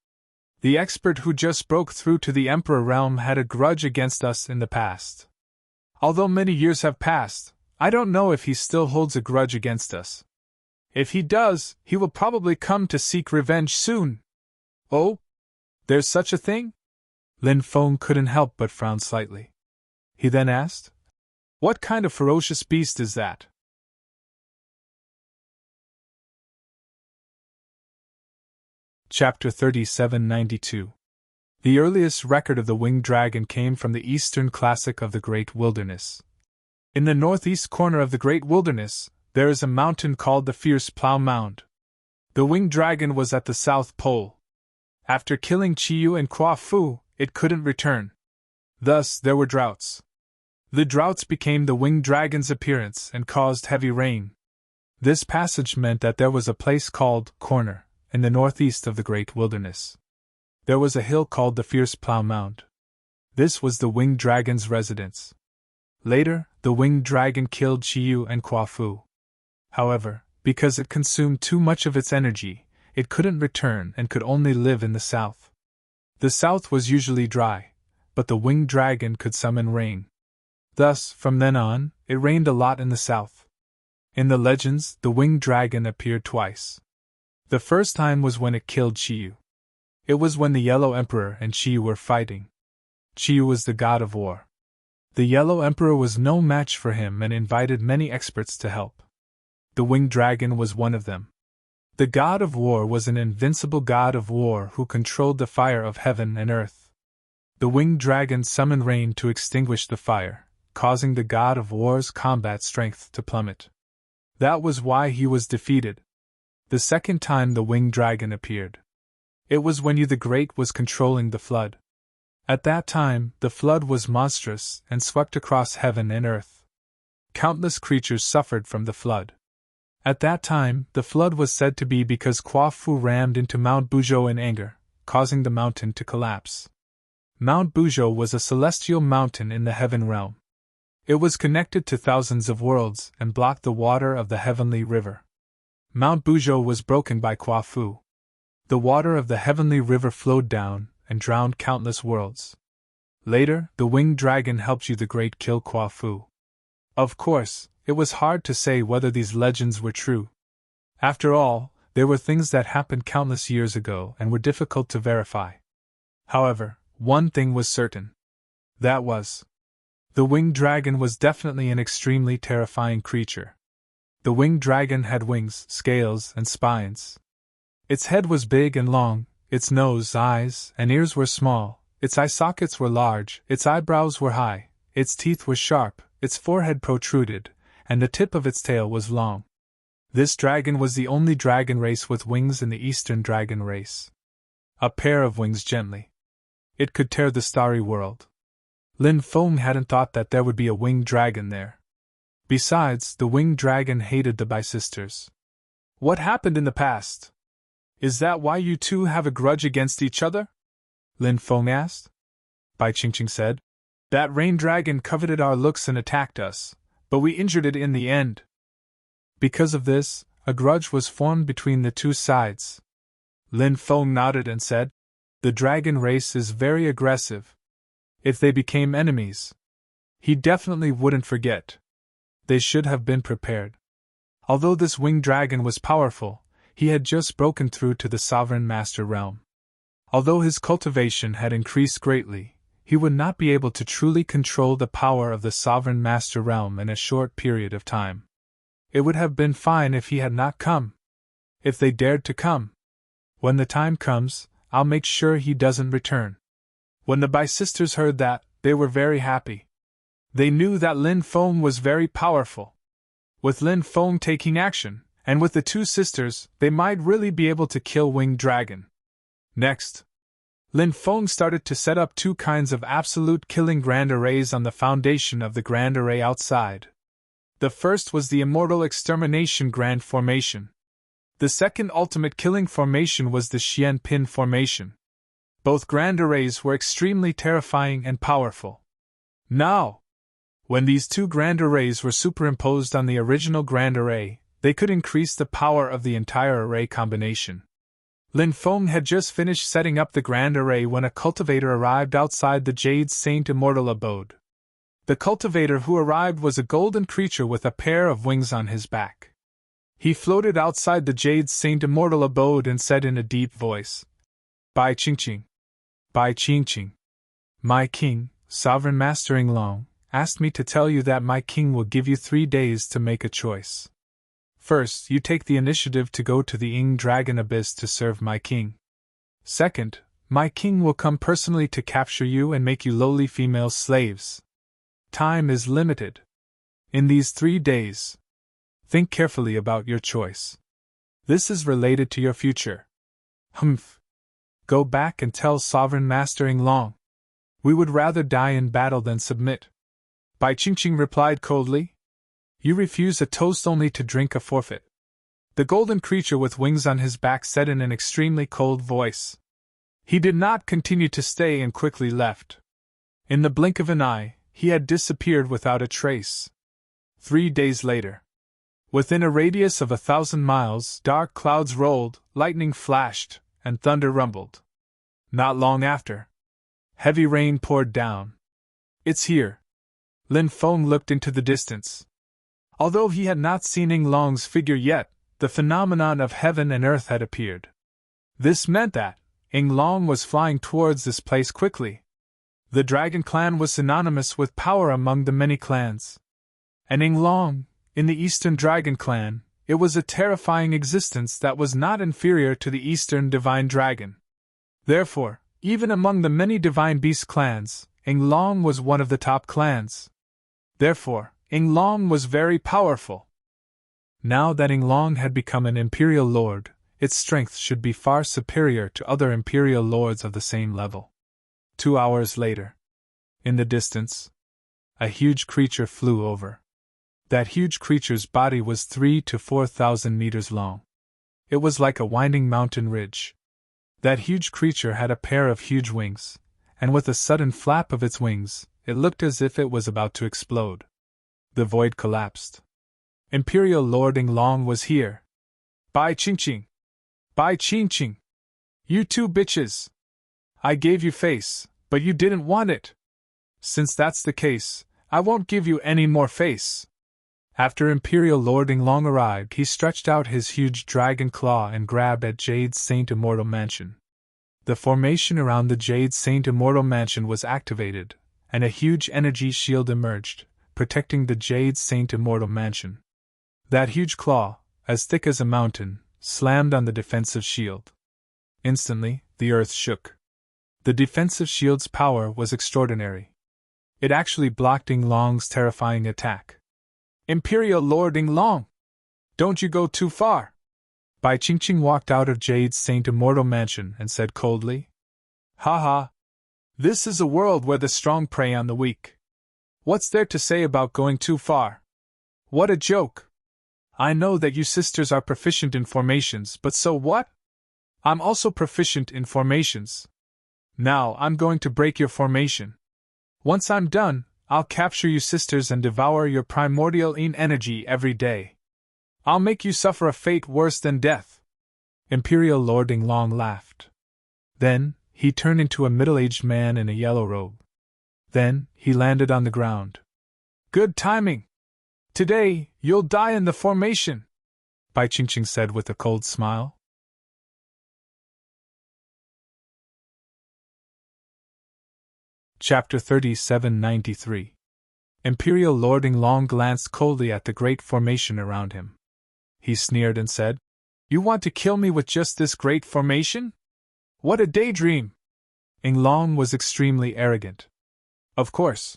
The expert who just broke through to the Emperor realm had a grudge against us in the past. Although many years have passed, I don't know if he still holds a grudge against us. If he does, he will probably come to seek revenge soon." "Oh? There's such a thing?" Lin Feng couldn't help but frown slightly. He then asked, "What kind of ferocious beast is that?" Chapter 3792. The earliest record of the winged dragon came from the Eastern Classic of the Great Wilderness. In the northeast corner of the Great Wilderness, there is a mountain called the Fierce Plough Mound. The winged dragon was at the South Pole. After killing Qiyu and Kwa Fu, it couldn't return. Thus, there were droughts. The droughts became the winged dragon's appearance and caused heavy rain. This passage meant that there was a place called Corner in the northeast of the Great Wilderness. There was a hill called the Fierce Plough Mound. This was the winged dragon's residence. Later, the winged dragon killed Qiyu and Kwa Fu. However, because it consumed too much of its energy, it couldn't return and could only live in the south. The south was usually dry, but the winged dragon could summon rain. Thus, from then on, it rained a lot in the south. In the legends, the winged dragon appeared twice. The first time was when it killed Qiyu. It was when the Yellow Emperor and Qiyu were fighting. Qiyu was the god of war. The Yellow Emperor was no match for him and invited many experts to help. The winged dragon was one of them. The god of war was an invincible god of war who controlled the fire of heaven and earth. The winged dragon summoned rain to extinguish the fire, causing the god of war's combat strength to plummet. That was why he was defeated. The second time the winged dragon appeared, it was when Yu the Great was controlling the flood. At that time, the flood was monstrous and swept across heaven and earth. Countless creatures suffered from the flood. At that time, the flood was said to be because Kwafu rammed into Mount Buzhou in anger, causing the mountain to collapse. Mount Buzhou was a celestial mountain in the heaven realm. It was connected to thousands of worlds and blocked the water of the heavenly river. Mount Buzhou was broken by Kwafu. The water of the heavenly river flowed down and drowned countless worlds. Later, the winged dragon helped Yu the Great kill Kwafu. Of course, it was hard to say whether these legends were true. After all, they were things that happened countless years ago and were difficult to verify. However, one thing was certain. That was, the winged dragon was definitely an extremely terrifying creature. The winged dragon had wings, scales, and spines. Its head was big and long, its nose, eyes, and ears were small, its eye sockets were large, its eyebrows were high, its teeth were sharp, its forehead protruded, and the tip of its tail was long. This dragon was the only dragon race with wings in the Eastern dragon race. A pair of wings gently. It could tear the starry world. Lin Feng hadn't thought that there would be a winged dragon there. Besides, the winged dragon hated the Bai sisters. What happened in the past? Is that why you two have a grudge against each other? Lin Feng asked. Bai Qingqing said. That rain dragon coveted our looks and attacked us, but we injured it in the end. Because of this, a grudge was formed between the two sides. Lin Feng nodded and said, the dragon race is very aggressive. If they became enemies, he definitely wouldn't forget. They should have been prepared. Although this winged dragon was powerful, he had just broken through to the Sovereign Master realm. Although his cultivation had increased greatly, he would not be able to truly control the power of the Sovereign Master realm in a short period of time. It would have been fine if he had not come. If they dared to come. When the time comes, I'll make sure he doesn't return. When the Bai sisters heard that, they were very happy. They knew that Lin Feng was very powerful. With Lin Feng taking action, and with the two sisters, they might really be able to kill Winged Dragon. Next, Lin Feng started to set up two kinds of absolute killing grand arrays on the foundation of the grand array outside. The first was the Immortal Extermination Grand Formation. The second ultimate killing formation was the Xian Pin Formation. Both grand arrays were extremely terrifying and powerful. Now, when these two grand arrays were superimposed on the original grand array, they could increase the power of the entire array combination. Lin Feng had just finished setting up the grand array when a cultivator arrived outside the Jade Saint Immortal abode. The cultivator who arrived was a golden creature with a pair of wings on his back. He floated outside the Jade Saint Immortal abode and said in a deep voice, Bai Qingqing. Bai Qingqing. My king, Sovereign Master Yinglong, asked me to tell you that my king will give you 3 days to make a choice. First, you take the initiative to go to the Ying Dragon Abyss to serve my king. Second, my king will come personally to capture you and make you lowly female slaves. Time is limited. In these 3 days, think carefully about your choice. This is related to your future. Humph. Go back and tell Sovereign Master Yinglong. We would rather die in battle than submit. Bai Qingqing replied coldly. You refuse a toast only to drink a forfeit. The golden creature with wings on his back said in an extremely cold voice. He did not continue to stay and quickly left. In the blink of an eye, he had disappeared without a trace. 3 days later, within a radius of 1,000 miles, dark clouds rolled, lightning flashed, and thunder rumbled. Not long after, heavy rain poured down. It's here. Lin Feng looked into the distance. Although he had not seen Yinglong's figure yet, the phenomenon of heaven and earth had appeared. This meant that Yinglong was flying towards this place quickly. The dragon clan was synonymous with power among the many clans. And Ing Long, in the Eastern Dragon Clan, it was a terrifying existence that was not inferior to the Eastern Divine Dragon. Therefore, even among the many Divine Beast clans, Ing Long was one of the top clans. Therefore, Ing Long was very powerful. Now that Ing Long had become an Imperial Lord, its strength should be far superior to other Imperial Lords of the same level. 2 hours later, in the distance, a huge creature flew over. That huge creature's body was 3,000 to 4,000 meters long. It was like a winding mountain ridge. That huge creature had a pair of huge wings, and with a sudden flap of its wings, it looked as if it was about to explode. The void collapsed. Imperial Lord Ing Long was here. Bai Qingqing! Bai Qingqing! You two bitches! I gave you face, but you didn't want it. Since that's the case, I won't give you any more face. After Imperial Lord Ing Long arrived, he stretched out his huge dragon claw and grabbed at Jade Saint Immortal Mansion. The formation around the Jade Saint Immortal Mansion was activated, and a huge energy shield emerged, protecting the Jade Saint Immortal Mansion. That huge claw, as thick as a mountain, slammed on the defensive shield. Instantly, the earth shook. The defensive shield's power was extraordinary. It actually blocked Ing Long's terrifying attack. Imperial Lord Ing Long! Don't you go too far! Bai Qingqing walked out of Jade's Saint Immortal Mansion and said coldly. Ha ha! This is a world where the strong prey on the weak. What's there to say about going too far? What a joke! I know that you sisters are proficient in formations, but so what? I'm also proficient in formations. Now I'm going to break your formation. Once I'm done, I'll capture you sisters and devour your primordial yin energy every day. I'll make you suffer a fate worse than death. Imperial Lord Ing Long laughed. Then, he turned into a middle-aged man in a yellow robe. Then, he landed on the ground. Good timing! Today, you'll die in the formation, Bai Qingqing said with a cold smile. Chapter 3793. Imperial Lord Ing Long glanced coldly at the great formation around him. He sneered and said, You want to kill me with just this great formation? What a daydream! Ing Long was extremely arrogant. Of course.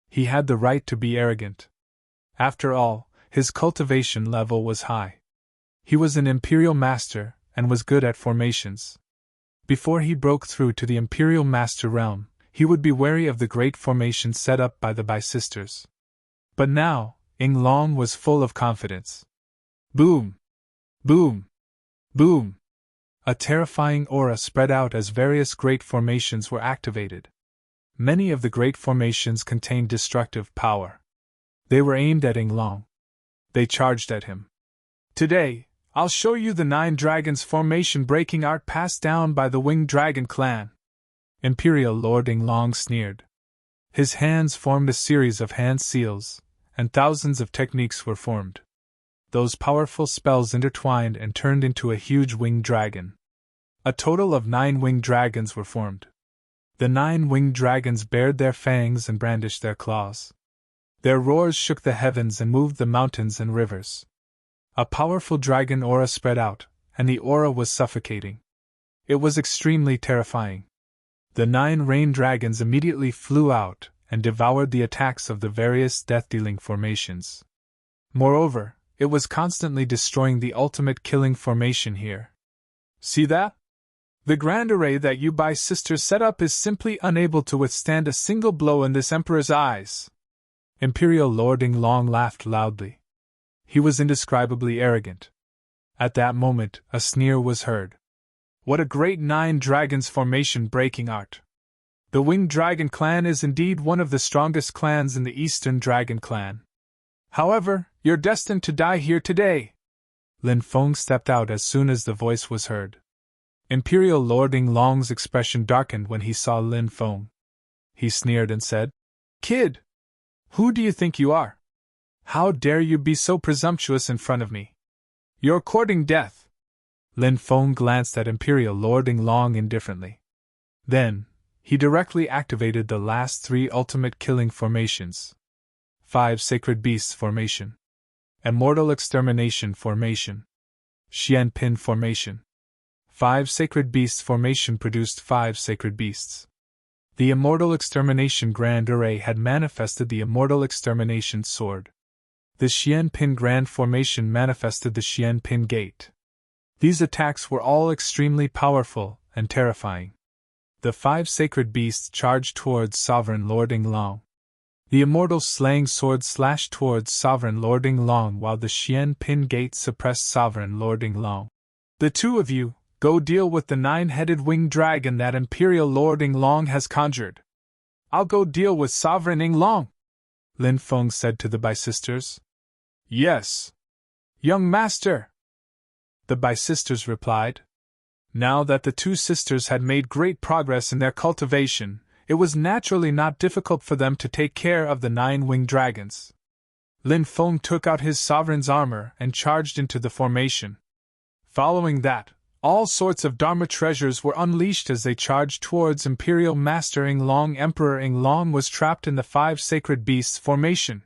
He had the right to be arrogant. After all, his cultivation level was high. He was an Imperial Master and was good at formations. Before he broke through to the Imperial Master realm, he would be wary of the great formation set up by the Bai sisters. But now, Ing Long was full of confidence. Boom! Boom! Boom! A terrifying aura spread out as various great formations were activated. Many of the great formations contained destructive power. They were aimed at Ing Long. They charged at him. Today, I'll show you the 9 dragons formation breaking art passed down by the Winged Dragon clan. Imperial Lord Ing Long sneered. His hands formed a series of hand seals, and thousands of techniques were formed. Those powerful spells intertwined and turned into a huge winged dragon. A total of 9 winged dragons were formed. The 9 winged dragons bared their fangs and brandished their claws. Their roars shook the heavens and moved the mountains and rivers. A powerful dragon aura spread out, and the aura was suffocating. It was extremely terrifying. The 9 rain dragons immediately flew out and devoured the attacks of the various death-dealing formations. Moreover, it was constantly destroying the ultimate killing formation here. See that? The grand array that you Bai sisters set up is simply unable to withstand a single blow in this Emperor's eyes. Imperial Lord Ing Long laughed loudly. He was indescribably arrogant. At that moment, a sneer was heard. What a great 9 dragons formation breaking art! The Winged Dragon clan is indeed one of the strongest clans in the Eastern Dragon clan. However, you're destined to die here today. Lin Feng stepped out as soon as the voice was heard. Imperial Lord Ing Long's expression darkened when he saw Lin Feng. He sneered and said, Kid! Who do you think you are? How dare you be so presumptuous in front of me? You're courting death. Lin Feng glanced at Imperial Lord Ing Long indifferently. Then, he directly activated the last 3 ultimate killing formations. 5 Sacred Beasts Formation, Immortal Extermination Formation, Xian Pin Formation. 5 Sacred Beasts Formation produced 5 Sacred Beasts. The Immortal Extermination Grand Array had manifested the Immortal Extermination Sword. The Xian Pin Grand Formation manifested the Xian Pin Gate. These attacks were all extremely powerful and terrifying. The 5 Sacred Beasts charged towards Sovereign Lord Yinglong. The Immortal Slaying Sword slashed towards Sovereign Lord Yinglong while the Xian Pin Gate suppressed Sovereign Lord Yinglong. The two of you, go deal with the 9-headed winged dragon that Imperial Lord Yinglong has conjured. I'll go deal with Sovereign Yinglong, Lin Feng said to the Bi-Sisters. Yes, young master, the Bi-Sisters replied. Now that the 2 sisters had made great progress in their cultivation, it was naturally not difficult for them to take care of the 9 winged dragons. Lin Feng took out his sovereign's armor and charged into the formation. Following that, all sorts of Dharma treasures were unleashed as they charged towards Imperial Master Yinglong. Emperor Yinglong was trapped in the 5 Sacred Beasts Formation.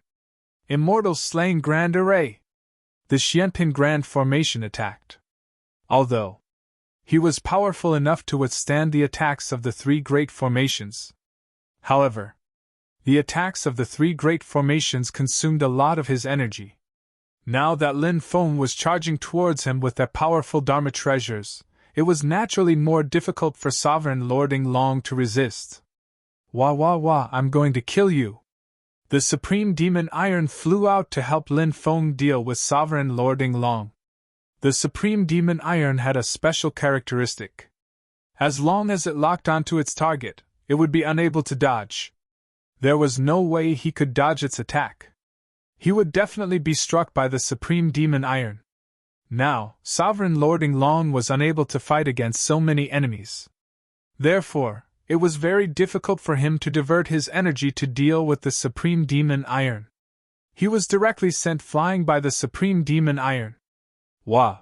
Immortal Slaying Grand Array. The Xianpin Grand Formation attacked. Although he was powerful enough to withstand the attacks of the 3 great formations. However, the attacks of the 3 great formations consumed a lot of his energy. Now that Lin Feng was charging towards him with their powerful Dharma treasures, it was naturally more difficult for Sovereign Lord Yinglong to resist. Wah, I'm going to kill you. The Supreme Demon Iron flew out to help Lin Feng deal with Sovereign Lord Yinglong. The Supreme Demon Iron had a special characteristic. As long as it locked onto its target, it would be unable to dodge. There was no way he could dodge its attack. He would definitely be struck by the Supreme Demon Iron. Now, Sovereign Lord Yinglong was unable to fight against so many enemies. Therefore, it was very difficult for him to divert his energy to deal with the Supreme Demon Iron. He was directly sent flying by the Supreme Demon Iron. Wah!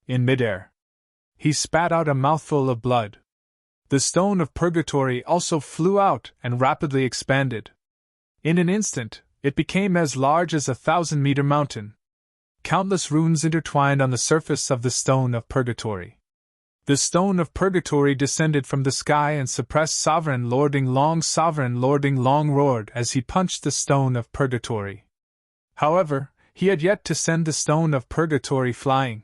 In midair, he spat out a mouthful of blood. The Stone of Purgatory also flew out and rapidly expanded. In an instant, it became as large as a 1,000-meter mountain. Countless runes intertwined on the surface of the Stone of Purgatory. The Stone of Purgatory descended from the sky and suppressed Sovereign Lord Yinglong. Sovereign Lord Yinglong roared as he punched the Stone of Purgatory. However, he had yet to send the Stone of Purgatory flying.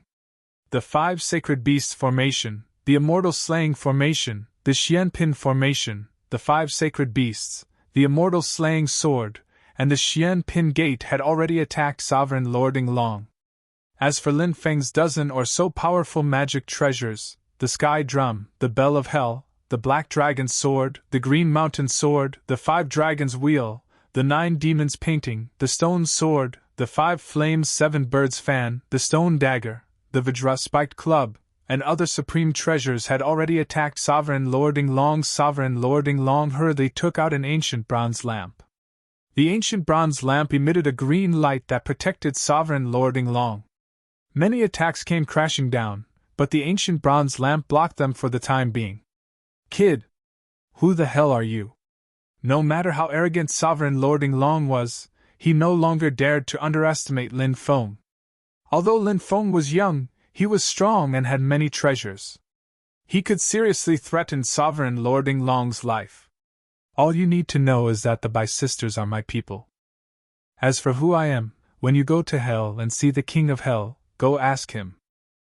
The 5 Sacred Beasts Formation, the Immortal Slaying Formation, the Xianpin Formation, the 5 Sacred Beasts, the Immortal Slaying Sword, and the Xianpin Gate had already attacked Sovereign Lord Yinglong. As for Lin Feng's dozen or so powerful magic treasures, the Sky Drum, the Bell of Hell, the Black Dragon's Sword, the Green Mountain Sword, the 5 Dragons' Wheel, the 9 Demons' Painting, the Stone Sword, the 5 Flames 7 Birds Fan, the Stone Dagger, the Vajra Spiked Club, and other supreme treasures had already attacked Sovereign Lord Yinglong. Sovereign Lord Yinglong hurriedly took out an ancient bronze lamp. The ancient bronze lamp emitted a green light that protected Sovereign Lord Yinglong. Many attacks came crashing down, but the ancient bronze lamp blocked them for the time being. Kid! Who the hell are you? No matter how arrogant Sovereign Lord Yinglong was, he no longer dared to underestimate Lin Feng. Although Lin Feng was young, he was strong and had many treasures. He could seriously threaten Sovereign Lord Yinglong's life. All you need to know is that the Bi-Sisters are my people. As for who I am, when you go to Hell and see the King of Hell, go ask him.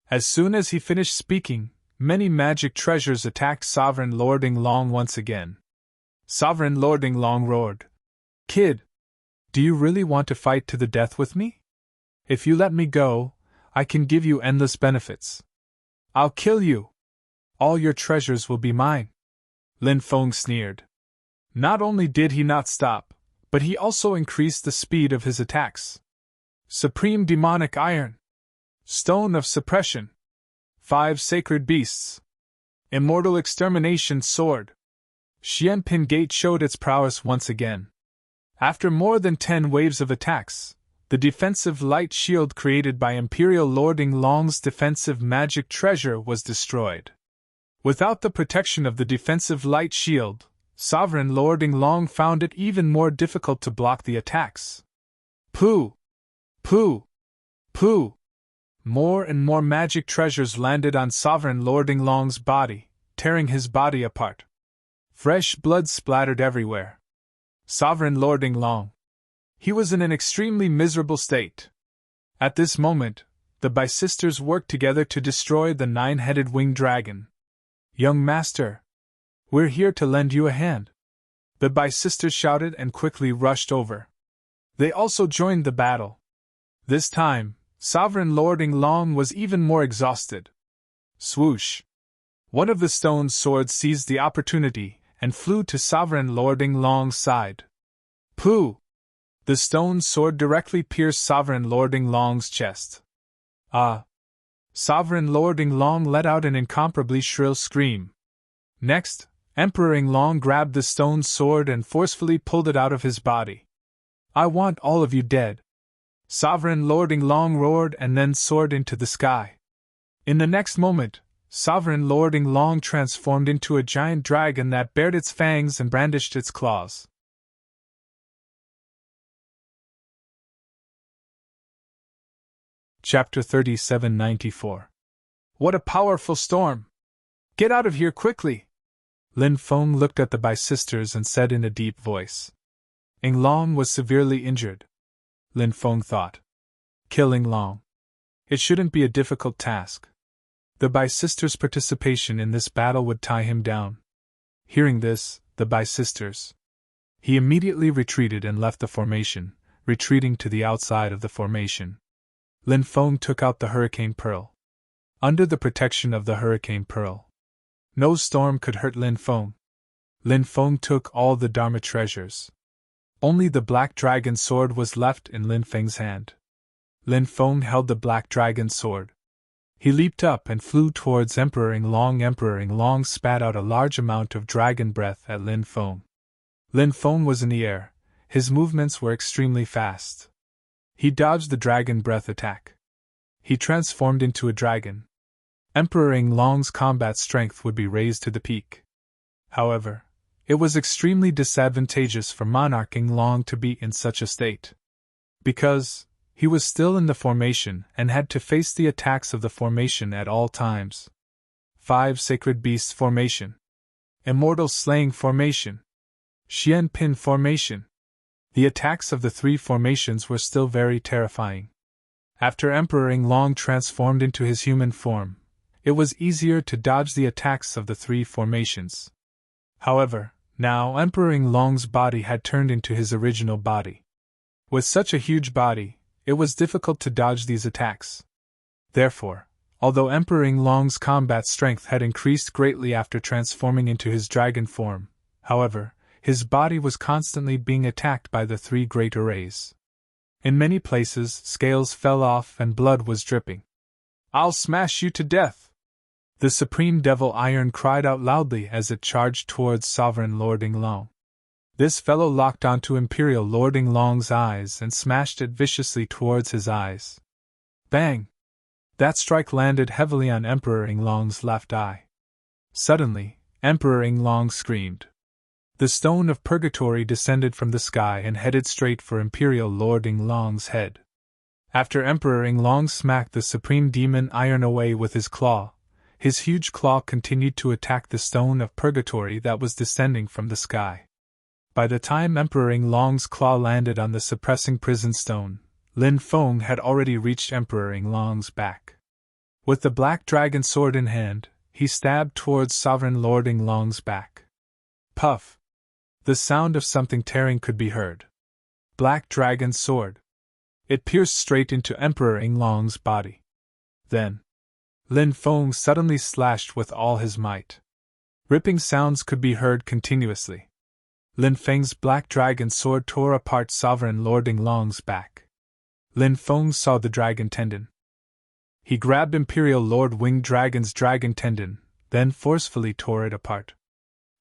As soon as he finished speaking, many magic treasures attacked Sovereign Lord Yinglong once again. Sovereign Lord Yinglong roared. Kid! Do you really want to fight to the death with me? If you let me go, I can give you endless benefits. I'll kill you. All your treasures will be mine. Lin Feng sneered. Not only did he not stop, but he also increased the speed of his attacks. Supreme Demonic Iron. Stone of Suppression. 5 Sacred Beasts. Immortal Extermination Sword. Xianpin Gate showed its prowess once again. After more than 10 waves of attacks, the defensive light shield created by Imperial Lord Yinglong's defensive magic treasure was destroyed. Without the protection of the defensive light shield, Sovereign Lord Inglong found it even more difficult to block the attacks. Pooh! Pooh! Pooh! More and more magic treasures landed on Sovereign Lord Inglong's body, tearing his body apart. Fresh blood splattered everywhere. Sovereign Lord Inglong. He was in an extremely miserable state. At this moment, the Bysisters worked together to destroy the 9-headed winged dragon. Young master, we're here to lend you a hand. The Bysisters shouted and quickly rushed over. They also joined the battle. This time, Sovereign Lord Inglong was even more exhausted. Swoosh! One of the stone swords seized the opportunity and flew to Sovereign Lord Inglong's side. Pooh! The stone sword directly pierced Sovereign Lord Inglong's chest. Ah! Sovereign Lord Inglong let out an incomparably shrill scream. Next, Emperor Inglong grabbed the stone sword and forcefully pulled it out of his body. I want all of you dead. Sovereign Lord Inglong roared and then soared into the sky. In the next moment, Sovereign Lord Inglong transformed into a giant dragon that bared its fangs and brandished its claws. Chapter 3794. What a powerful storm! Get out of here quickly! Lin Feng looked at the Bysisters and said in a deep voice. Inglong was severely injured. Lin Feng thought. Kill Inglong. It shouldn't be a difficult task. The Bysisters' participation in this battle would tie him down. Hearing this, the Bysisters. He immediately retreated and left the formation, retreating to the outside of the formation. Lin Feng took out the Hurricane Pearl. Under the protection of the Hurricane Pearl, no storm could hurt Lin Feng. Lin Feng took all the Dharma treasures. Only the Black Dragon Sword was left in Lin Feng's hand. Lin Feng held the Black Dragon Sword. He leaped up and flew towards Emperor Inglong. Emperor Inglong spat out a large amount of dragon breath at Lin Feng. Lin Feng was in the air. His movements were extremely fast. He dodged the dragon breath attack. He transformed into a dragon. Emperor Inglong's combat strength would be raised to the peak. However, it was extremely disadvantageous for Monarch Inglong to be in such a state. Because he was still in the formation and had to face the attacks of the formation at all times. 5 Sacred Beasts Formation. Immortal Slaying Formation. Xian Pin Formation. The attacks of the 3 formations were still very terrifying. After Emperor Inglong transformed into his human form, it was easier to dodge the attacks of the 3 formations. However, now Emperor Inglong's body had turned into his original body. With such a huge body, it was difficult to dodge these attacks. Therefore, although Emperor Inglong's combat strength had increased greatly after transforming into his dragon form, however, his body was constantly being attacked by the 3 great arrays. In many places, scales fell off and blood was dripping. I'll smash you to death! The Supreme Devil Iron cried out loudly as it charged towards Sovereign Lord Inglong. This fellow locked onto Imperial Lord Inglong's eyes and smashed it viciously towards his eyes. Bang! That strike landed heavily on Emperor Inglong's left eye. Suddenly, Emperor Inglong screamed. The stone of purgatory descended from the sky and headed straight for Imperial Lord Inglong's head. After Emperor Inglong smacked the Supreme Demon Iron away with his claw, his huge claw continued to attack the stone of purgatory that was descending from the sky. By the time Emperor Inglong's claw landed on the suppressing prison stone, Lin Feng had already reached Emperor Inglong's back. With the Black Dragon Sword in hand, he stabbed towards Sovereign Lord Inglong's back. Puff! The sound of something tearing could be heard. Black Dragon Sword. It pierced straight into Emperor Inglong's body. Then, Lin Feng suddenly slashed with all his might. Ripping sounds could be heard continuously. Lin Feng's Black Dragon Sword tore apart Sovereign Lord Inglong's back. Lin Feng saw the dragon tendon. He grabbed Imperial Lord Winged Dragon's dragon tendon, then forcefully tore it apart.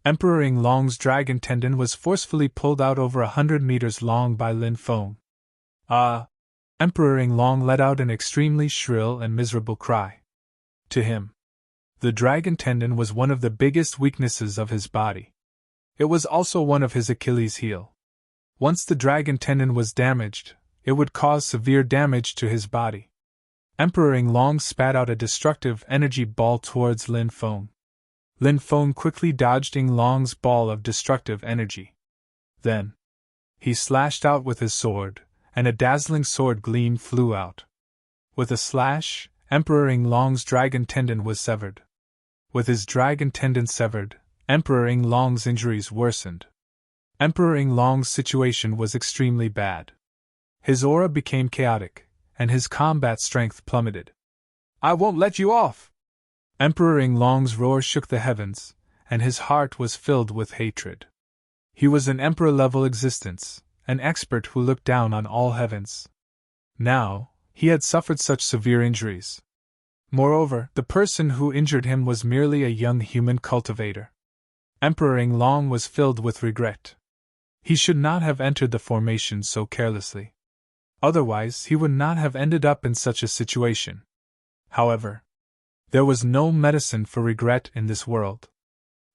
Emperor Inglong's dragon tendon was forcefully pulled out over 100 meters long by Lin Feng. Ah! Emperor Inglong let out an extremely shrill and miserable cry. To him, The dragon tendon was one of the biggest weaknesses of his body. It was also one of his Achilles' heel. Once the dragon tendon was damaged, it would cause severe damage to his body. Emperor Long spat out a destructive energy ball towards Lin Feng. Lin Feng quickly dodged Long's ball of destructive energy. Then, he slashed out with his sword, and a dazzling sword gleam flew out. With a slash, Emperor Long's dragon tendon was severed. With his dragon tendon severed, Emperor Long's injuries worsened. Emperor Long's situation was extremely bad. His aura became chaotic, and his combat strength plummeted. "I won't let you off!" Emperor Long's roar shook the heavens, and his heart was filled with hatred. He was an emperor-level existence, an expert who looked down on all heavens. Now, he had suffered such severe injuries. Moreover, the person who injured him was merely a young human cultivator. Emperor Long was filled with regret. He should not have entered the formation so carelessly. Otherwise, he would not have ended up in such a situation. However, there was no medicine for regret in this world.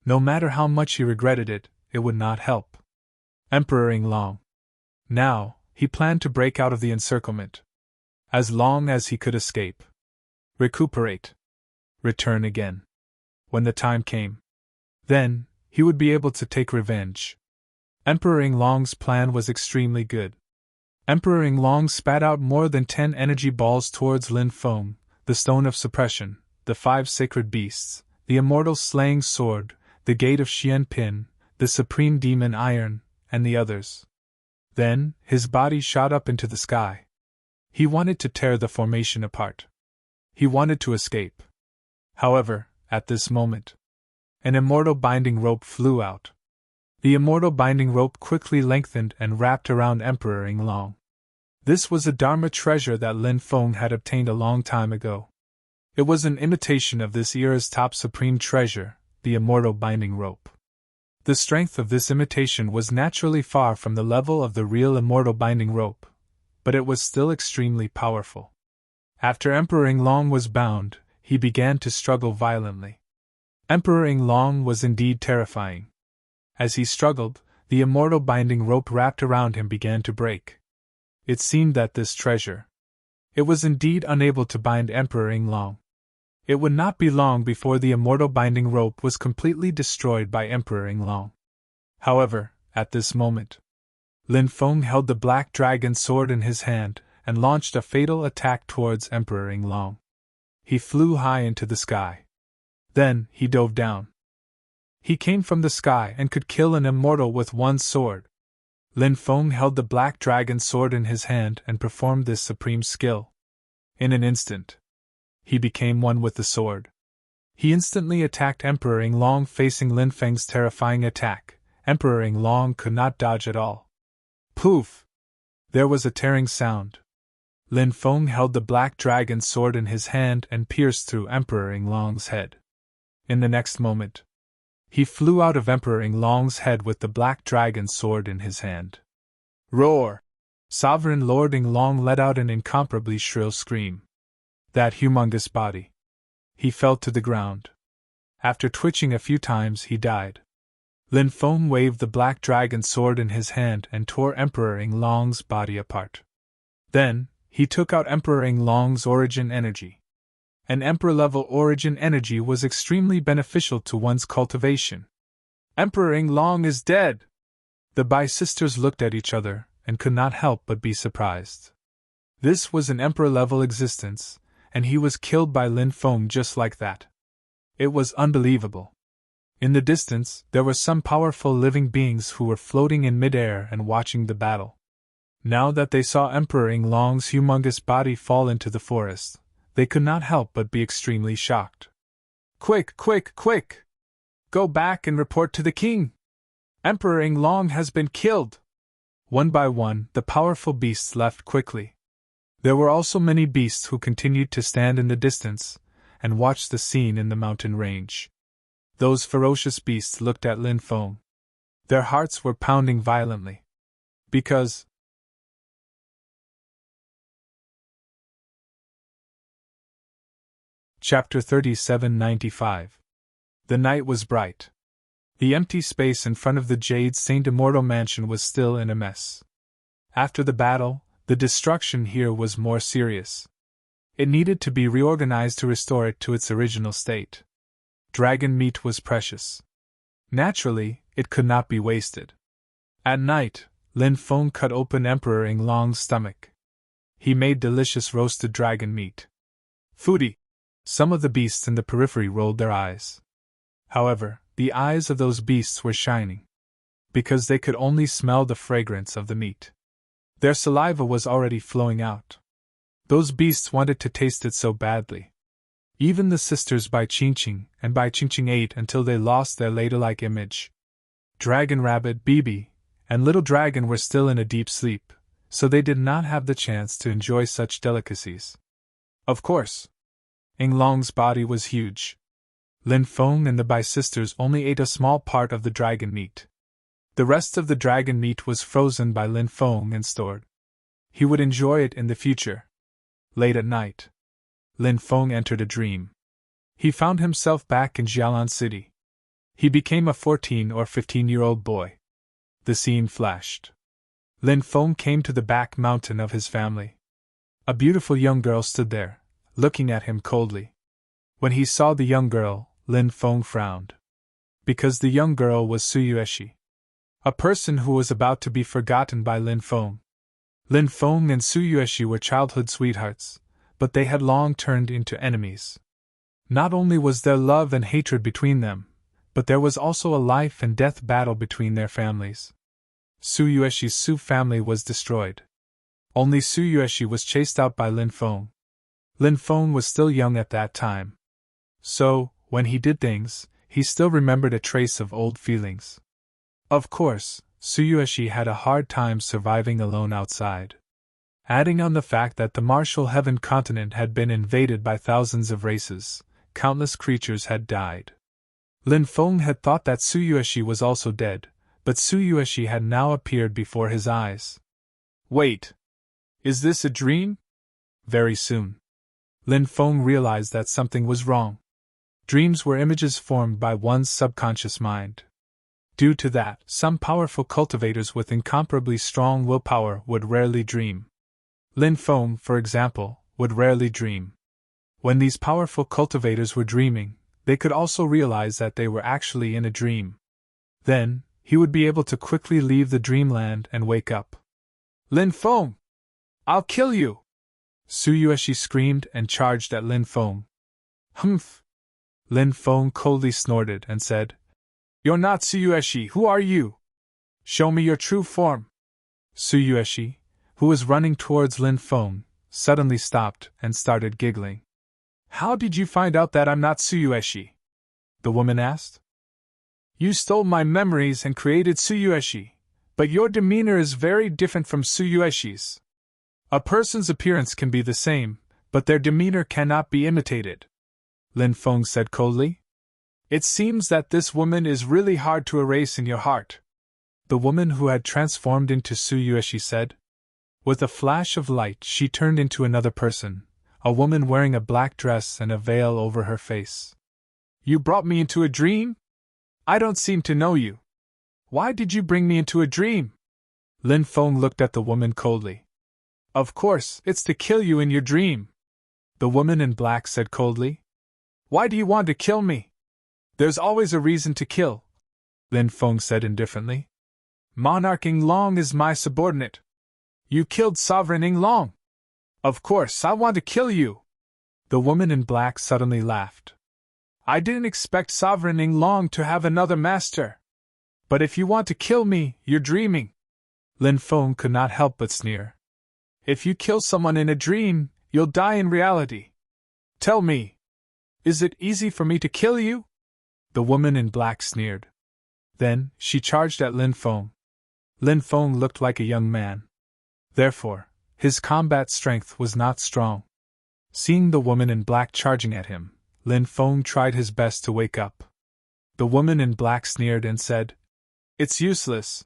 No matter how much he regretted it, it would not help. Emperor Long. Now, he planned to break out of the encirclement. As long as he could escape. Recuperate. Return again. When the time came. Then, he would be able to take revenge. Emperor Long's plan was extremely good. Emperor Long spat out more than 10 energy balls towards Lin Feng, the Stone of Suppression, the 5 Sacred Beasts, the Immortal Slaying Sword, the Gate of Xian Pin, the Supreme Demon Iron, and the others. Then, his body shot up into the sky. He wanted to tear the formation apart. He wanted to escape. However, at this moment, an immortal binding rope flew out. The immortal binding rope quickly lengthened and wrapped around Emperor Long. This was a Dharma treasure that Lin Feng had obtained a long time ago. It was an imitation of this era's top supreme treasure, the immortal binding rope. The strength of this imitation was naturally far from the level of the real immortal binding rope, but it was still extremely powerful. After Emperor Long was bound, he began to struggle violently. Emperor Long was indeed terrifying. As he struggled, the immortal binding rope wrapped around him began to break. It seemed that this treasure. It was indeed unable to bind Emperor Long. It would not be long before the immortal binding rope was completely destroyed by Emperor Long. However, at this moment, Lin Feng held the black dragon sword in his hand and launched a fatal attack towards Emperor Long. He flew high into the sky. Then, he dove down. He came from the sky and could kill an immortal with one sword. Lin Feng held the black dragon sword in his hand and performed this supreme skill. In an instant, he became one with the sword. He instantly attacked Emperor Long, facing Lin Feng's terrifying attack. Emperor Long could not dodge at all. Poof! There was a tearing sound. Lin Feng held the black dragon sword in his hand and pierced through Emperor Long's head. In the next moment, he flew out of Emperor Long's head with the black dragon sword in his hand. Roar! Sovereign Lord Long let out an incomparably shrill scream. That humongous body. He fell to the ground. After twitching a few times, he died. Lin Feng waved the black dragon sword in his hand and tore Emperor Long's body apart. Then, he took out Emperor Long's origin energy. An emperor-level origin energy was extremely beneficial to one's cultivation. Emperor Long is dead! The Bai sisters looked at each other and could not help but be surprised. This was an emperor-level existence, and he was killed by Lin Feng just like that. It was unbelievable. In the distance, there were some powerful living beings who were floating in midair and watching the battle. Now that they saw Emperor Long's humongous body fall into the forest, they could not help but be extremely shocked. Quick, quick, quick! Go back and report to the king! Emperor Long has been killed! One by one, the powerful beasts left quickly. There were also many beasts who continued to stand in the distance and watch the scene in the mountain range. Those ferocious beasts looked at Lin Feng. Their hearts were pounding violently. Because Chapter 3795. The night was bright. The empty space in front of the jade-stained immortal mansion was still in a mess. After the battle, the destruction here was more serious. It needed to be reorganized to restore it to its original state. Dragon meat was precious. Naturally, it could not be wasted. At night, Lin Feng cut open Emperor Yinglong's stomach. He made delicious roasted dragon meat. Foodie! Some of the beasts in the periphery rolled their eyes. However, the eyes of those beasts were shining, because they could only smell the fragrance of the meat. Their saliva was already flowing out. Those beasts wanted to taste it so badly. Even the sisters Bai Qingqing and Bai Qingqing ate until they lost their ladle-like image. Dragon Rabbit, Bibi, and Little Dragon were still in a deep sleep, so they did not have the chance to enjoy such delicacies. Of course, Yinglong's body was huge. Lin Feng and the Bai sisters only ate a small part of the dragon meat. The rest of the dragon meat was frozen by Lin Feng and stored. He would enjoy it in the future. Late at night, Lin Feng entered a dream. He found himself back in Jialan City. He became a 14 or 15-year-old boy. The scene flashed. Lin Feng came to the back mountain of his family. A beautiful young girl stood there, looking at him coldly. When he saw the young girl, Lin Feng frowned. Because the young girl was Suyueshi, a person who was about to be forgotten by Lin Feng. Lin Feng and Suyueshi were childhood sweethearts, but they had long turned into enemies. Not only was there love and hatred between them, but there was also a life and death battle between their families. Suyueshi's Su family was destroyed. Only Suyueshi was chased out by Lin Feng. Lin Feng was still young at that time. So, when he did things, he still remembered a trace of old feelings. Of course, Suyueshi had a hard time surviving alone outside. Adding on the fact that the martial heaven continent had been invaded by thousands of races, countless creatures had died. Lin Feng had thought that Suyueshi was also dead, but Suyueshi had now appeared before his eyes. Wait! Is this a dream? Very soon, Lin Feng realized that something was wrong. Dreams were images formed by one's subconscious mind. Due to that, some powerful cultivators with incomparably strong willpower would rarely dream. Lin Feng, for example, would rarely dream. When these powerful cultivators were dreaming, they could also realize that they were actually in a dream. Then, he would be able to quickly leave the dreamland and wake up. Lin Feng! I'll kill you! Suyueshi screamed and charged at Lin Feng. Humph! Lin Feng coldly snorted and said, You're not Suyueshi, who are you? Show me your true form. Suyueshi, who was running towards Lin Feng, suddenly stopped and started giggling. How did you find out that I'm not Suyueshi? The woman asked. You stole my memories and created Suyueshi, but your demeanor is very different from Suyueshi's. A person's appearance can be the same, but their demeanor cannot be imitated, Lin Feng said coldly. It seems that this woman is really hard to erase in your heart, the woman who had transformed into Suyueshi said. With a flash of light she turned into another person, a woman wearing a black dress and a veil over her face. You brought me into a dream? I don't seem to know you. Why did you bring me into a dream? Lin Feng looked at the woman coldly. Of course, it's to kill you in your dream, the woman in black said coldly. Why do you want to kill me? There's always a reason to kill, Lin Feng said indifferently. Monarch Yinglong is my subordinate. You killed Sovereign Yinglong. Of course I want to kill you. The woman in black suddenly laughed. I didn't expect Sovereign Yinglong to have another master. But if you want to kill me, you're dreaming. Lin Feng could not help but sneer. If you kill someone in a dream, you'll die in reality. Tell me, is it easy for me to kill you? The woman in black sneered. Then, she charged at Lin Feng. Lin Feng looked like a young man. Therefore, his combat strength was not strong. Seeing the woman in black charging at him, Lin Feng tried his best to wake up. The woman in black sneered and said, It's useless.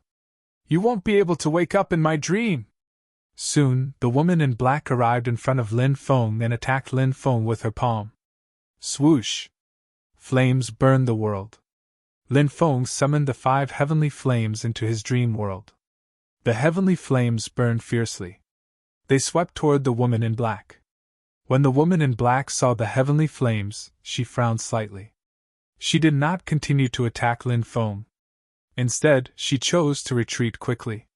You won't be able to wake up in my dream. Soon, the woman in black arrived in front of Lin Feng and attacked Lin Feng with her palm. Swoosh! Flames burned the world. Lin Feng summoned the 5 heavenly flames into his dream world. The heavenly flames burned fiercely. They swept toward the woman in black. When the woman in black saw the heavenly flames, she frowned slightly. She did not continue to attack Lin Feng. Instead, she chose to retreat quickly.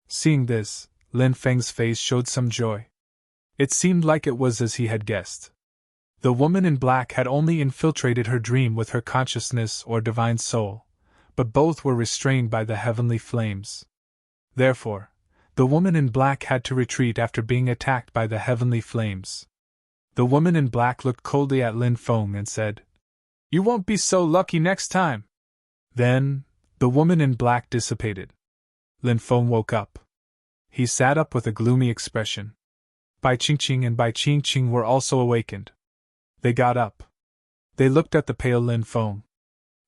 Seeing this, Lin Feng's face showed some joy. It seemed like it was as he had guessed. The woman in black had only infiltrated her dream with her consciousness or divine soul, but both were restrained by the heavenly flames. Therefore, the woman in black had to retreat after being attacked by the heavenly flames. The woman in black looked coldly at Lin Feng and said, "You won't be so lucky next time." Then, the woman in black dissipated. Lin Feng woke up. He sat up with a gloomy expression. Bai Qingqing and Bai Qingqing were also awakened. They got up. They looked at the pale Lin Feng.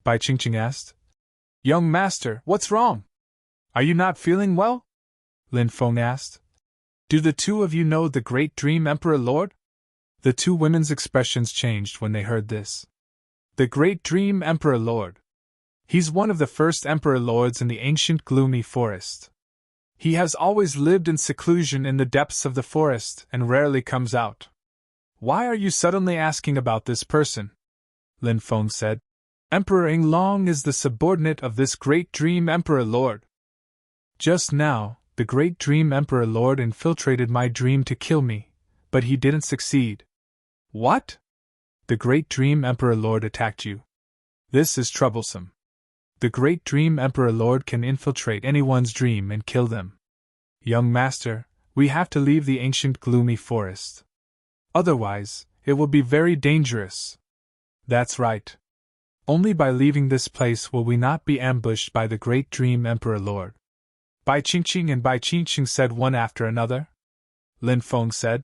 Bai Qingqing asked, "Young master, what's wrong? Are you not feeling well?" Lin Feng asked. "Do the two of you know the great Dream Emperor Lord?" The two women's expressions changed when they heard this. The great Dream Emperor Lord. He's one of the first Emperor Lords in the ancient gloomy forest. He has always lived in seclusion in the depths of the forest and rarely comes out. "Why are you suddenly asking about this person?" Lin Feng said. "Emperor Yinglong is the subordinate of this great Dream Emperor Lord. Just now, the great Dream Emperor Lord infiltrated my dream to kill me, but he didn't succeed." "What? The great Dream Emperor Lord attacked you? This is troublesome. The great Dream Emperor Lord can infiltrate anyone's dream and kill them. Young master, we have to leave the ancient gloomy forest. Otherwise, it will be very dangerous." "That's right. Only by leaving this place will we not be ambushed by the great Dream Emperor Lord." Bai Qingqing and Bai Qingqing said one after another. Lin Feng said,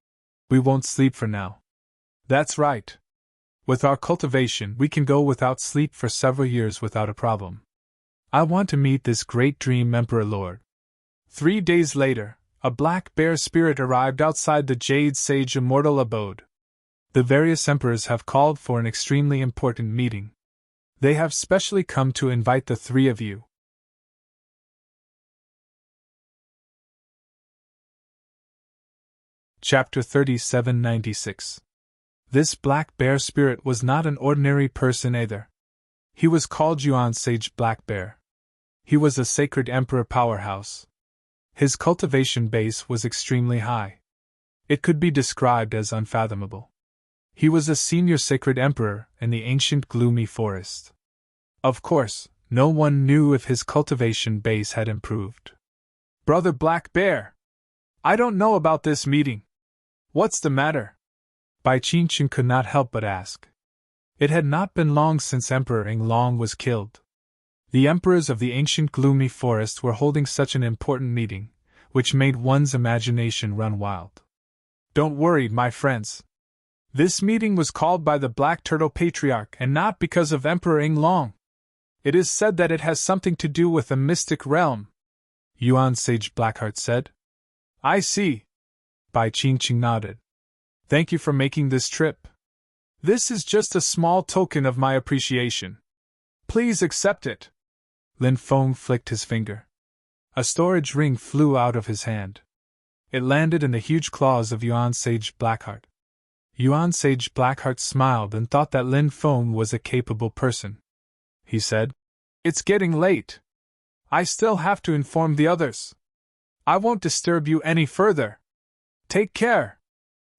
"We won't sleep for now." "That's right. With our cultivation, we can go without sleep for several years without a problem. I want to meet this great Dream Emperor Lord." 3 days later, a black bear spirit arrived outside the Jade Sage Immortal Abode. The various emperors have called for an extremely important meeting. They have specially come to invite the 3 of you. Chapter 3796. This black bear spirit was not an ordinary person either. He was called Yuan Sage Black Bear. He was a sacred emperor powerhouse. His cultivation base was extremely high. It could be described as unfathomable. He was a senior sacred emperor in the ancient gloomy forest. Of course, no one knew if his cultivation base had improved. "Brother Black Bear! I don't know about this meeting. What's the matter?" Bai Qingqing could not help but ask. It had not been long since Emperor Yinglong was killed. The emperors of the ancient gloomy forest were holding such an important meeting, which made one's imagination run wild. "Don't worry, my friends. This meeting was called by the Black Turtle Patriarch and not because of Emperor Yinglong. It is said that it has something to do with the mystic realm," Yuan Sage Blackheart said. "I see." Bai Qingqing nodded. "Thank you for making this trip. This is just a small token of my appreciation. Please accept it." Lin Feng flicked his finger. A storage ring flew out of his hand. It landed in the huge claws of Yuan Sage Blackheart. Yuan Sage Blackheart smiled and thought that Lin Feng was a capable person. He said, "It's getting late. I still have to inform the others. I won't disturb you any further. Take care."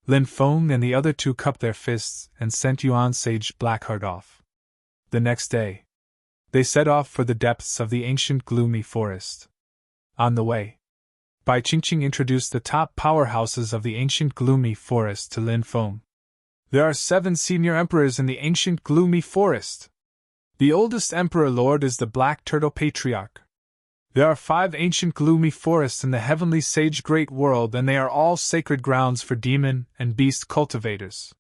Lin Feng and the other two cupped their fists and sent Yuan Sage Blackheart off. The next day, they set off for the depths of the ancient gloomy forest. On the way, Bai Qingqing introduced the top powerhouses of the ancient gloomy forest to Lin Feng. "There are 7 senior emperors in the ancient gloomy forest. The oldest emperor lord is the Black Turtle Patriarch. There are 5 ancient gloomy forests in the heavenly sage great world, and they are all sacred grounds for demon and beast cultivators.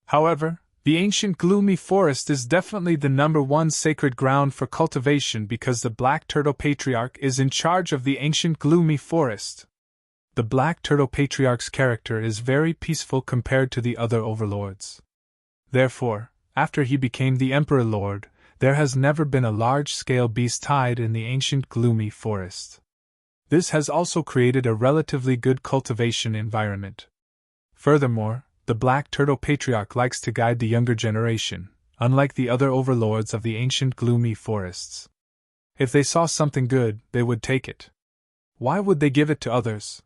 However, the ancient gloomy forest is definitely the #1 sacred ground for cultivation because the Black Turtle Patriarch is in charge of the ancient gloomy forest. The Black Turtle Patriarch's character is very peaceful compared to the other overlords. Therefore, after he became the Emperor Lord, there has never been a large-scale beast tied in the ancient gloomy forest. This has also created a relatively good cultivation environment. Furthermore, the Black Turtle Patriarch likes to guide the younger generation, unlike the other overlords of the ancient gloomy forests. If they saw something good, they would take it. Why would they give it to others?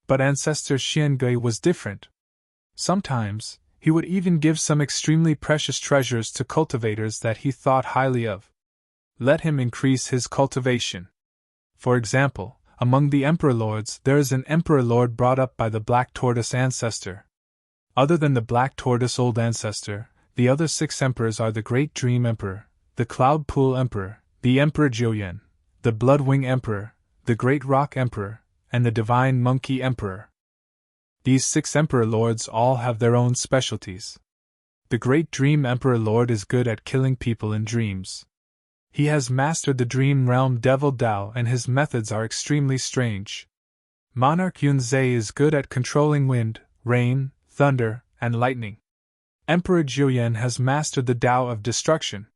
But Ancestor Xiangui was different. Sometimes, he would even give some extremely precious treasures to cultivators that he thought highly of. Let him increase his cultivation. For example, among the Emperor Lords there is an Emperor Lord brought up by the Black Tortoise ancestor. Other than the Black Tortoise old ancestor, the other 6 emperors are the Great Dream Emperor, the Cloud Pool Emperor, the Emperor Jiuyan, the Bloodwing Emperor, the Great Rock Emperor, and the Divine Monkey Emperor. These 6 Emperor Lords all have their own specialties. The Great Dream Emperor Lord is good at killing people in dreams. He has mastered the dream realm Devil Dao and his methods are extremely strange. Monarch Yunzei is good at controlling wind, rain, thunder, and lightning. Emperor Jiuyan has mastered the Dao of destruction.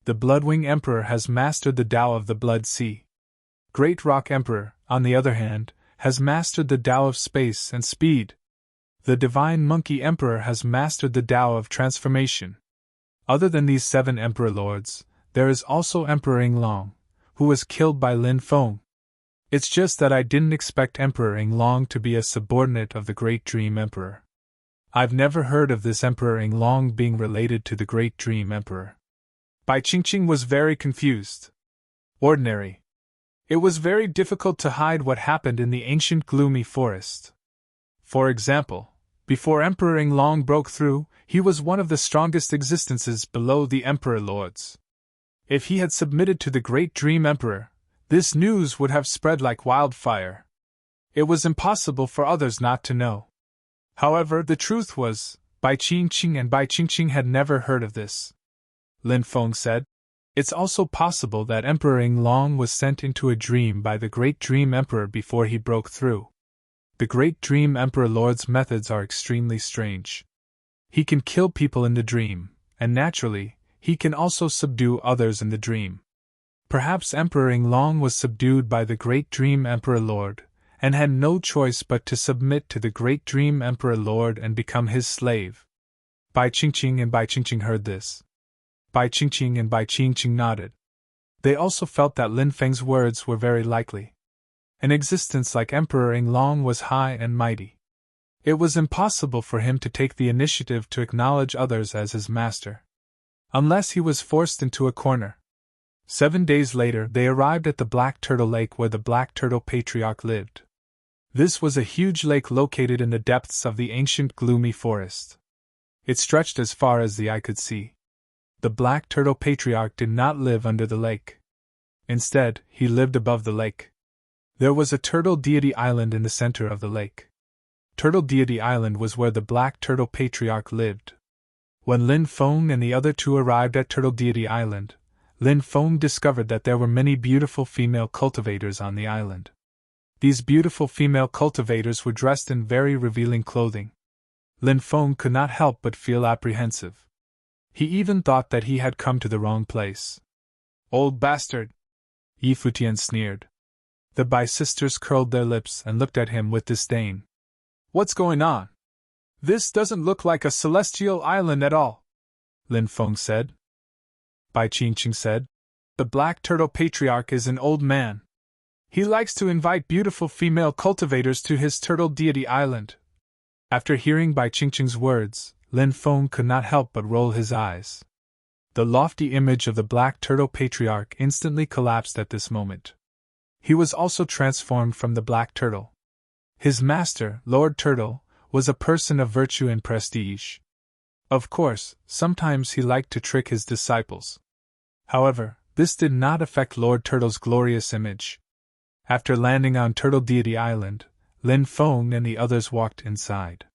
The Bloodwing Emperor has mastered the Dao of the Blood Sea. Great Rock Emperor, on the other hand, has mastered the Dao of space and speed. The Divine Monkey Emperor has mastered the Dao of transformation. Other than these 7 Emperor Lords, there is also Emperor Yinglong, who was killed by Lin Feng. It's just that I didn't expect Emperor Yinglong to be a subordinate of the Great Dream Emperor. I've never heard of this Emperor Yinglong being related to the Great Dream Emperor. Bai Qingqing was very confused. Ordinary. It was very difficult to hide what happened in the ancient gloomy forest. For example, before Emperor Yinglong broke through, he was one of the strongest existences below the Emperor Lords. If he had submitted to the Great Dream Emperor, this news would have spread like wildfire. It was impossible for others not to know. However, the truth was, Bai Qingqing had never heard of this. Lin Feng said, "It's also possible that Emperor Yinglong was sent into a dream by the Great Dream Emperor before he broke through. The Great Dream Emperor Lord's methods are extremely strange. He can kill people in the dream, and naturally, he can also subdue others in the dream. Perhaps Emperor Yinglong was subdued by the Great Dream Emperor Lord, and had no choice but to submit to the Great Dream Emperor Lord and become his slave." Bai Qingqing heard this. Bai Qingqing nodded. They also felt that Lin Feng's words were very likely. An existence like Emperor Yinglong was high and mighty. It was impossible for him to take the initiative to acknowledge others as his master, unless he was forced into a corner. 7 days later, they arrived at the Black Turtle Lake where the Black Turtle Patriarch lived. This was a huge lake located in the depths of the ancient gloomy forest. It stretched as far as the eye could see. The Black Turtle Patriarch did not live under the lake. Instead, he lived above the lake. There was a Turtle Deity Island in the center of the lake. Turtle Deity Island was where the Black Turtle Patriarch lived. When Lin Feng and the other 2 arrived at Turtle Deity Island, Lin Feng discovered that there were many beautiful female cultivators on the island. These beautiful female cultivators were dressed in very revealing clothing. Lin Feng could not help but feel apprehensive. He even thought that he had come to the wrong place. "Old bastard!" Yi Futian sneered. The Bai sisters curled their lips and looked at him with disdain. "What's going on? This doesn't look like a celestial island at all," Lin Feng said. Bai Qingqing said, "The Black Turtle Patriarch is an old man. He likes to invite beautiful female cultivators to his Turtle Deity Island." After hearing Bai Qingqing's words, Lin Feng could not help but roll his eyes. The lofty image of the Black Turtle Patriarch instantly collapsed at this moment. He was also transformed from the Black Turtle. His master, Lord Turtle, was a person of virtue and prestige. Of course, sometimes he liked to trick his disciples. However, this did not affect Lord Turtle's glorious image. After landing on Turtle Deity Island, Lin Feng and the others walked inside.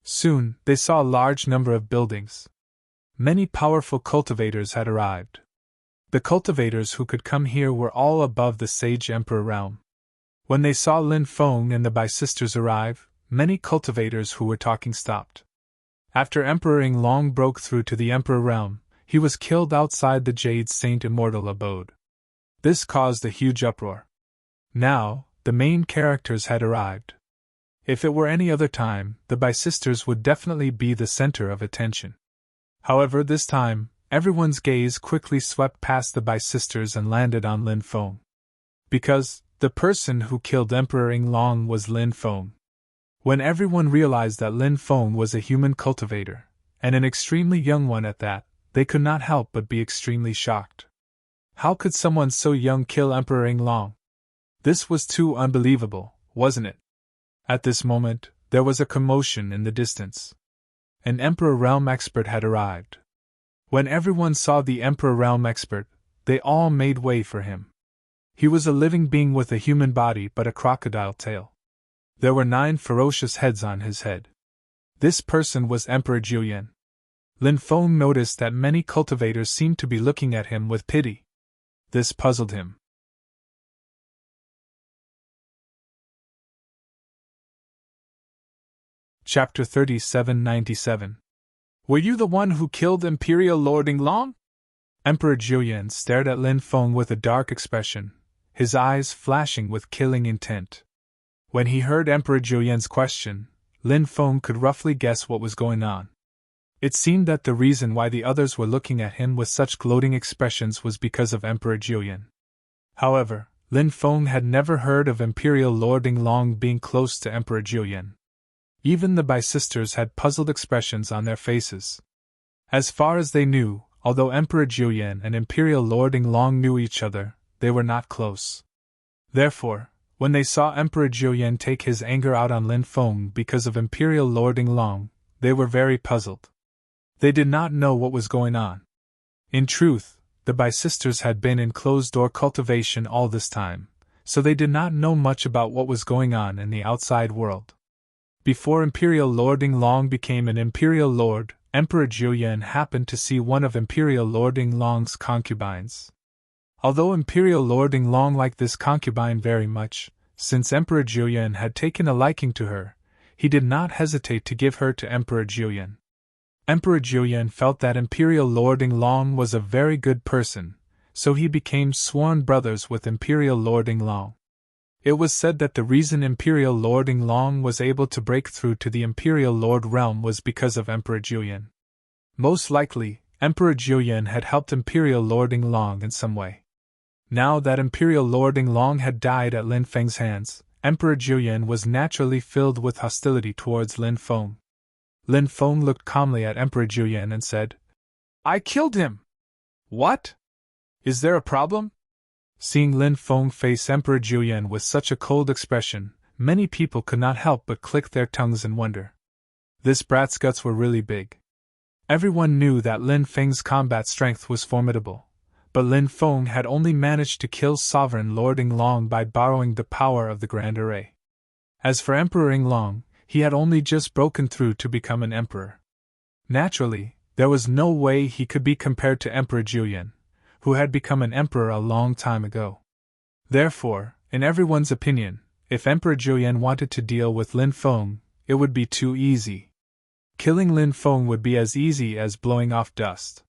Soon, they saw a large number of buildings. Many powerful cultivators had arrived. The cultivators who could come here were all above the Sage Emperor realm. When they saw Lin Feng and the Bai sisters arrive, many cultivators who were talking stopped. After Emperor Long broke through to the Emperor realm, he was killed outside the Jade Saint Immortal abode. This caused a huge uproar. Now, the main characters had arrived. If it were any other time, the Bysisters would definitely be the center of attention. However, this time, everyone's gaze quickly swept past the Bysisters and landed on Lin Feng. Because the person who killed Emperor Long was Lin Feng. When everyone realized that Lin Feng was a human cultivator, and an extremely young one at that, they could not help but be extremely shocked. How could someone so young kill Emperor Long? This was too unbelievable, wasn't it? At this moment, there was a commotion in the distance. An Emperor Realm expert had arrived. When everyone saw the Emperor Realm expert, they all made way for him. He was a living being with a human body but a crocodile tail. There were 9 ferocious heads on his head. This person was Emperor Julian. Lin Feng noticed that many cultivators seemed to be looking at him with pity. This puzzled him. Chapter 3797. Were you the one who killed Imperial Lord Long? Emperor Julian stared at Lin Feng with a dark expression, his eyes flashing with killing intent. When he heard Emperor Julian's question, Lin Feng could roughly guess what was going on. It seemed that the reason why the others were looking at him with such gloating expressions was because of Emperor Julian. However, Lin Feng had never heard of Imperial Lord Long being close to Emperor Julian. Even the Bysisters had puzzled expressions on their faces. As far as they knew, although Emperor Julian and Imperial Lord Long knew each other, they were not close. Therefore, when they saw Emperor Julian take his anger out on Lin Feng because of Imperial Lord Long, they were very puzzled. They did not know what was going on. In truth, the Bysisters had been in closed-door cultivation all this time, so they did not know much about what was going on in the outside world. Before Imperial Lord Long became an Imperial Lord, Emperor Julian happened to see one of Imperial Lord Long's concubines. Although Imperial Lord Long liked this concubine very much, since Emperor Julian had taken a liking to her, he did not hesitate to give her to Emperor Julian. Emperor Julian felt that Imperial Lord Long was a very good person, so he became sworn brothers with Imperial Lord Long. It was said that the reason Imperial Lord Long was able to break through to the Imperial Lord realm was because of Emperor Julian. Most likely, Emperor Julian had helped Imperial Lord Long in some way. Now that Imperial Lord Long had died at Lin Feng's hands, Emperor Julian was naturally filled with hostility towards Lin Feng. Lin Feng looked calmly at Emperor Julian and said, "I killed him!" "What? Is there a problem?" Seeing Lin Feng face Emperor Julian with such a cold expression, many people could not help but click their tongues in wonder. This brat's guts were really big. Everyone knew that Lin Feng's combat strength was formidable, but Lin Feng had only managed to kill Sovereign Lord Long by borrowing the power of the Grand Array. As for Emperor Long, he had only just broken through to become an emperor. Naturally, there was no way he could be compared to Emperor Julian, who had become an emperor a long time ago. Therefore, in everyone's opinion, if Emperor Julian wanted to deal with Lin Feng, it would be too easy. Killing Lin Feng would be as easy as blowing off dust.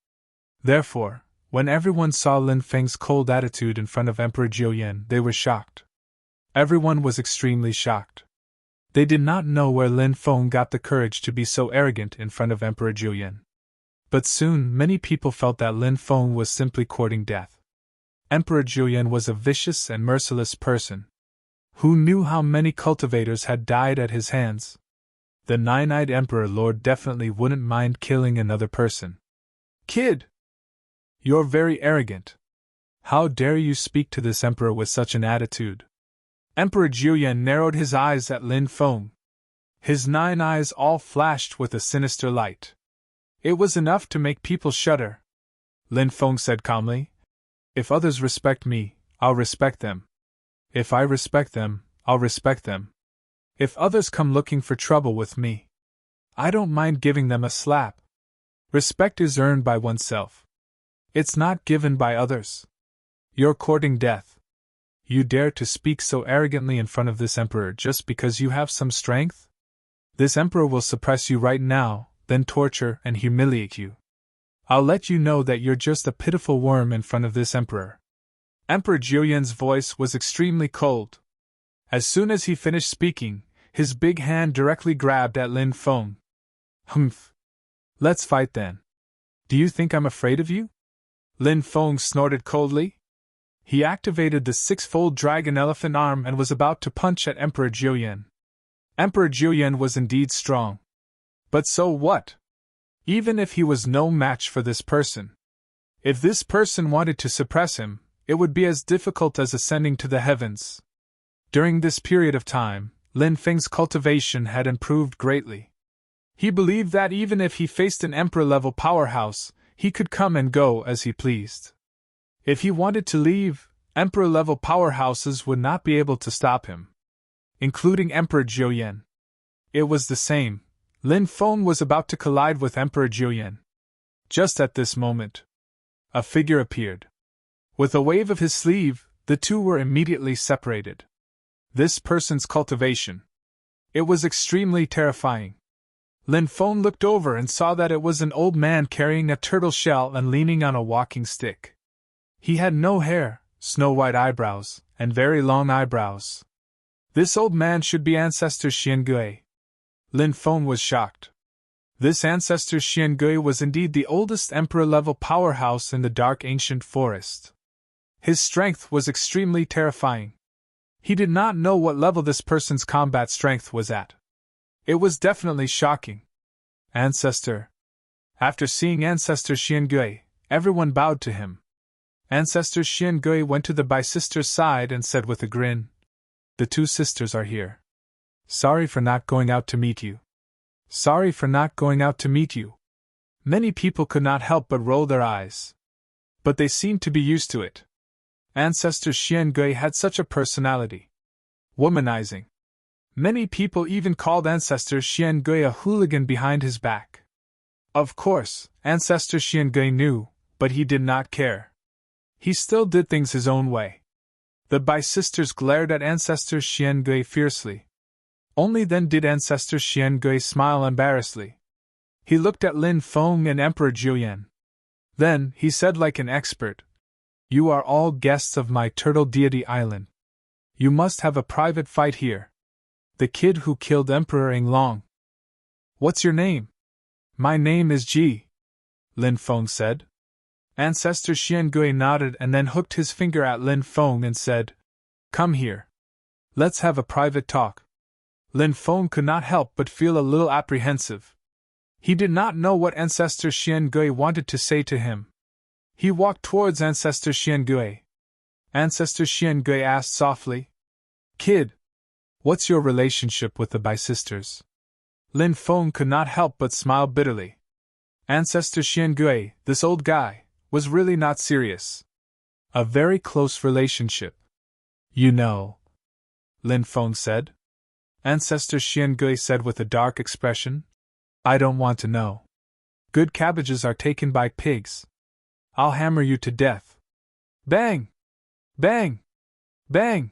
Therefore, when everyone saw Lin Feng's cold attitude in front of Emperor Julian, they were shocked. Everyone was extremely shocked. They did not know where Lin Feng got the courage to be so arrogant in front of Emperor Julian. But soon many people felt that Lin Feng was simply courting death. Emperor Julian was a vicious and merciless person. Who knew how many cultivators had died at his hands? The nine-eyed Emperor Lord definitely wouldn't mind killing another person. "Kid! You're very arrogant. How dare you speak to this emperor with such an attitude?" Emperor Julian narrowed his eyes at Lin Feng. His 9 eyes all flashed with a sinister light. It was enough to make people shudder. Lin Feng said calmly, "If others respect me, I'll respect them. If I respect them, I'll respect them. If others come looking for trouble with me, I don't mind giving them a slap. Respect is earned by oneself. It's not given by others. You're courting death. You dare to speak so arrogantly in front of this emperor just because you have some strength? This emperor will suppress you right now, then torture and humiliate you. I'll let you know that you're just a pitiful worm in front of this emperor. Emperor Jiuyan's voice was extremely cold. As soon as he finished speaking, his big hand directly grabbed at Lin Feng. Humph. Let's fight then. Do you think I'm afraid of you? Lin Feng snorted coldly. He activated the six-fold dragon elephant arm and was about to punch at Emperor Jiuyan. Emperor Jiuyan was indeed strong. But so what? Even if he was no match for this person. If this person wanted to suppress him, it would be as difficult as ascending to the heavens. During this period of time, Lin Feng's cultivation had improved greatly. He believed that even if he faced an emperor-level powerhouse, he could come and go as he pleased. If he wanted to leave, emperor-level powerhouses would not be able to stop him. Including Emperor Jiuyan. It was the same. Lin Feng was about to collide with Emperor Jiuyan. Just at this moment, a figure appeared. With a wave of his sleeve, the two were immediately separated. This person's cultivation. It was extremely terrifying. Lin Feng looked over and saw that it was an old man carrying a turtle shell and leaning on a walking stick. He had no hair, snow-white eyebrows, and very long eyebrows. This old man should be Ancestor Xiangui. Lin Feng was shocked. This Ancestor Xiangui was indeed the oldest emperor-level powerhouse in the dark ancient forest. His strength was extremely terrifying. He did not know what level this person's combat strength was at. It was definitely shocking. Ancestor. After seeing Ancestor Xiangui, everyone bowed to him. Ancestor Xiangui went to the Bi-sister's side and said with a grin, "The two sisters are here. Sorry for not going out to meet you. Sorry for not going out to meet you." Many people could not help but roll their eyes. But they seemed to be used to it. Ancestor Xiangui had such a personality. Womanizing. Many people even called Ancestor Xiangui a hooligan behind his back. Of course, Ancestor Xiangui knew, but he did not care. He still did things his own way. The Bi-sisters glared at Ancestor Xiangui fiercely. Only then did Ancestor Xiangui smile embarrassedly. He looked at Lin Feng and Emperor Jiuyan. Then, he said like an expert, "You are all guests of my turtle deity island. You must have a private fight here. The kid who killed Emperor Yinglong." "What's your name?" "My name is Ji," Lin Feng said. Ancestor Xiangui nodded and then hooked his finger at Lin Feng and said, "Come here. Let's have a private talk." Lin Feng could not help but feel a little apprehensive. He did not know what Ancestor Xiangui wanted to say to him. He walked towards Ancestor Xiangui. Ancestor Xiangui asked softly, "Kid, what's your relationship with the Bi-sisters?" Lin Feng could not help but smile bitterly. Ancestor Xiangui, this old guy, was really not serious. A very close relationship. "You know," Lin Feng said. Ancestor Xiangui said with a dark expression, "I don't want to know. Good cabbages are taken by pigs. I'll hammer you to death." Bang! Bang! Bang!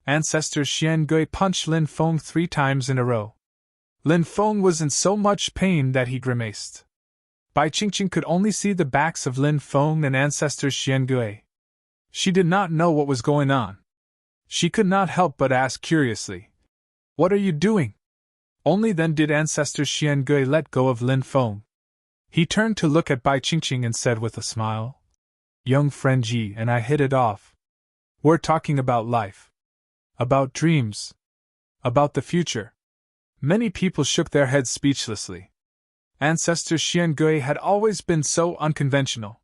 Ancestor Xiangui punched Lin Feng 3 times in a row. Lin Feng was in so much pain that he grimaced. Bai Qingqing could only see the backs of Lin Feng and Ancestor Xiangui. She did not know what was going on. She could not help but ask curiously, "What are you doing?" Only then did Ancestor Xiangui let go of Lin Feng. He turned to look at Bai Qingqing and said with a smile, "Young friend Ji and I hit it off. We're talking about life. About dreams. About the future." Many people shook their heads speechlessly. Ancestor Xiangui had always been so unconventional.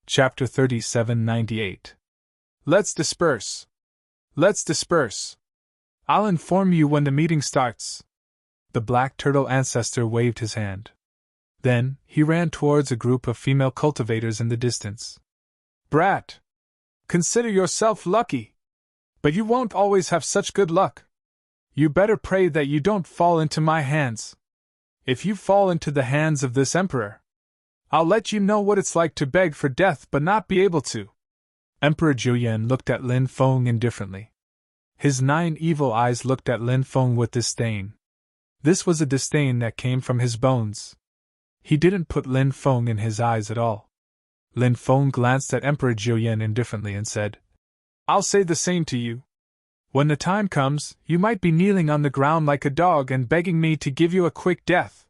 Chapter 3798. Let's disperse. Let's disperse. I'll inform you when the meeting starts. The black turtle ancestor waved his hand. Then, he ran towards a group of female cultivators in the distance. "Brat! Consider yourself lucky! But you won't always have such good luck. You better pray that you don't fall into my hands. If you fall into the hands of this emperor, I'll let you know what it's like to beg for death but not be able to." Emperor Jiuyan looked at Lin Feng indifferently. His 9 evil eyes looked at Lin Feng with disdain. This was a disdain that came from his bones. He didn't put Lin Feng in his eyes at all. Lin Feng glanced at Emperor Jiuyan indifferently and said, "I'll say the same to you. When the time comes, you might be kneeling on the ground like a dog and begging me to give you a quick death."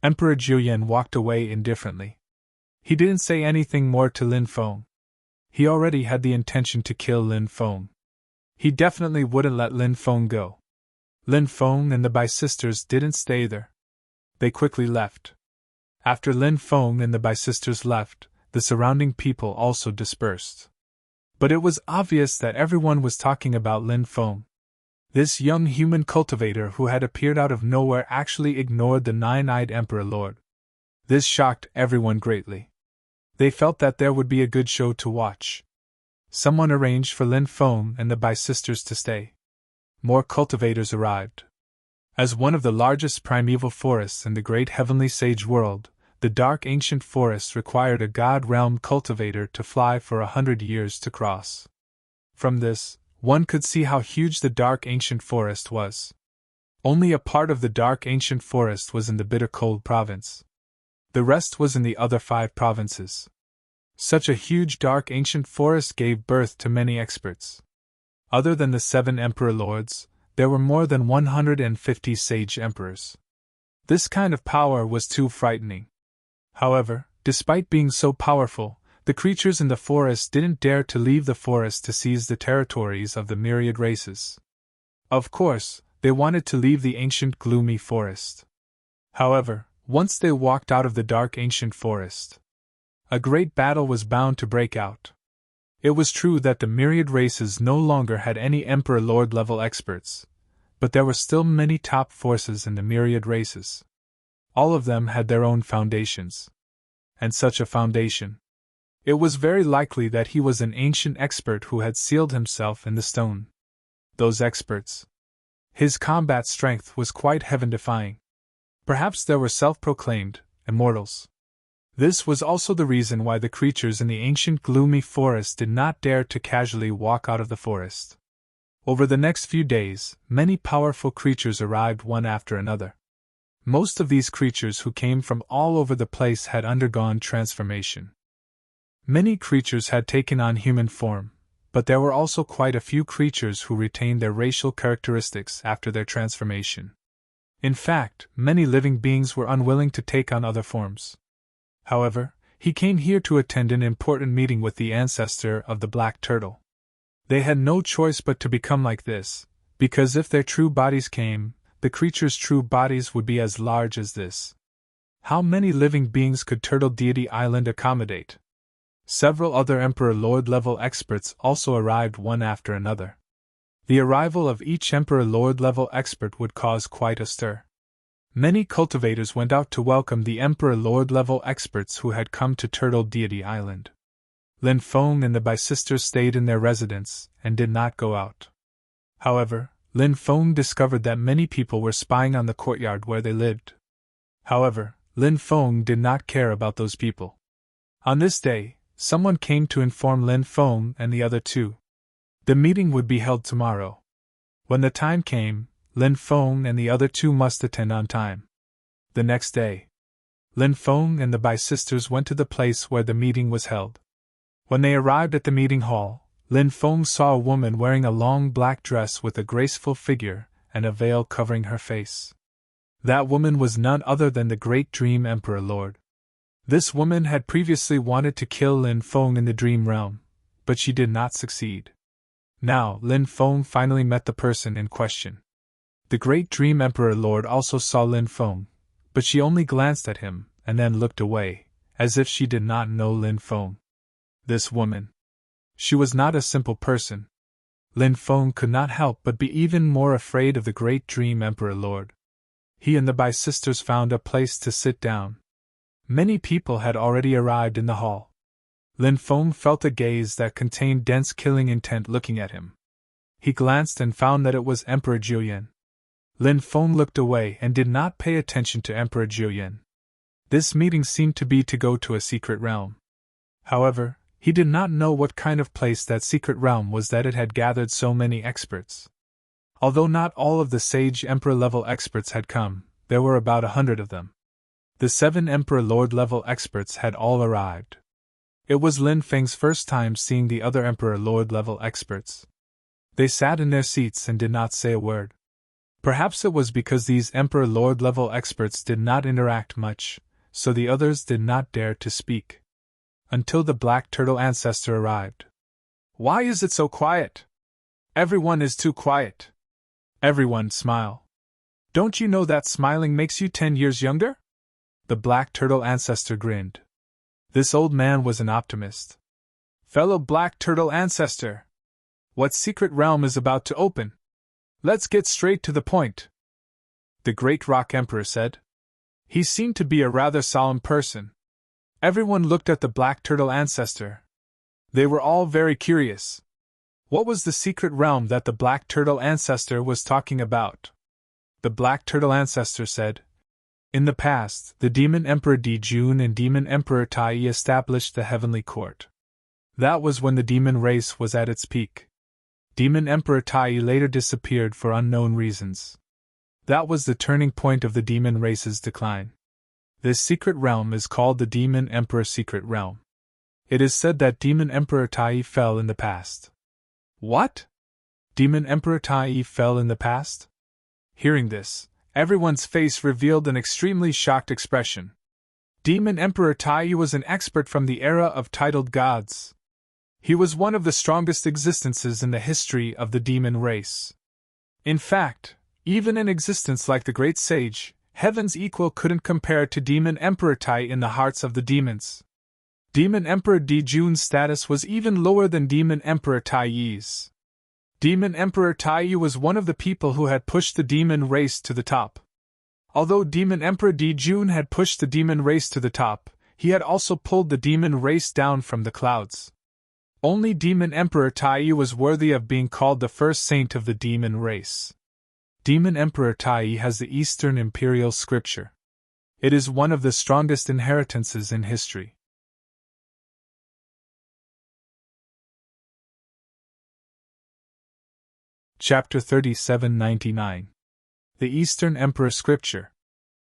Emperor Jiuyan walked away indifferently. He didn't say anything more to Lin Feng. He already had the intention to kill Lin Feng. He definitely wouldn't let Lin Feng go. Lin Feng and the Bai sisters didn't stay there. They quickly left. After Lin Feng and the Bai sisters left, the surrounding people also dispersed. But it was obvious that everyone was talking about Lin Feng. This young human cultivator who had appeared out of nowhere actually ignored the 9-eyed Emperor Lord. This shocked everyone greatly. They felt that there would be a good show to watch. Someone arranged for Lin Feng and the Bai sisters to stay. More cultivators arrived. As one of the largest primeval forests in the great heavenly sage world, the dark ancient forest required a god-realm cultivator to fly for 100 years to cross. From this, one could see how huge the dark ancient forest was. Only a part of the dark ancient forest was in the bitter cold province. The rest was in the other 5 provinces. Such a huge dark ancient forest gave birth to many experts. Other than the 7 emperor lords, there were more than 150 sage emperors. This kind of power was too frightening. However, despite being so powerful, the creatures in the forest didn't dare to leave the forest to seize the territories of the myriad races. Of course, they wanted to leave the ancient gloomy forest. However, once they walked out of the dark ancient forest, a great battle was bound to break out. It was true that the myriad races no longer had any Emperor Lord level experts, but there were still many top forces in the myriad races. All of them had their own foundations. And such a foundation. It was very likely that he was an ancient expert who had sealed himself in the stone. Those experts. His combat strength was quite heaven-defying. Perhaps there were self-proclaimed immortals. This was also the reason why the creatures in the ancient gloomy forest did not dare to casually walk out of the forest. Over the next few days, many powerful creatures arrived one after another. Most of these creatures who came from all over the place had undergone transformation. Many creatures had taken on human form, but there were also quite a few creatures who retained their racial characteristics after their transformation. In fact, many living beings were unwilling to take on other forms. However, he came here to attend an important meeting with the ancestor of the black turtle. They had no choice but to become like this, because if their true bodies came, the creatures' true bodies would be as large as this. How many living beings could Turtle Deity Island accommodate? Several other Emperor Lord level experts also arrived one after another. The arrival of each Emperor Lord level expert would cause quite a stir. Many cultivators went out to welcome the Emperor Lord level experts who had come to Turtle Deity Island. Lin Feng and the Bai sisters stayed in their residence and did not go out. However, Lin Feng discovered that many people were spying on the courtyard where they lived. However, Lin Feng did not care about those people. On this day, someone came to inform Lin Feng and the other 2. The meeting would be held tomorrow. When the time came, Lin Feng and the other 2 must attend on time. The next day, Lin Feng and the Bai sisters went to the place where the meeting was held. When they arrived at the meeting hall, Lin Feng saw a woman wearing a long black dress with a graceful figure and a veil covering her face. That woman was none other than the Great Dream Emperor Lord. This woman had previously wanted to kill Lin Feng in the dream realm, but she did not succeed. Now, Lin Feng finally met the person in question. The Great Dream Emperor Lord also saw Lin Feng, but she only glanced at him and then looked away, as if she did not know Lin Feng. This woman. She was not a simple person. Lin Feng could not help but be even more afraid of the Great Dream Emperor Lord. He and the Bai sisters found a place to sit down. Many people had already arrived in the hall. Lin Feng felt a gaze that contained dense killing intent looking at him. He glanced and found that it was Emperor Jiuyan. Lin Feng looked away and did not pay attention to Emperor Jiuyan. This meeting seemed to be to go to a secret realm. However, he did not know what kind of place that secret realm was that it had gathered so many experts. Although not all of the Sage Emperor-level experts had come, there were about 100 of them. The 7 Emperor Lord-level experts had all arrived. It was Lin Feng's first time seeing the other Emperor Lord-level experts. They sat in their seats and did not say a word. Perhaps it was because these Emperor Lord-level experts did not interact much, so the others did not dare to speak. Until the Black Turtle Ancestor arrived. "Why is it so quiet? Everyone is too quiet." Everyone smile. "Don't you know that smiling makes you 10 years younger?" The Black Turtle Ancestor grinned. This old man was an optimist. "Fellow Black Turtle Ancestor, what secret realm is about to open? Let's get straight to the point," the Great Rock Emperor said. He seemed to be a rather solemn person. Everyone looked at the Black Turtle Ancestor. They were all very curious. What was the secret realm that the Black Turtle Ancestor was talking about? The Black Turtle Ancestor said, "In the past, the Demon Emperor Dijun and Demon Emperor Tai established the Heavenly Court. That was when the demon race was at its peak. Demon Emperor Tai later disappeared for unknown reasons. That was the turning point of the demon race's decline. This secret realm is called the Demon Emperor Secret Realm. It is said that Demon Emperor Tai fell in the past." "What? Demon Emperor Tai fell in the past?" Hearing this, everyone's face revealed an extremely shocked expression. Demon Emperor Tai was an expert from the era of titled gods. He was one of the strongest existences in the history of the demon race. In fact, even an existence like the Great Sage, Heaven's equal couldn't compare to Demon Emperor Tai in the hearts of the demons. Demon Emperor Dijun's status was even lower than Demon Emperor Tai's. Demon Emperor Tai was one of the people who had pushed the demon race to the top. Although Demon Emperor Dijun had pushed the demon race to the top, he had also pulled the demon race down from the clouds. Only Demon Emperor Tai was worthy of being called the first saint of the demon race. Demon Emperor Tai has the Eastern Imperial Scripture. It is one of the strongest inheritances in history. Chapter 3799. The Eastern Emperor Scripture.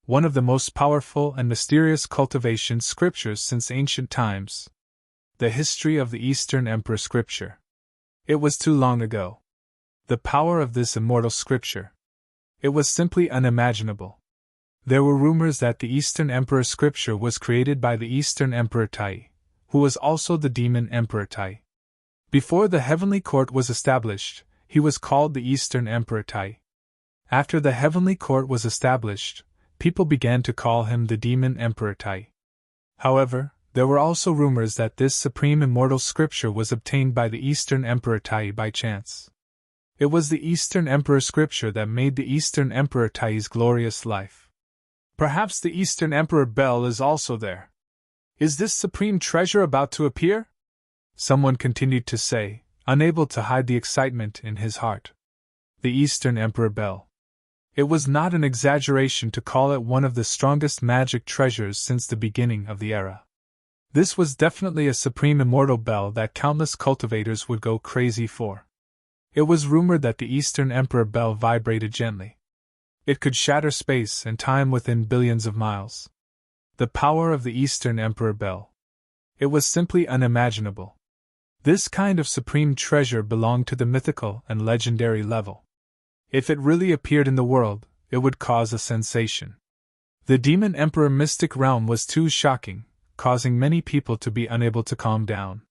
One of the most powerful and mysterious cultivation scriptures since ancient times. The history of the Eastern Emperor Scripture. It was too long ago. The power of this immortal scripture. It was simply unimaginable. There were rumors that the Eastern Emperor Scripture was created by the Eastern Emperor Tai, who was also the Demon Emperor Tai. Before the Heavenly Court was established, he was called the Eastern Emperor Tai. After the Heavenly Court was established, people began to call him the Demon Emperor Tai. However, there were also rumors that this supreme immortal scripture was obtained by the Eastern Emperor Tai by chance. It was the Eastern Emperor Scripture that made the Eastern Emperor Tai's glorious life. Perhaps the Eastern Emperor Bell is also there. Is this supreme treasure about to appear? Someone continued to say, unable to hide the excitement in his heart. The Eastern Emperor Bell. It was not an exaggeration to call it one of the strongest magic treasures since the beginning of the era. This was definitely a supreme immortal bell that countless cultivators would go crazy for. It was rumored that the Eastern Emperor Bell vibrated gently. It could shatter space and time within billions of miles. The power of the Eastern Emperor Bell. It was simply unimaginable. This kind of supreme treasure belonged to the mythical and legendary level. If it really appeared in the world, it would cause a sensation. The Demon Emperor Mystic Realm was too shocking, causing many people to be unable to calm down.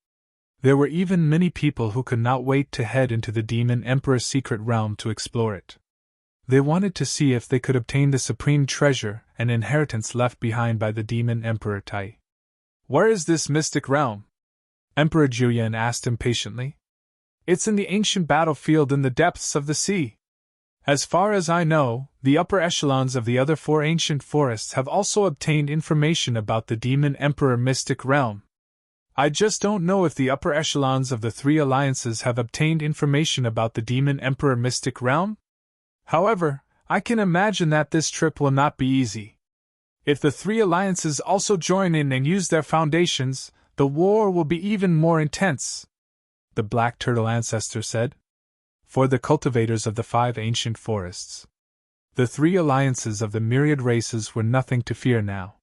There were even many people who could not wait to head into the Demon Emperor Secret Realm to explore it. They wanted to see if they could obtain the supreme treasure and inheritance left behind by the Demon Emperor Tai. "Where is this mystic realm?" Emperor Julian asked impatiently. "It's in the ancient battlefield in the depths of the sea. As far as I know, the upper echelons of the other 4 ancient forests have also obtained information about the Demon Emperor Mystic Realm. I just don't know if the upper echelons of the 3 alliances have obtained information about the Demon Emperor Mystic Realm. However, I can imagine that this trip will not be easy. If the 3 alliances also join in and use their foundations, the war will be even more intense," the Black Turtle Ancestor said. for the cultivators of the 5 ancient forests. The 3 alliances of the myriad races were nothing to fear now.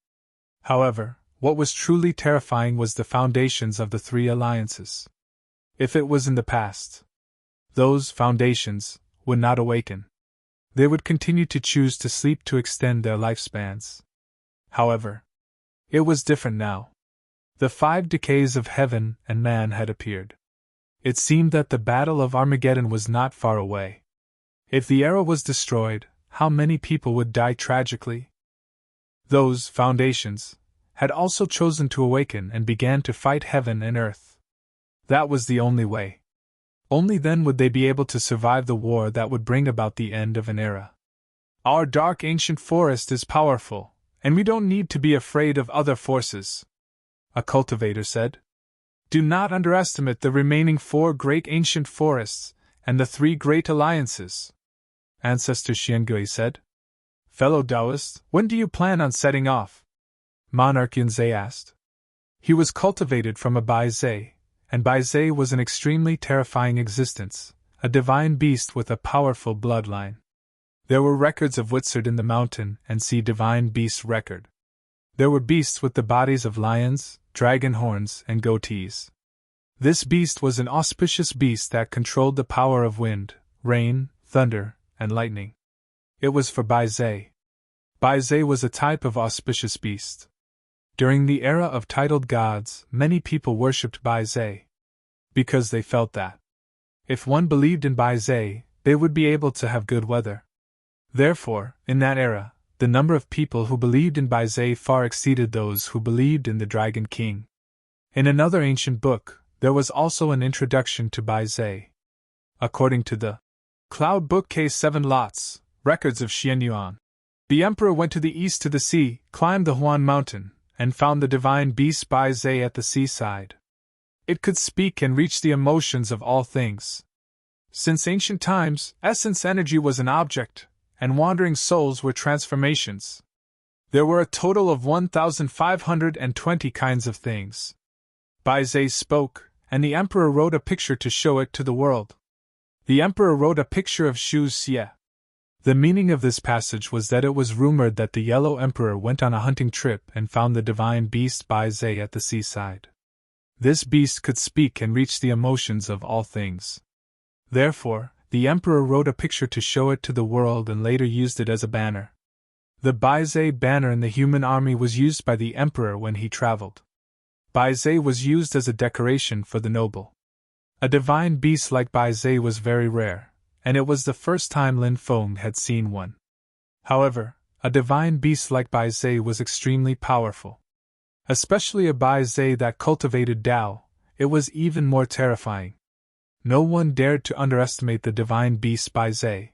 However, what was truly terrifying was the foundations of the 3 alliances. If it was in the past, those foundations would not awaken. They would continue to choose to sleep to extend their lifespans. However, it was different now. The 5 decays of heaven and man had appeared. It seemed that the Battle of Armageddon was not far away. If the era was destroyed, how many people would die tragically? Those foundations had also chosen to awaken and began to fight heaven and earth. That was the only way. Only then would they be able to survive the war that would bring about the end of an era. Our dark ancient forest is powerful, and we don't need to be afraid of other forces, a cultivator said. Do not underestimate the remaining 4 great ancient forests and the 3 great alliances, Ancestor Xiangui said. Fellow Taoist, when do you plan on setting off? Monarch Yunzhe asked. He was cultivated from a Baizhe, and Baizhe was an extremely terrifying existence, a divine beast with a powerful bloodline. There were records of Witzard in the mountain and see divine beast record. There were beasts with the bodies of lions, dragon horns, and goatees. This beast was an auspicious beast that controlled the power of wind, rain, thunder, and lightning. It was for Baizhe. Baizhe was a type of auspicious beast. During the era of titled gods, many people worshipped Baizhe, because they felt that if one believed in Baizhe, they would be able to have good weather. Therefore, in that era, the number of people who believed in Baizhe far exceeded those who believed in the Dragon King. In another ancient book, there was also an introduction to Baizhe. According to the Cloud Book K7 Lots, records of Xianyuan, the emperor went to the east to the sea, climbed the Huan mountain, and found the divine beast Baizhe at the seaside. It could speak and reach the emotions of all things. Since ancient times, essence energy was an object, and wandering souls were transformations. There were a total of 1,520 kinds of things. Baizhe spoke, and the emperor wrote a picture to show it to the world. The emperor wrote a picture of Shu Xie. The meaning of this passage was that it was rumored that the Yellow Emperor went on a hunting trip and found the divine beast Baizhe at the seaside. This beast could speak and reach the emotions of all things. Therefore, the emperor wrote a picture to show it to the world and later used it as a banner. The Baizhe banner in the human army was used by the emperor when he traveled. Baizhe was used as a decoration for the noble. A divine beast like Baizhe was very rare, and it was the first time Lin Feng had seen one. However, a divine beast like Baizhe was extremely powerful. Especially a Baizhe that cultivated Tao, it was even more terrifying. No one dared to underestimate the divine beast Baizhe.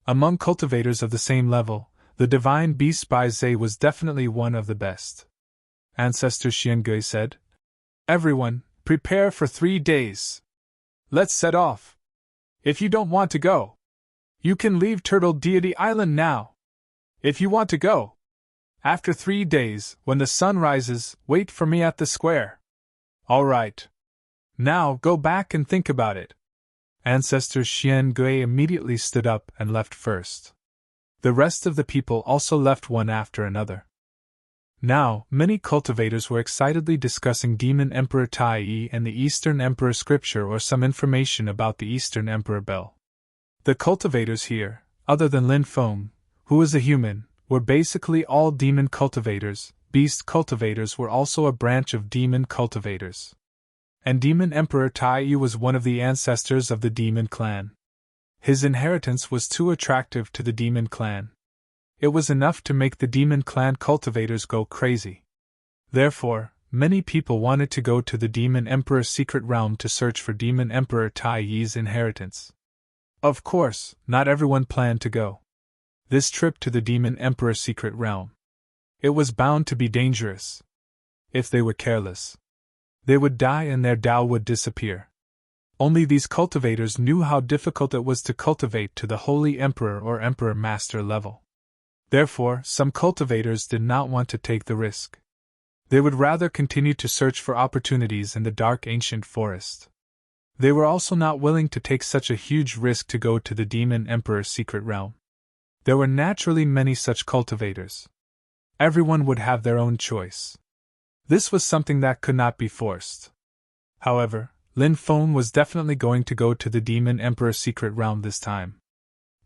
Among cultivators of the same level, the divine beast Baizhe was definitely one of the best. Ancestor Xiangui said, Everyone, prepare for 3 days. Let's set off. If you don't want to go, you can leave Turtle Deity Island now. If you want to go, after 3 days, when the sun rises, wait for me at the square. All right. Now go back and think about it. Ancestor Xiangui immediately stood up and left first. The rest of the people also left one after another. Now, many cultivators were excitedly discussing Demon Emperor Tai Yi and the Eastern Emperor scripture or some information about the Eastern Emperor Bell. The cultivators here, other than Lin Feng, who was a human, were basically all demon cultivators. Beast cultivators were also a branch of demon cultivators. And Demon Emperor Tai Yi was one of the ancestors of the demon clan. His inheritance was too attractive to the demon clan. It was enough to make the demon clan cultivators go crazy. Therefore, many people wanted to go to the Demon Emperor's secret realm to search for Demon Emperor Tai Yi's inheritance. Of course, not everyone planned to go. This trip to the Demon Emperor's secret realm. It was bound to be dangerous. If they were careless, they would die and their Tao would disappear. Only these cultivators knew how difficult it was to cultivate to the Holy Emperor or Emperor Master level. Therefore, some cultivators did not want to take the risk. They would rather continue to search for opportunities in the dark ancient forest. They were also not willing to take such a huge risk to go to the Demon Emperor's secret realm. There were naturally many such cultivators. Everyone would have their own choice. This was something that could not be forced. However, Lin Feng was definitely going to go to the Demon Emperor's secret realm this time.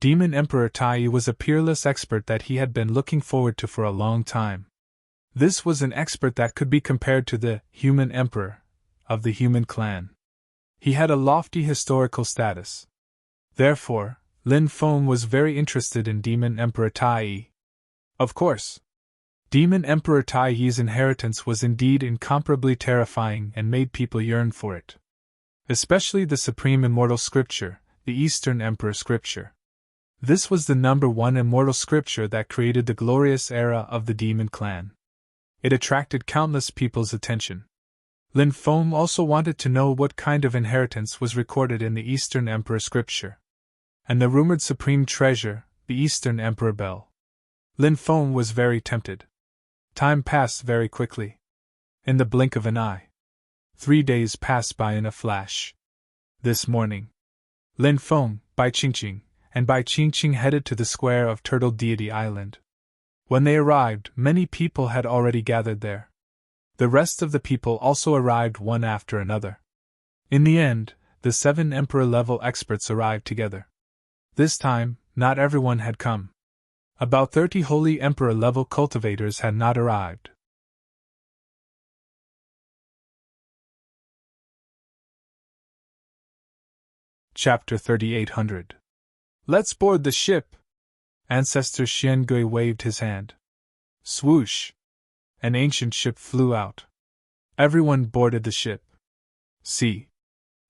Demon Emperor Tai was a peerless expert that he had been looking forward to for a long time. This was an expert that could be compared to the Human Emperor of the human clan. He had a lofty historical status. Therefore, Lin Feng was very interested in Demon Emperor Tai. Of course, Demon Emperor Tai's inheritance was indeed incomparably terrifying and made people yearn for it. Especially the supreme immortal scripture, the Eastern Emperor Scripture. This was the number one immortal scripture that created the glorious era of the Demon Clan. It attracted countless people's attention. Lin Feng also wanted to know what kind of inheritance was recorded in the Eastern Emperor Scripture. And the rumored supreme treasure, the Eastern Emperor Bell. Lin Feng was very tempted. Time passed very quickly. In the blink of an eye. 3 days passed by in a flash. This morning, Lin Feng, Bai Qingqing, and Bai Qingqing headed to the square of Turtle Deity Island. When they arrived, many people had already gathered there. The rest of the people also arrived one after another. In the end, the 7 Emperor-level experts arrived together. This time, not everyone had come. About 30 Holy Emperor-level cultivators had not arrived. Chapter 3800. Let's board the ship! Ancestor Xiangui waved his hand. Swoosh! An ancient ship flew out. Everyone boarded the ship. Sea.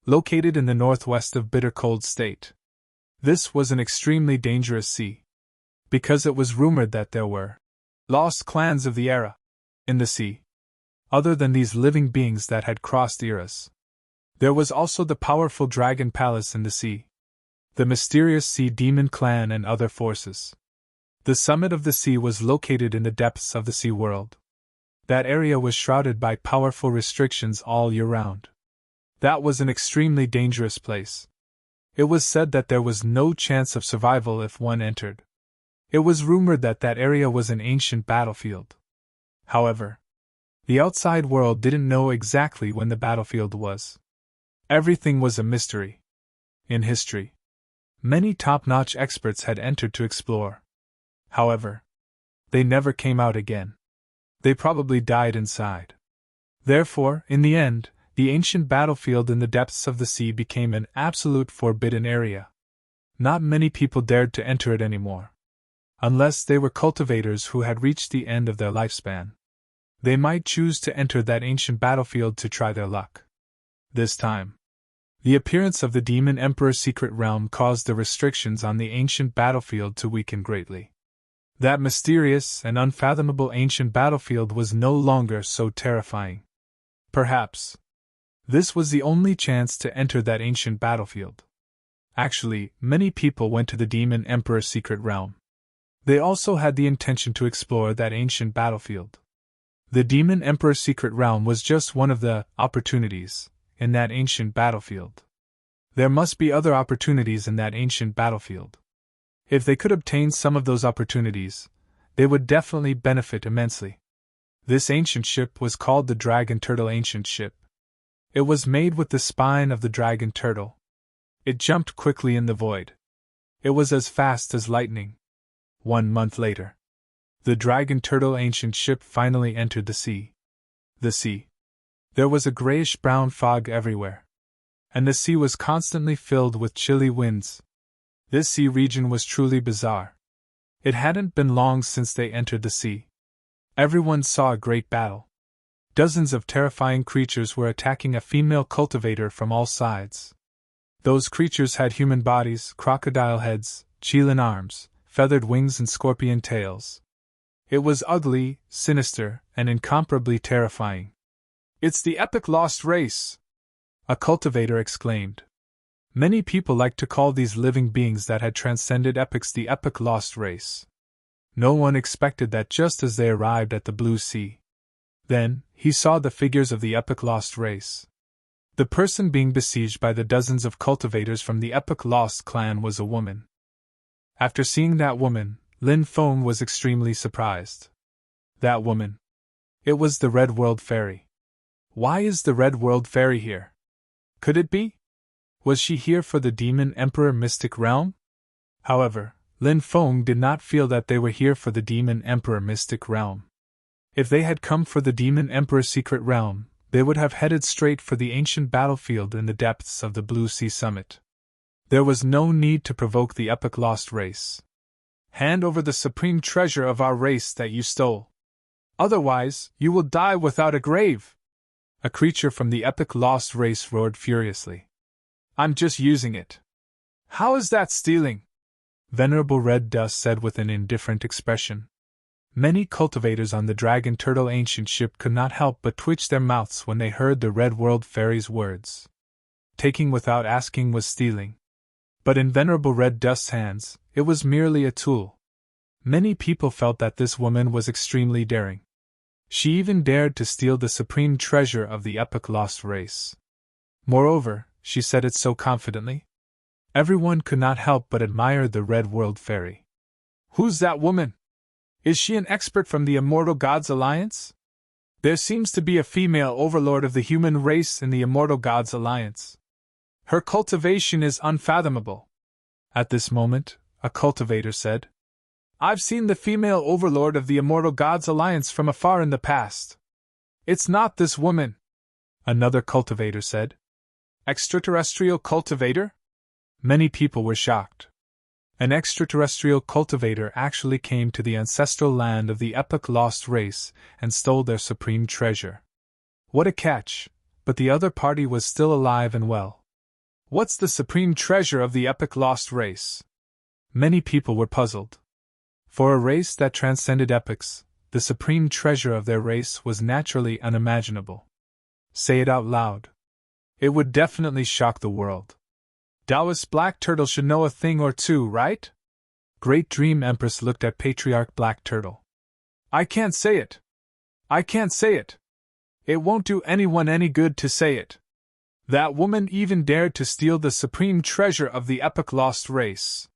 Located in the northwest of Bitter Cold State. This was an extremely dangerous sea. Because it was rumored that there were lost clans of the era in the sea. Other than these living beings that had crossed eras. There was also the powerful Dragon Palace in the sea. The mysterious Sea Demon Clan and other forces. The summit of the sea was located in the depths of the sea world. That area was shrouded by powerful restrictions all year round. That was an extremely dangerous place. It was said that there was no chance of survival if one entered. It was rumored that that area was an ancient battlefield. However, the outside world didn't know exactly when the battlefield was. Everything was a mystery. In history, many top-notch experts had entered to explore. However, they never came out again. They probably died inside. Therefore, in the end, the ancient battlefield in the depths of the sea became an absolute forbidden area. Not many people dared to enter it anymore. Unless they were cultivators who had reached the end of their lifespan. They might choose to enter that ancient battlefield to try their luck. This time, the appearance of the Demon Emperor's secret realm caused the restrictions on the ancient battlefield to weaken greatly. That mysterious and unfathomable ancient battlefield was no longer so terrifying. Perhaps this was the only chance to enter that ancient battlefield. Actually, many people went to the Demon Emperor's secret realm. They also had the intention to explore that ancient battlefield. The Demon Emperor's secret realm was just one of the opportunities in that ancient battlefield. There must be other opportunities in that ancient battlefield. If they could obtain some of those opportunities, they would definitely benefit immensely. This ancient ship was called the Dragon Turtle Ancient Ship. It was made with the spine of the dragon turtle. It jumped quickly in the void. It was as fast as lightning. 1 month later, the Dragon Turtle Ancient Ship finally entered the sea. The sea. There was a grayish-brown fog everywhere. And the sea was constantly filled with chilly winds. This sea region was truly bizarre. It hadn't been long since they entered the sea. Everyone saw a great battle. Dozens of terrifying creatures were attacking a female cultivator from all sides. Those creatures had human bodies, crocodile heads, Qilin arms, feathered wings and scorpion tails. It was ugly, sinister, and incomparably terrifying. "It's the epic lost race!" a cultivator exclaimed. Many people liked to call these living beings that had transcended epics the epic lost race. No one expected that just as they arrived at the blue sea. Then, he saw the figures of the epic lost race. The person being besieged by the dozens of cultivators from the Epic Lost clan was a woman. After seeing that woman, Lin Feng was extremely surprised. That woman. It was the Red World Fairy. Why is the Red World Fairy here? Could it be? Was she here for the Demon Emperor Mystic Realm? However, Lin Feng did not feel that they were here for the Demon Emperor Mystic Realm. If they had come for the Demon Emperor Secret Realm, they would have headed straight for the ancient battlefield in the depths of the Blue Sea Summit. There was no need to provoke the Epic Lost race. Hand over the supreme treasure of our race that you stole. Otherwise, you will die without a grave! A creature from the Epic Lost race roared furiously. I'm just using it. How is that stealing? Venerable Red Dust said with an indifferent expression. Many cultivators on the Dragon Turtle ancient ship could not help but twitch their mouths when they heard the Red World Fairy's words. Taking without asking was stealing. But in Venerable Red Dust's hands, it was merely a tool. Many people felt that this woman was extremely daring. She even dared to steal the supreme treasure of the Epic Lost race. Moreover, she said it so confidently. Everyone could not help but admire the Red World Fairy. Who's that woman? Is she an expert from the Immortal Gods Alliance? There seems to be a female overlord of the human race in the Immortal Gods Alliance. Her cultivation is unfathomable. At this moment, a cultivator said, I've seen the female overlord of the Immortal Gods Alliance from afar in the past. It's not this woman, another cultivator said. Extraterrestrial cultivator? Many people were shocked. An extraterrestrial cultivator actually came to the ancestral land of the Epic Lost race and stole their supreme treasure. What a catch, but the other party was still alive and well. What's the supreme treasure of the Epic Lost race? Many people were puzzled. For a race that transcended epics, the supreme treasure of their race was naturally unimaginable. Say it out loud. It would definitely shock the world. Taoist Black Turtle should know a thing or two, right? Great Dream Empress looked at Patriarch Black Turtle. I can't say it. I can't say it. It won't do anyone any good to say it. That woman even dared to steal the supreme treasure of the Epic Lost race.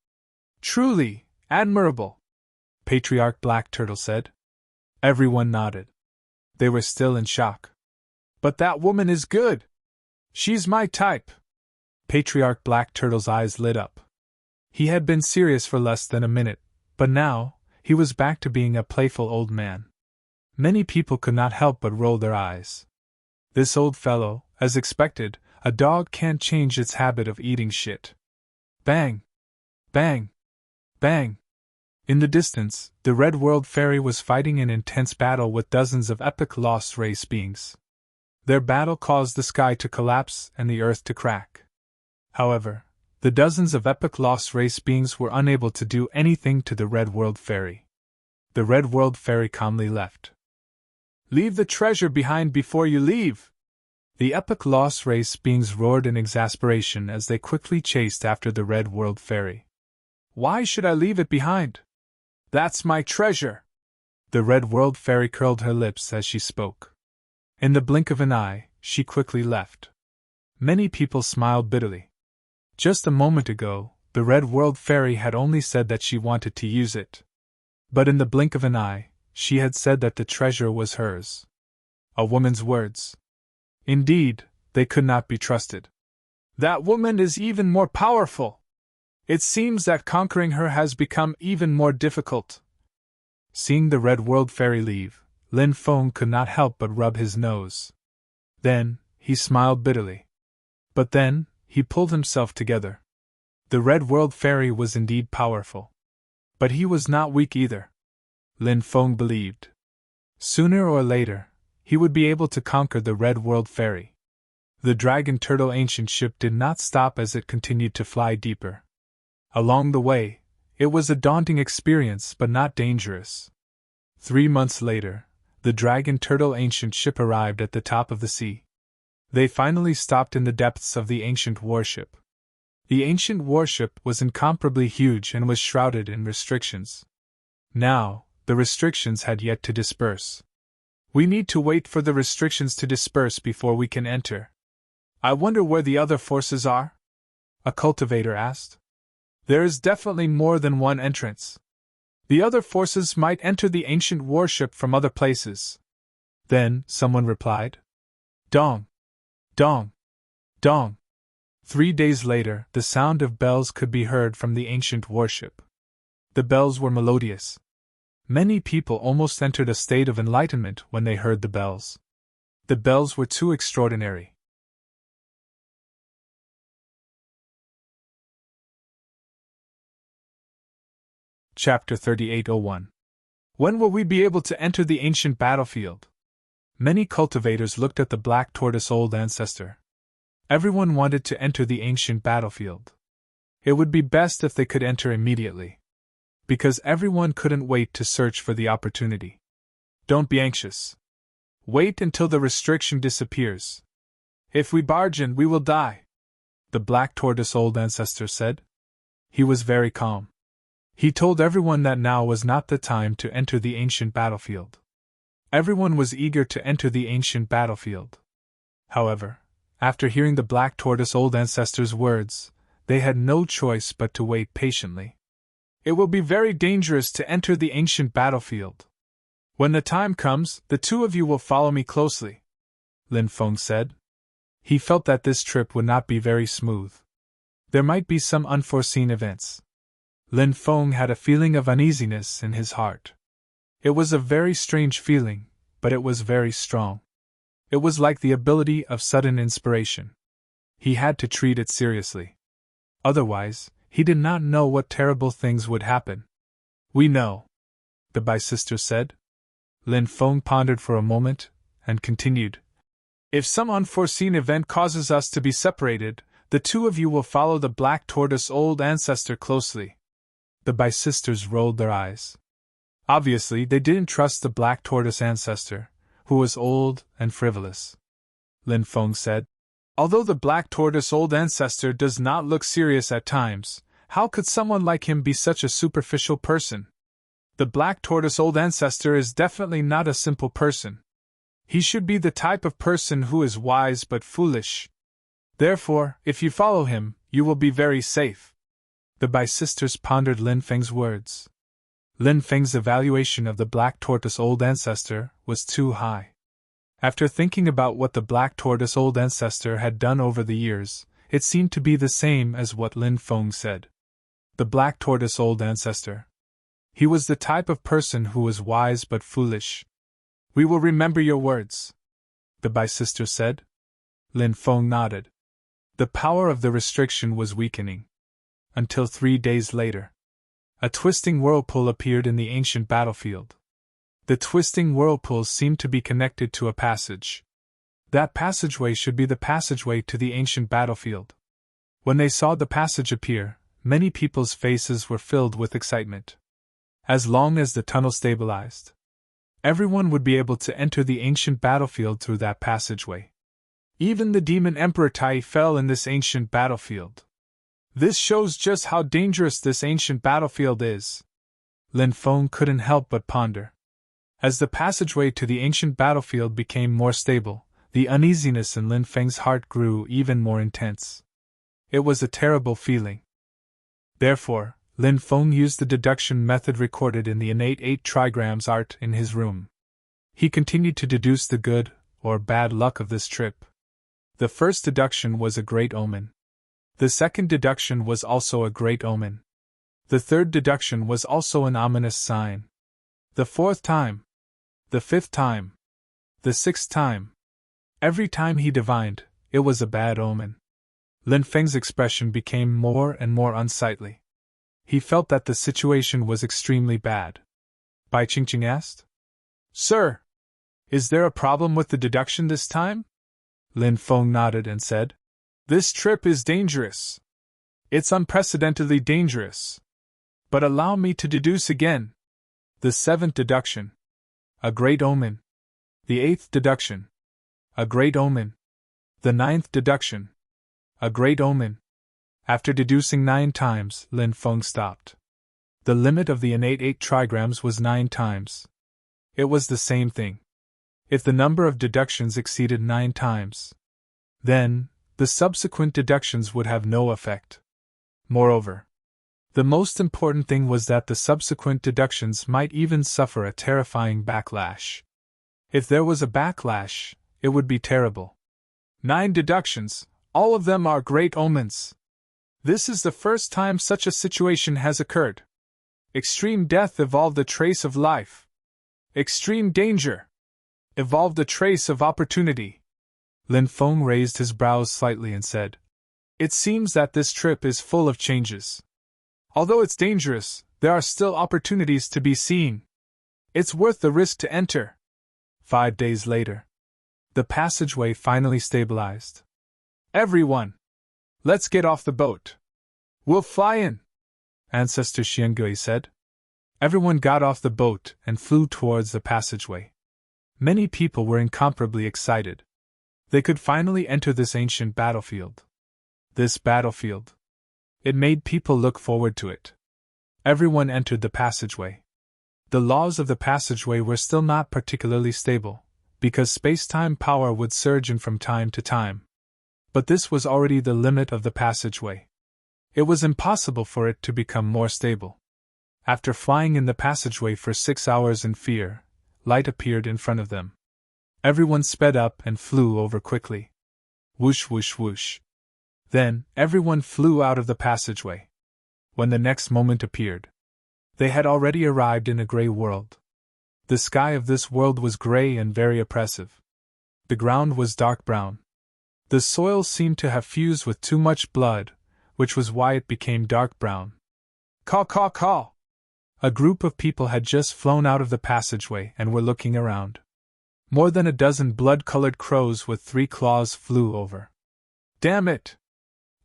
Truly, admirable, Patriarch Black Turtle said. Everyone nodded. They were still in shock. But that woman is good. She's my type. Patriarch Black Turtle's eyes lit up. He had been serious for less than a minute, but now, he was back to being a playful old man. Many people could not help but roll their eyes. This old fellow, as expected, a dog can't change its habit of eating shit. Bang! Bang! Bang! In the distance, the Red World Fairy was fighting an intense battle with dozens of Epic Lost race beings. Their battle caused the sky to collapse and the earth to crack. However, the dozens of Epic Lost race beings were unable to do anything to the Red World Fairy. The Red World Fairy calmly left. Leave the treasure behind before you leave! The Epic Lost race beings roared in exasperation as they quickly chased after the Red World Fairy. Why should I leave it behind? That's my treasure! The Red World Fairy curled her lips as she spoke. In the blink of an eye, she quickly left. Many people smiled bitterly. Just a moment ago, the Red World Fairy had only said that she wanted to use it. But in the blink of an eye, she had said that the treasure was hers. A woman's words. Indeed, they could not be trusted. That woman is even more powerful! It seems that conquering her has become even more difficult. Seeing the Red World Fairy leave, Lin Feng could not help but rub his nose. Then, he smiled bitterly. But then, he pulled himself together. The Red World Fairy was indeed powerful. But he was not weak either. Lin Feng believed. Sooner or later, he would be able to conquer the Red World Fairy. The Dragon Turtle ancient ship did not stop as it continued to fly deeper. Along the way, it was a daunting experience but not dangerous. 3 months later, the Dragon Turtle ancient ship arrived at the top of the sea. They finally stopped in the depths of the ancient warship. The ancient warship was incomparably huge and was shrouded in restrictions. Now, the restrictions had yet to disperse. We need to wait for the restrictions to disperse before we can enter. I wonder where the other forces are? A cultivator asked. There is definitely more than one entrance. The other forces might enter the ancient warship from other places. Then, someone replied. Dong! Dong! Dong! 3 days later, the sound of bells could be heard from the ancient warship. The bells were melodious. Many people almost entered a state of enlightenment when they heard the bells. The bells were too extraordinary. Chapter 38:01. When will we be able to enter the ancient battlefield? Many cultivators looked at the black tortoise old ancestor. Everyone wanted to enter the ancient battlefield. It would be best if they could enter immediately. Because everyone couldn't wait to search for the opportunity. Don't be anxious. Wait until the restriction disappears. If we barge in, we will die, the black tortoise old ancestor said. He was very calm. He told everyone that now was not the time to enter the ancient battlefield. Everyone was eager to enter the ancient battlefield. However, after hearing the black tortoise old ancestor's words, they had no choice but to wait patiently. It will be very dangerous to enter the ancient battlefield. When the time comes, the two of you will follow me closely, Lin Feng said. He felt that this trip would not be very smooth. There might be some unforeseen events. Lin Feng had a feeling of uneasiness in his heart. It was a very strange feeling, but it was very strong. It was like the ability of sudden inspiration. He had to treat it seriously. Otherwise, he did not know what terrible things would happen. We know, the Bai sister said. Lin Feng pondered for a moment, and continued. If some unforeseen event causes us to be separated, the two of you will follow the black tortoise old ancestor closely. The Bai sisters rolled their eyes. Obviously, they didn't trust the black tortoise ancestor, who was old and frivolous. Lin Feng said. Although the black tortoise old ancestor does not look serious at times, how could someone like him be such a superficial person? The black tortoise old ancestor is definitely not a simple person. He should be the type of person who is wise but foolish. Therefore, if you follow him, you will be very safe. The Bai sisters pondered Lin Feng's words. Lin Feng's evaluation of the black tortoise old ancestor was too high. After thinking about what the black tortoise old ancestor had done over the years, it seemed to be the same as what Lin Feng said. The black tortoise old ancestor. He was the type of person who was wise but foolish. We will remember your words, the Bai sister said. Lin Feng nodded. The power of the restriction was weakening. Until 3 days later. A twisting whirlpool appeared in the ancient battlefield. The twisting whirlpool seemed to be connected to a passage. That passageway should be the passageway to the ancient battlefield. When they saw the passage appear, many people's faces were filled with excitement. As long as the tunnel stabilized, everyone would be able to enter the ancient battlefield through that passageway. Even the demon Emperor Tai fell in this ancient battlefield. This shows just how dangerous this ancient battlefield is. Lin Feng couldn't help but ponder. As the passageway to the ancient battlefield became more stable, the uneasiness in Lin Feng's heart grew even more intense. It was a terrible feeling. Therefore, Lin Feng used the deduction method recorded in the innate 8 trigrams art in his room. He continued to deduce the good or bad luck of this trip. The first deduction was a great omen. The second deduction was also a great omen. The third deduction was also an ominous sign. The fourth time. The fifth time. The sixth time. Every time he divined, it was a bad omen. Lin Feng's expression became more and more unsightly. He felt that the situation was extremely bad. Bai Qingqing asked. Sir, is there a problem with the deduction this time? Lin Feng nodded and said. This trip is dangerous. It's unprecedentedly dangerous. But allow me to deduce again. The seventh deduction. A great omen. The eighth deduction. A great omen. The ninth deduction. A great omen. After deducing 9 times, Lin Feng stopped. The limit of the innate 8 trigrams was 9 times. It was the same thing. If the number of deductions exceeded 9 times, then the subsequent deductions would have no effect. Moreover, the most important thing was that the subsequent deductions might even suffer a terrifying backlash. If there was a backlash, it would be terrible. 9 deductions, all of them are great omens. This is the first time such a situation has occurred. Extreme death evolved a trace of life. Extreme danger evolved a trace of opportunity. Lin Feng raised his brows slightly and said, "It seems that this trip is full of changes. Although it's dangerous, there are still opportunities to be seen. It's worth the risk to enter." 5 days later, the passageway finally stabilized. "Everyone, let's get off the boat. We'll fly in," Ancestor Xiangui said. Everyone got off the boat and flew towards the passageway. Many people were incomparably excited. They could finally enter this ancient battlefield. This battlefield. It made people look forward to it. Everyone entered the passageway. The laws of the passageway were still not particularly stable, because space-time power would surge in from time to time. But this was already the limit of the passageway. It was impossible for it to become more stable. After flying in the passageway for 6 hours in fear, light appeared in front of them. Everyone sped up and flew over quickly. Whoosh whoosh whoosh. Then, everyone flew out of the passageway. When the next moment appeared, they had already arrived in a gray world. The sky of this world was gray and very oppressive. The ground was dark brown. The soil seemed to have fused with too much blood, which was why it became dark brown. Caw caw caw! A group of people had just flown out of the passageway and were looking around. More than a dozen blood-colored crows with 3 claws flew over. "Damn it!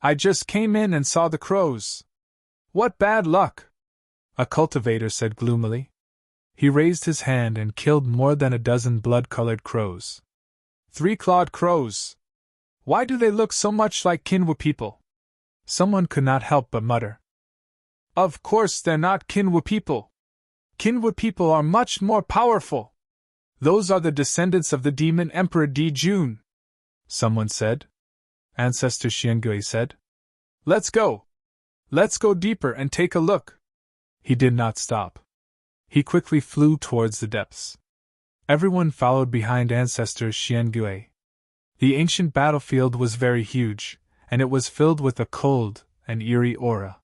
I just came in and saw the crows. What bad luck!" a cultivator said gloomily. He raised his hand and killed more than a dozen blood-colored crows. 3-clawed crows! Why do they look so much like Kinwu people? Someone could not help but mutter. Of course they're not Kinwu people. Kinwu people are much more powerful. Those are the descendants of the demon Emperor Di Jun, someone said. Ancestor Xiangui said. Let's go. Let's go deeper and take a look. He did not stop. He quickly flew towards the depths. Everyone followed behind Ancestor Xiangui. The ancient battlefield was very huge, and it was filled with a cold and eerie aura.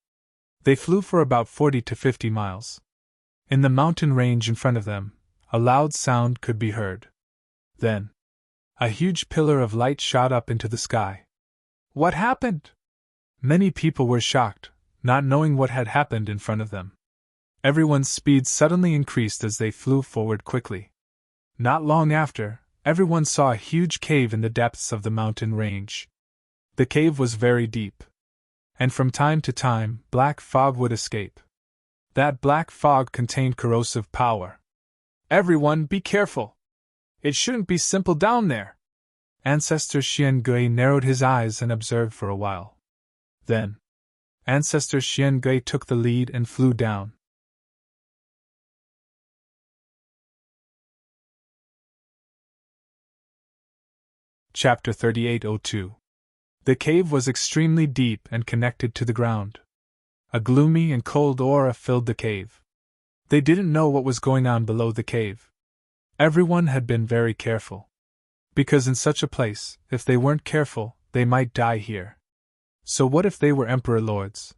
They flew for about 40 to 50 miles. In the mountain range in front of them, a loud sound could be heard. Then, a huge pillar of light shot up into the sky. What happened? Many people were shocked, not knowing what had happened in front of them. Everyone's speed suddenly increased as they flew forward quickly. Not long after, everyone saw a huge cave in the depths of the mountain range. The cave was very deep, and from time to time, black fog would escape. That black fog contained corrosive power. Everyone be careful! It shouldn't be simple down there! Ancestor Xiangui narrowed his eyes and observed for a while. Then, Ancestor Xiangui took the lead and flew down. Chapter 3802. The cave was extremely deep and connected to the ground. A gloomy and cold aura filled the cave. They didn't know what was going on below the cave. Everyone had been very careful. Because in such a place, if they weren't careful, they might die here. So what if they were Emperor Lords?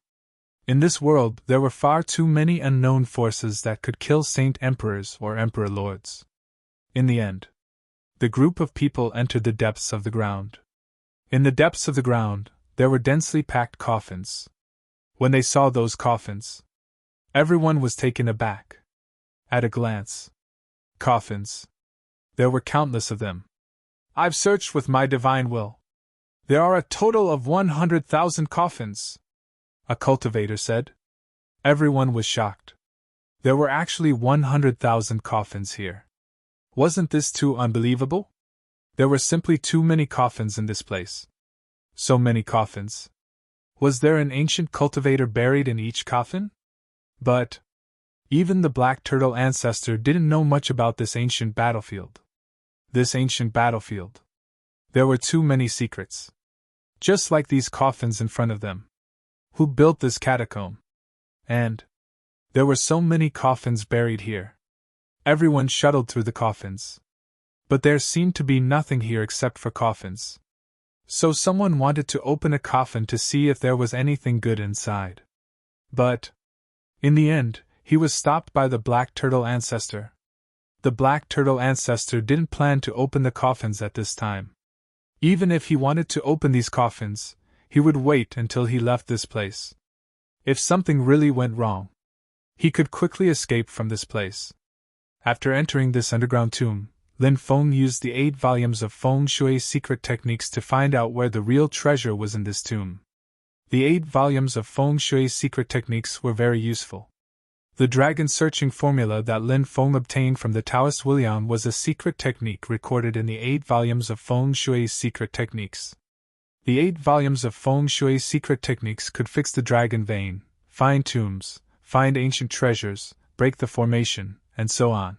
In this world, there were far too many unknown forces that could kill Saint Emperors or Emperor Lords. In the end, the group of people entered the depths of the ground. In the depths of the ground, there were densely packed coffins. When they saw those coffins, everyone was taken aback. At a glance. Coffins. There were countless of them. I've searched with my divine will. There are a total of 100,000 coffins, a cultivator said. Everyone was shocked. There were actually 100,000 coffins here. Wasn't this too unbelievable? There were simply too many coffins in this place. So many coffins. Was there an ancient cultivator buried in each coffin? But even the black turtle ancestor didn't know much about this ancient battlefield. This ancient battlefield. There were too many secrets. Just like these coffins in front of them. Who built this catacomb? And there were so many coffins buried here. Everyone shuttled through the coffins. But there seemed to be nothing here except for coffins. So someone wanted to open a coffin to see if there was anything good inside. But, in the end, he was stopped by the Black Turtle Ancestor. The Black Turtle Ancestor didn't plan to open the coffins at this time. Even if he wanted to open these coffins, he would wait until he left this place. If something really went wrong, he could quickly escape from this place. After entering this underground tomb, Lin Feng used the 8 volumes of Feng Shui's secret techniques to find out where the real treasure was in this tomb. The 8 volumes of Feng Shui's secret techniques were very useful. The dragon searching formula that Lin Feng obtained from the Taoist Willian was a secret technique recorded in the 8 volumes of Feng Shui's secret techniques. The 8 volumes of Feng Shui's secret techniques could fix the dragon vein, find tombs, find ancient treasures, break the formation, and so on.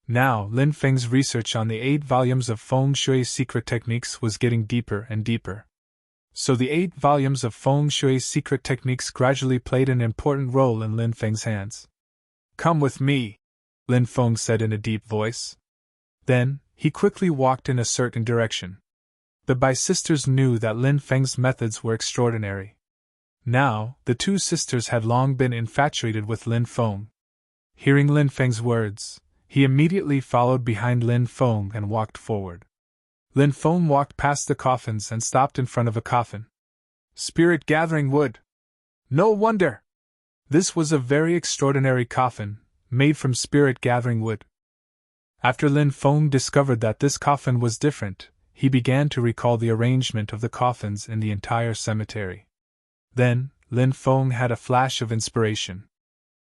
Now, Lin Feng's research on the 8 volumes of Feng Shui's secret techniques was getting deeper and deeper. So the 8 volumes of Feng Shui's secret techniques gradually played an important role in Lin Feng's hands. "Come with me," Lin Feng said in a deep voice. Then, he quickly walked in a certain direction. The Bai sisters knew that Lin Feng's methods were extraordinary. Now, the 2 sisters had long been infatuated with Lin Feng. Hearing Lin Feng's words, he immediately followed behind Lin Feng and walked forward. Lin Feng walked past the coffins and stopped in front of a coffin. Spirit gathering wood. No wonder! This was a very extraordinary coffin, made from spirit gathering wood. After Lin Feng discovered that this coffin was different, he began to recall the arrangement of the coffins in the entire cemetery. Then, Lin Feng had a flash of inspiration.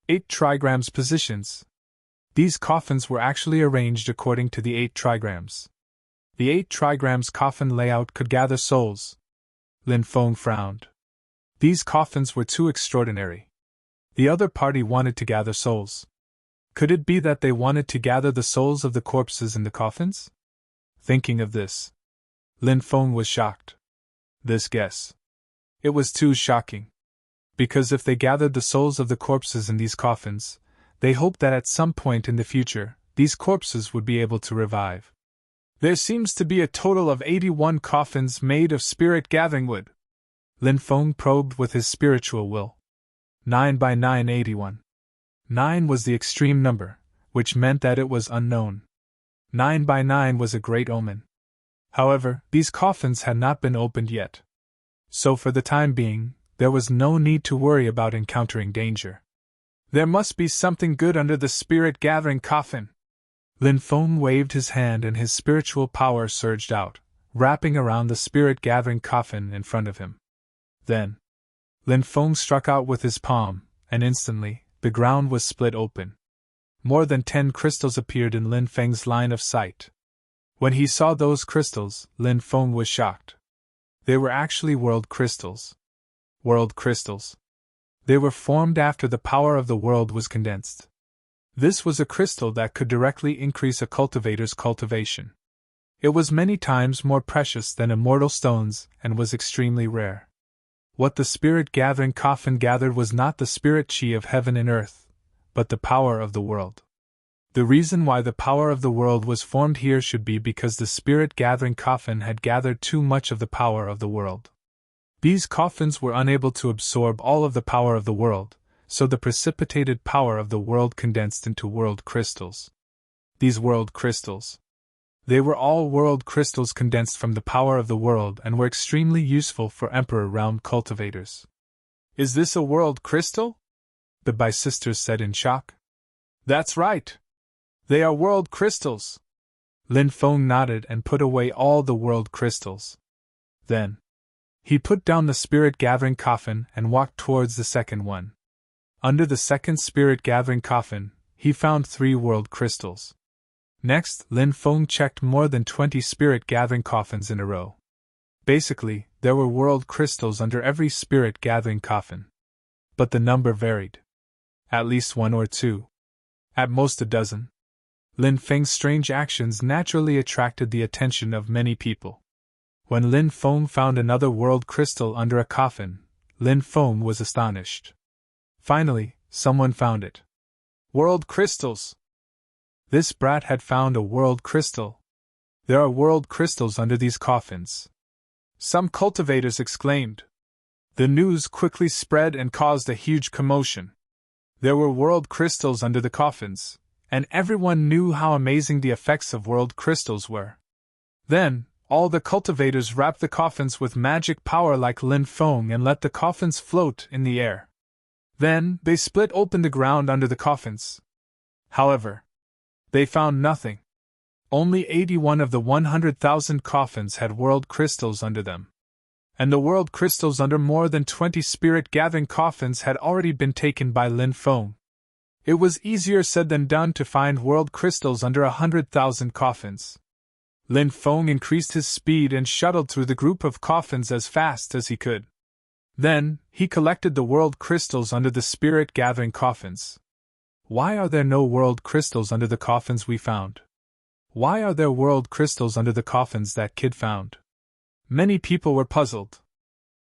8 trigrams positions. These coffins were actually arranged according to the 8 trigrams. The 8 trigrams coffin layout could gather souls. Lin Feng frowned. These coffins were too extraordinary. The other party wanted to gather souls. Could it be that they wanted to gather the souls of the corpses in the coffins? Thinking of this, Lin Feng was shocked. This guess. It was too shocking. Because if they gathered the souls of the corpses in these coffins, they hoped that at some point in the future, these corpses would be able to revive. There seems to be a total of 81 coffins made of spirit gathering wood. Lin Feng probed with his spiritual will. 9 by 9 81. 9 was the extreme number, which meant that it was unknown. 9 by 9 was a great omen. However, these coffins had not been opened yet. So for the time being, there was no need to worry about encountering danger. There must be something good under the spirit gathering coffin. Lin Feng waved his hand and his spiritual power surged out, wrapping around the spirit gathering coffin in front of him. Then, Lin Feng struck out with his palm, and instantly, the ground was split open. More than 10 crystals appeared in Lin Feng's line of sight. When he saw those crystals, Lin Feng was shocked. They were actually world crystals. World crystals. They were formed after the power of the world was condensed. This was a crystal that could directly increase a cultivator's cultivation. It was many times more precious than immortal stones and was extremely rare. What the spirit gathering coffin gathered was not the spirit chi of heaven and earth, but the power of the world. The reason why the power of the world was formed here should be because the spirit gathering coffin had gathered too much of the power of the world. These coffins were unable to absorb all of the power of the world, so the precipitated power of the world condensed into world crystals. These world crystals. They were all world crystals condensed from the power of the world and were extremely useful for Emperor Realm cultivators. Is this a world crystal? The Bai sisters said in shock. That's right. They are world crystals. Lin Feng nodded and put away all the world crystals. Then, he put down the spirit gathering coffin and walked towards the second one. Under the second spirit gathering coffin, he found 3 world crystals. Next, Lin Feng checked more than 20 spirit gathering coffins in a row. Basically, there were world crystals under every spirit gathering coffin. But the number varied. At least 1 or 2. At most a dozen. Lin Feng's strange actions naturally attracted the attention of many people. When Lin Feng found another world crystal under a coffin, Lin Feng was astonished. Finally, someone found it. World crystals! This brat had found a world crystal. There are world crystals under these coffins. Some cultivators exclaimed. The news quickly spread and caused a huge commotion. There were world crystals under the coffins, and everyone knew how amazing the effects of world crystals were. Then, all the cultivators wrapped the coffins with magic power like Lin Feng and let the coffins float in the air. Then, they split open the ground under the coffins. However, they found nothing. Only 81 of the 100,000 coffins had world crystals under them. And the world crystals under more than 20 spirit-gathering coffins had already been taken by Lin Feng. It was easier said than done to find world crystals under 100,000 coffins. Lin Feng increased his speed and shuttled through the group of coffins as fast as he could. Then, he collected the world crystals under the spirit-gathering coffins. Why are there no world crystals under the coffins we found? Why are there world crystals under the coffins that kid found? Many people were puzzled.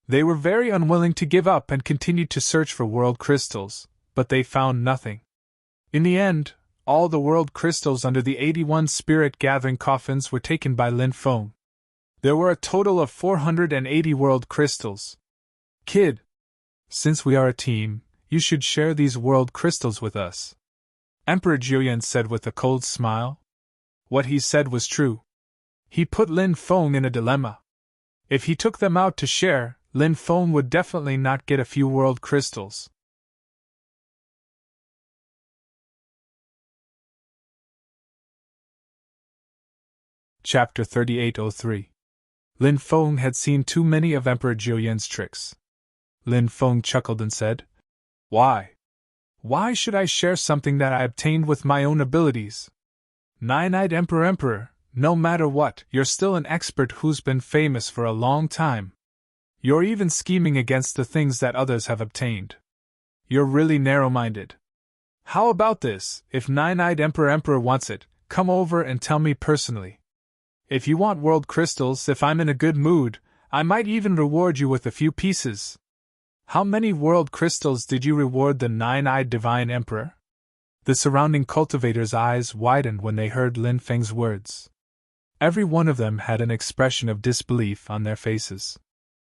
They were very unwilling to give up and continued to search for world crystals, but they found nothing. In the end, all the world crystals under the 81 spirit-gathering coffins were taken by Lin Feng. There were a total of 480 world crystals. Kid, since we are a team, you should share these world crystals with us. Emperor Julian said with a cold smile. What he said was true. He put Lin Feng in a dilemma. If he took them out to share, Lin Feng would definitely not get a few world crystals. Chapter 3803. Lin Feng had seen too many of Emperor Julian's tricks. Lin Feng chuckled and said, Why? Why should I share something that I obtained with my own abilities? Nine-eyed Emperor, no matter what, you're still an expert who's been famous for a long time. You're even scheming against the things that others have obtained. You're really narrow-minded. How about this? If Nine-eyed Emperor wants it, come over and tell me personally. If you want world crystals, if I'm in a good mood, I might even reward you with a few pieces. How many world crystals did you reward the Nine-eyed Divine Emperor? The surrounding cultivators' eyes widened when they heard Lin Feng's words. Every one of them had an expression of disbelief on their faces.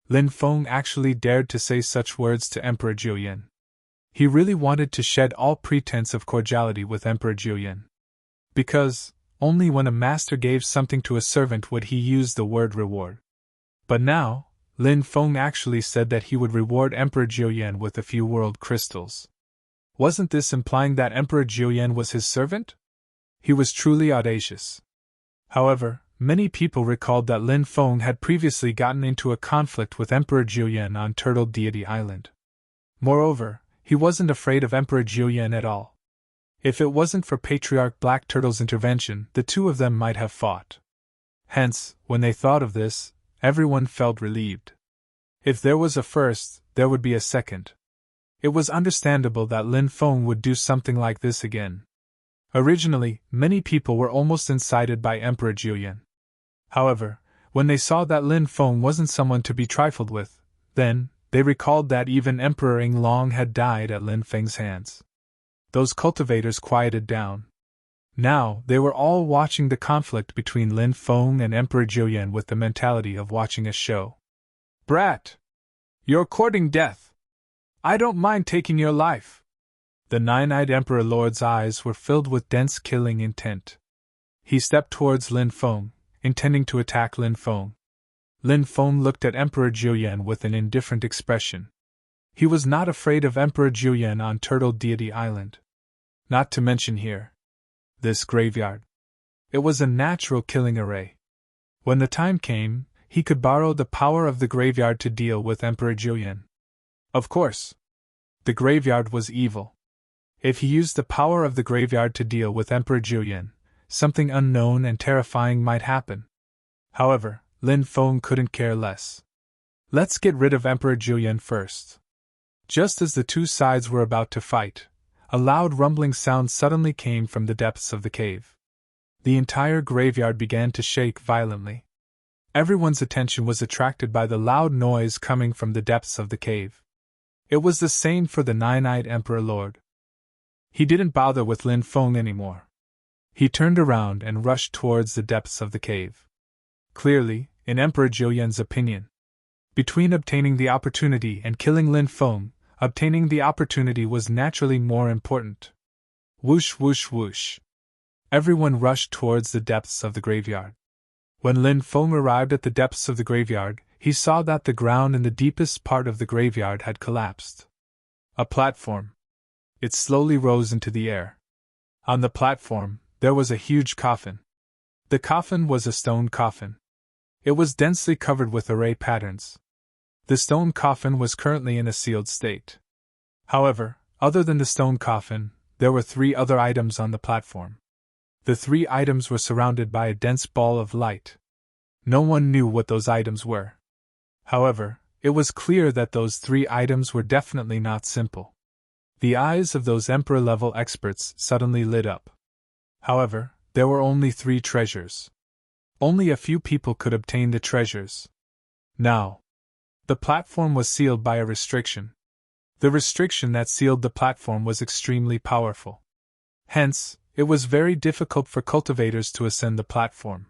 Lin Feng actually dared to say such words to Emperor Julian. He really wanted to shed all pretense of cordiality with Emperor Julian. Because, only when a master gave something to a servant would he use the word reward. But now, Lin Feng actually said that he would reward Emperor Julian with a few world crystals. Wasn't this implying that Emperor Julian was his servant? He was truly audacious. However, many people recalled that Lin Feng had previously gotten into a conflict with Emperor Julian on Turtle Deity Island. Moreover, he wasn't afraid of Emperor Julian at all. If it wasn't for Patriarch Black Turtle's intervention, the two of them might have fought. Hence, when they thought of this, everyone felt relieved. If there was a first, there would be a second. It was understandable that Lin Feng would do something like this again. Originally, many people were almost incited by Emperor Julian. However, when they saw that Lin Feng wasn't someone to be trifled with, then, they recalled that even Emperor Ing Long had died at Lin Feng's hands. Those cultivators quieted down. Now, they were all watching the conflict between Lin Feng and Emperor Julian with the mentality of watching a show. Brat! You're courting death! I don't mind taking your life. The nine-eyed Emperor Lord's eyes were filled with dense killing intent. He stepped towards Lin Feng, intending to attack Lin Feng. Lin Feng looked at Emperor Julian with an indifferent expression. He was not afraid of Emperor Julian on Turtle Deity Island. Not to mention here. This graveyard. It was a natural killing array. When the time came, he could borrow the power of the graveyard to deal with Emperor Julian. Of course. The graveyard was evil. If he used the power of the graveyard to deal with Emperor Julian, something unknown and terrifying might happen. However, Lin Feng couldn't care less. Let's get rid of Emperor Julian first. Just as the two sides were about to fight, a loud rumbling sound suddenly came from the depths of the cave. The entire graveyard began to shake violently. Everyone's attention was attracted by the loud noise coming from the depths of the cave. It was the same for the nine-eyed Emperor Lord. He didn't bother with Lin Feng anymore. He turned around and rushed towards the depths of the cave. Clearly, in Emperor Jiuyan's opinion, between obtaining the opportunity and killing Lin Feng, obtaining the opportunity was naturally more important. Whoosh whoosh whoosh. Everyone rushed towards the depths of the graveyard. When Lin Feng arrived at the depths of the graveyard, he saw that the ground in the deepest part of the graveyard had collapsed. A platform. It slowly rose into the air. On the platform, there was a huge coffin. The coffin was a stone coffin. It was densely covered with array patterns. The stone coffin was currently in a sealed state. However, other than the stone coffin, there were 3 other items on the platform. The 3 items were surrounded by a dense ball of light. No one knew what those items were. However, it was clear that those 3 items were definitely not simple. The eyes of those Emperor-level experts suddenly lit up. However, there were only 3 treasures. Only a few people could obtain the treasures. Now, the platform was sealed by a restriction. The restriction that sealed the platform was extremely powerful. Hence, it was very difficult for cultivators to ascend the platform.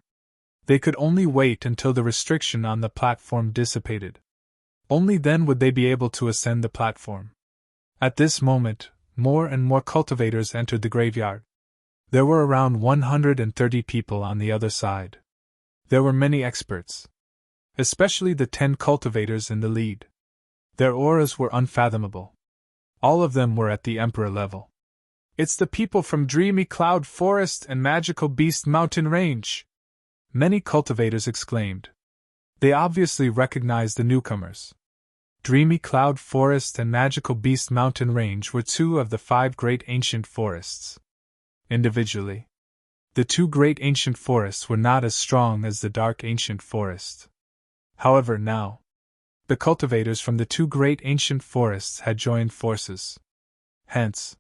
They could only wait until the restriction on the platform dissipated. Only then would they be able to ascend the platform. At this moment, more and more cultivators entered the graveyard. There were around 130 people on the other side. There were many experts, especially the 10 cultivators in the lead. Their auras were unfathomable. All of them were at the Emperor level. "It's the people from Dreamy Cloud Forest and Magical Beast Mountain Range!" Many cultivators exclaimed. They obviously recognized the newcomers. Dreamy Cloud Forest and Magical Beast Mountain Range were 2 of the 5 great ancient forests. Individually, the 2 great ancient forests were not as strong as the dark ancient forest. However, now, the cultivators from the 2 great ancient forests had joined forces. Hence,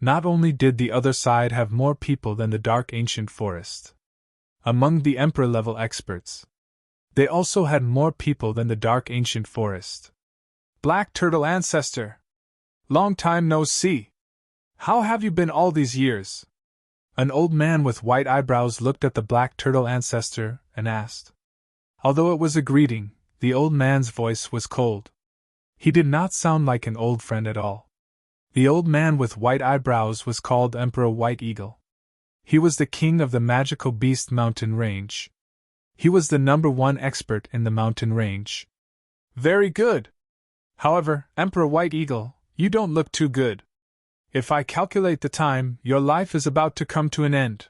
not only did the other side have more people than the dark ancient forest among the Emperor-level experts, they also had more people than the dark ancient forest. "Black Turtle Ancestor! Long time no see! How have you been all these years?" An old man with white eyebrows looked at the Black Turtle Ancestor and asked. Although it was a greeting, the old man's voice was cold. He did not sound like an old friend at all. The old man with white eyebrows was called Emperor White Eagle. He was the king of the Magical Beast Mountain Range. He was the #1 expert in the mountain range. "Very good. However, Emperor White Eagle, you don't look too good. If I calculate the time, your life is about to come to an end.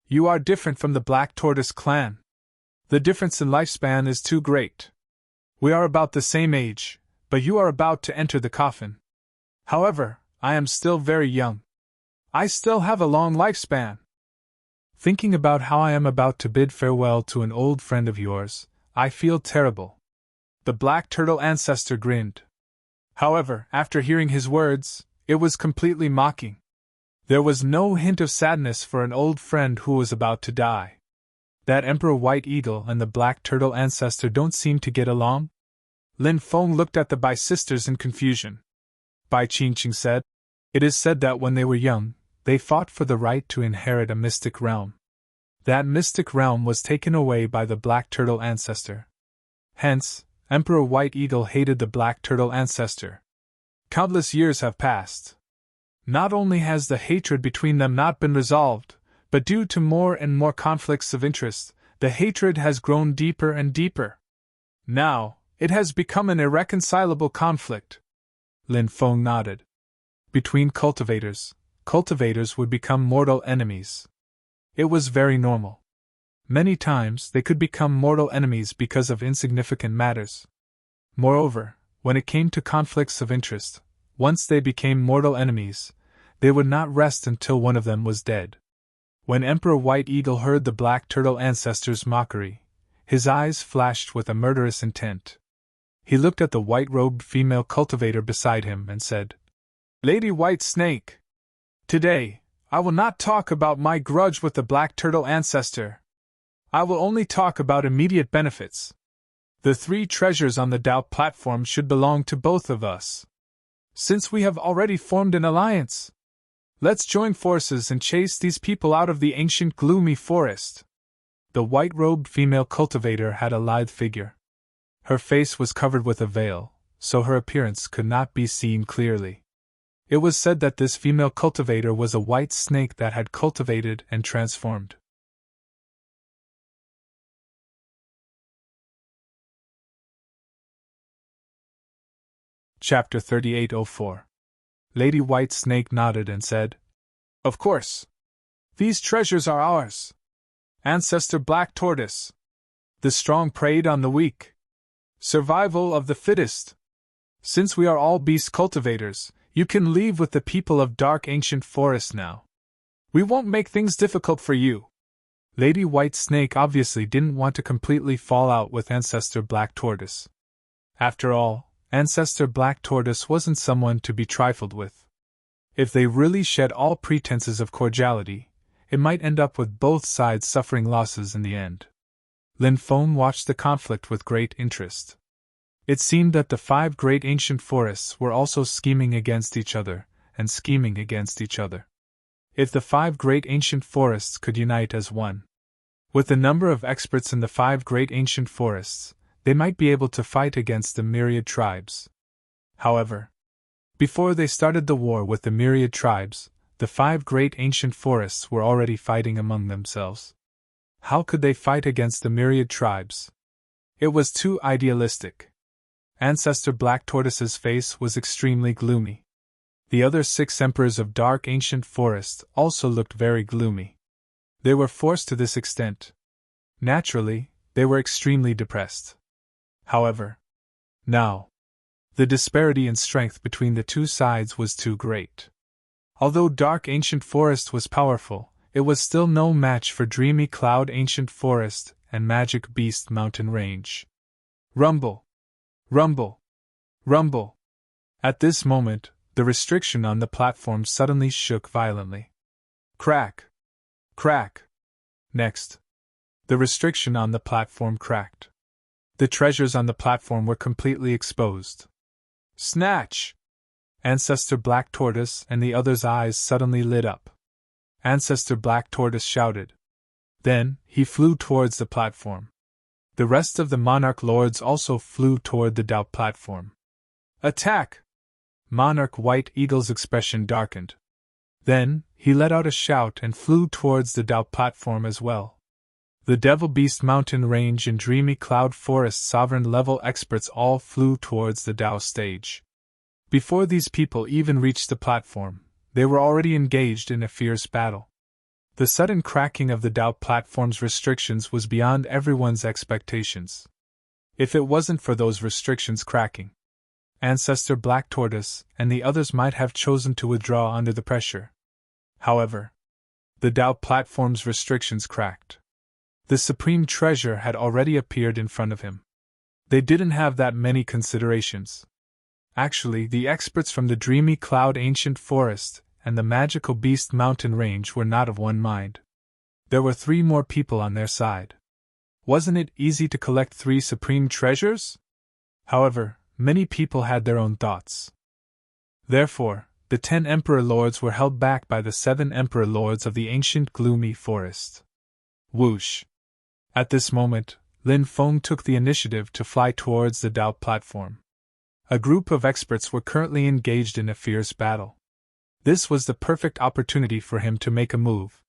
You are different from the Black Tortoise clan. The difference in lifespan is too great. We are about the same age, but you are about to enter the coffin. However, I am still very young. I still have a long lifespan. Thinking about how I am about to bid farewell to an old friend of yours, I feel terrible." The Black Turtle Ancestor grinned. However, after hearing his words, it was completely mocking. There was no hint of sadness for an old friend who was about to die. That Emperor White Eagle and the Black Turtle Ancestor don't seem to get along? Lin Feng looked at the Bai sisters in confusion. Bai Qingqing said, "It is said that when they were young, they fought for the right to inherit a mystic realm. That mystic realm was taken away by the Black Turtle Ancestor. Hence, Emperor White Eagle hated the Black Turtle Ancestor. Countless years have passed. Not only has the hatred between them not been resolved, but due to more and more conflicts of interest, the hatred has grown deeper and deeper. Now, it has become an irreconcilable conflict." Lin Feng nodded. Between cultivators would become mortal enemies. It was very normal. Many times they could become mortal enemies because of insignificant matters. Moreover, when it came to conflicts of interest, once they became mortal enemies, they would not rest until one of them was dead. When Emperor White Eagle heard the Black Turtle Ancestor's mockery, his eyes flashed with a murderous intent. He looked at the white-robed female cultivator beside him and said, "Lady White Snake, today, I will not talk about my grudge with the Black Turtle Ancestor. I will only talk about immediate benefits. The 3 treasures on the Tao platform should belong to both of us. Since we have already formed an alliance, let's join forces and chase these people out of the ancient gloomy forest. The white-robed female cultivator had a lithe figure. Her face was covered with a veil, so her appearance could not be seen clearly. It was said that this female cultivator was a white snake that had cultivated and transformed. Chapter 3804. Lady White Snake nodded and said, "Of course. These treasures are ours. Ancestor Black Tortoise. The strong preyed on the weak. Survival of the fittest. Since we are all beast cultivators, you can leave with the people of Dark Ancient Forest now. We won't make things difficult for you." Lady White Snake obviously didn't want to completely fall out with Ancestor Black Tortoise. After all, Ancestor Black Tortoise wasn't someone to be trifled with. If they really shed all pretenses of cordiality, it might end up with both sides suffering losses in the end. Lin Feng watched the conflict with great interest. It seemed that the 5 great ancient forests were also scheming against each other, and scheming against each other. If the 5 great ancient forests could unite as one, with the number of experts in the 5 great ancient forests, they might be able to fight against the myriad tribes. However, before they started the war with the myriad tribes, the 5 great ancient forests were already fighting among themselves. How could they fight against the myriad tribes? It was too idealistic. Ancestor Black Tortoise's face was extremely gloomy. The other 6 emperors of Dark Ancient Forest also looked very gloomy. They were forced to this extent. Naturally, they were extremely depressed. However, now, the disparity in strength between the 2 sides was too great. Although Dark Ancient Forest was powerful, it was still no match for Dreamy Cloud Ancient Forest and Magic Beast Mountain Range. Rumble! Rumble! Rumble! At this moment, the restriction on the platform suddenly shook violently. Crack! Crack! Next, the restriction on the platform cracked. The treasures on the platform were completely exposed. Snatch! Ancestor Black Tortoise and the others' eyes suddenly lit up. Ancestor Black Tortoise shouted. Then, he flew towards the platform. The rest of the Monarch Lords also flew toward the Tao platform. Attack! Monarch White Eagle's expression darkened. Then, he let out a shout and flew towards the Tao platform as well. The Devil Beast Mountain Range and Dreamy Cloud Forest sovereign-level experts all flew towards the Tao stage. Before these people even reached the platform, they were already engaged in a fierce battle. The sudden cracking of the Tao platform's restrictions was beyond everyone's expectations. If it wasn't for those restrictions cracking, Ancestor Black Tortoise and the others might have chosen to withdraw under the pressure. However, the Tao platform's restrictions cracked. The supreme treasure had already appeared in front of him. They didn't have that many considerations. Actually, the experts from the Dreamy Cloud Ancient Forest and the Magical Beast Mountain Range were not of one mind. There were 3 more people on their side. Wasn't it easy to collect 3 supreme treasures? However, many people had their own thoughts. Therefore, the 10 Emperor Lords were held back by the 7 Emperor Lords of the ancient gloomy forest. Whoosh! At this moment, Lin Feng took the initiative to fly towards the Tao platform. A group of experts were currently engaged in a fierce battle. This was the perfect opportunity for him to make a move.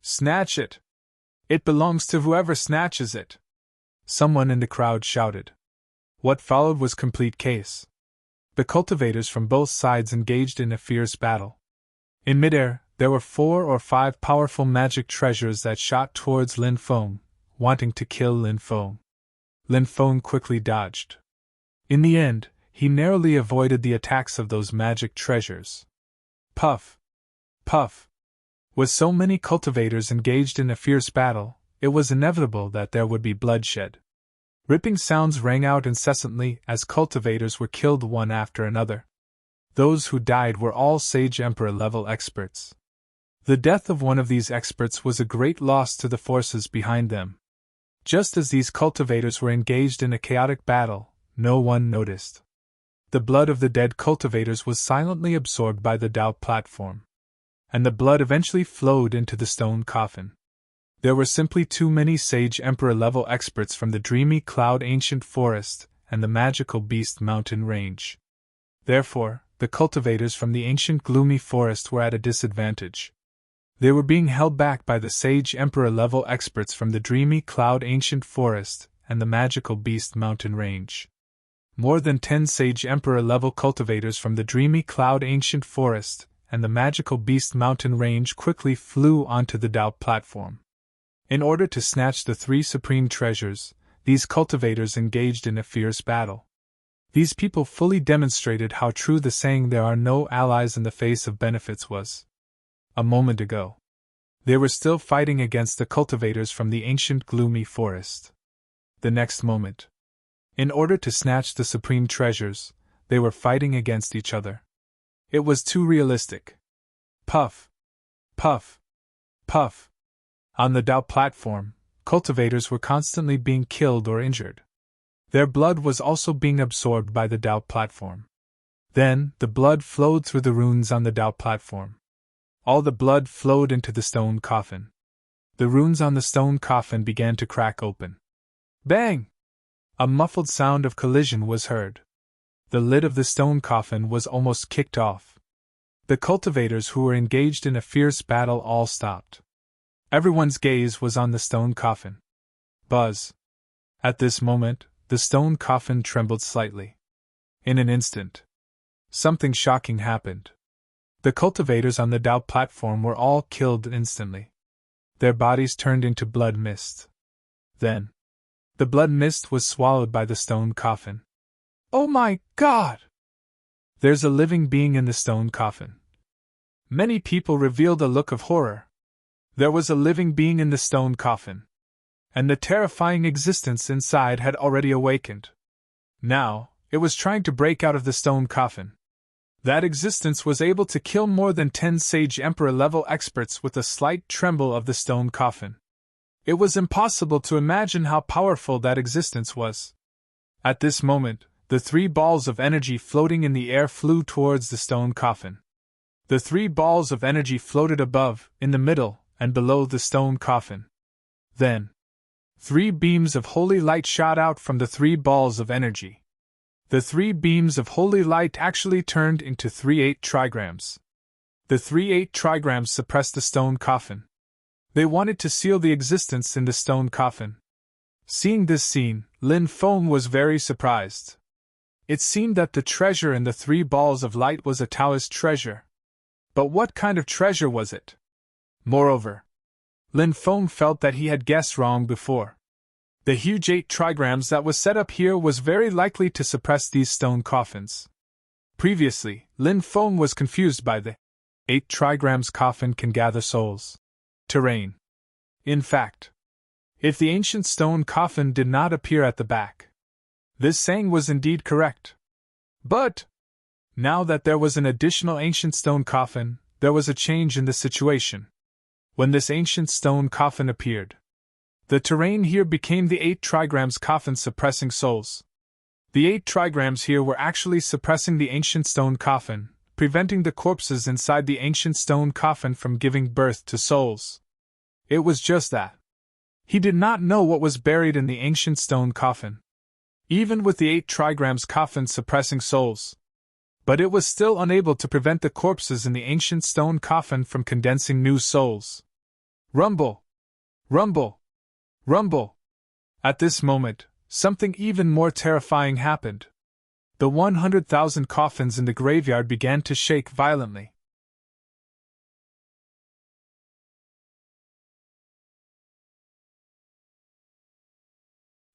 Snatch it! It belongs to whoever snatches it! Someone in the crowd shouted. What followed was complete chaos. The cultivators from both sides engaged in a fierce battle. In midair, there were 4 or 5 powerful magic treasures that shot towards Lin Feng, wanting to kill Lin Feng. Lin Feng quickly dodged. In the end, he narrowly avoided the attacks of those magic treasures. Puff! Puff! With so many cultivators engaged in a fierce battle, it was inevitable that there would be bloodshed. Ripping sounds rang out incessantly as cultivators were killed one after another. Those who died were all Sage Emperor-level experts. The death of one of these experts was a great loss to the forces behind them, Just as these cultivators were engaged in a chaotic battle, no one noticed. The blood of the dead cultivators was silently absorbed by the Tao platform, and the blood eventually flowed into the stone coffin. There were simply too many Sage Emperor-level experts from the Dreamy Cloud Ancient Forest and the Magical Beast Mountain Range. Therefore, the cultivators from the Ancient Gloomy Forest were at a disadvantage. They were being held back by the Sage Emperor-level experts from the Dreamy Cloud Ancient Forest and the Magical Beast Mountain Range. More than 10 Sage Emperor-level cultivators from the Dreamy Cloud Ancient Forest and the Magical Beast Mountain Range quickly flew onto the Tao platform. In order to snatch the 3 supreme treasures, these cultivators engaged in a fierce battle. These people fully demonstrated how true the saying "there are no allies in the face of benefits" was. A moment ago, they were still fighting against the cultivators from the Ancient Gloomy Forest. The next moment, in order to snatch the supreme treasures, they were fighting against each other. It was too realistic. Puff! Puff! Puff! On the Tao platform, cultivators were constantly being killed or injured. Their blood was also being absorbed by the Tao platform. Then, the blood flowed through the runes on the Tao platform. All the blood flowed into the stone coffin. The runes on the stone coffin began to crack open. Bang! A muffled sound of collision was heard. The lid of the stone coffin was almost kicked off. The cultivators who were engaged in a fierce battle all stopped. Everyone's gaze was on the stone coffin. Buzz! At this moment, the stone coffin trembled slightly. In an instant, something shocking happened. The cultivators on the Tao platform were all killed instantly. Their bodies turned into blood mist. Then, the blood mist was swallowed by the stone coffin. Oh my God! There's a living being in the stone coffin. Many people revealed a look of horror. There was a living being in the stone coffin, and the terrifying existence inside had already awakened. Now, it was trying to break out of the stone coffin. That existence was able to kill more than 10 Sage Emperor-level experts with a slight tremble of the stone coffin. It was impossible to imagine how powerful that existence was. At this moment, the 3 balls of energy floating in the air flew towards the stone coffin. The 3 balls of energy floated above, in the middle, and below the stone coffin. Then, 3 beams of holy light shot out from the 3 balls of energy. The 3 beams of holy light actually turned into 3 8 trigrams. The 3 8 trigrams suppressed the stone coffin. They wanted to seal the existence in the stone coffin. Seeing this scene, Lin Feng was very surprised. It seemed that the treasure in the 3 balls of light was a Taoist treasure. But what kind of treasure was it? Moreover, Lin Feng felt that he had guessed wrong before. The huge 8 trigrams that was set up here was very likely to suppress these stone coffins. Previously, Lin Feng was confused by the 8 trigrams coffin can gather souls. Terrain. In fact, if the ancient stone coffin did not appear at the back, this saying was indeed correct. But, now that there was an additional ancient stone coffin, there was a change in the situation. When this ancient stone coffin appeared, the terrain here became the 8 trigrams coffin suppressing souls. The 8 trigrams here were actually suppressing the ancient stone coffin, preventing the corpses inside the ancient stone coffin from giving birth to souls. It was just that. He did not know what was buried in the ancient stone coffin, even with the 8 trigrams coffin suppressing souls. But it was still unable to prevent the corpses in the ancient stone coffin from condensing new souls. Rumble! Rumble! Rumble! At this moment, something even more terrifying happened. The 100,000 coffins in the graveyard began to shake violently.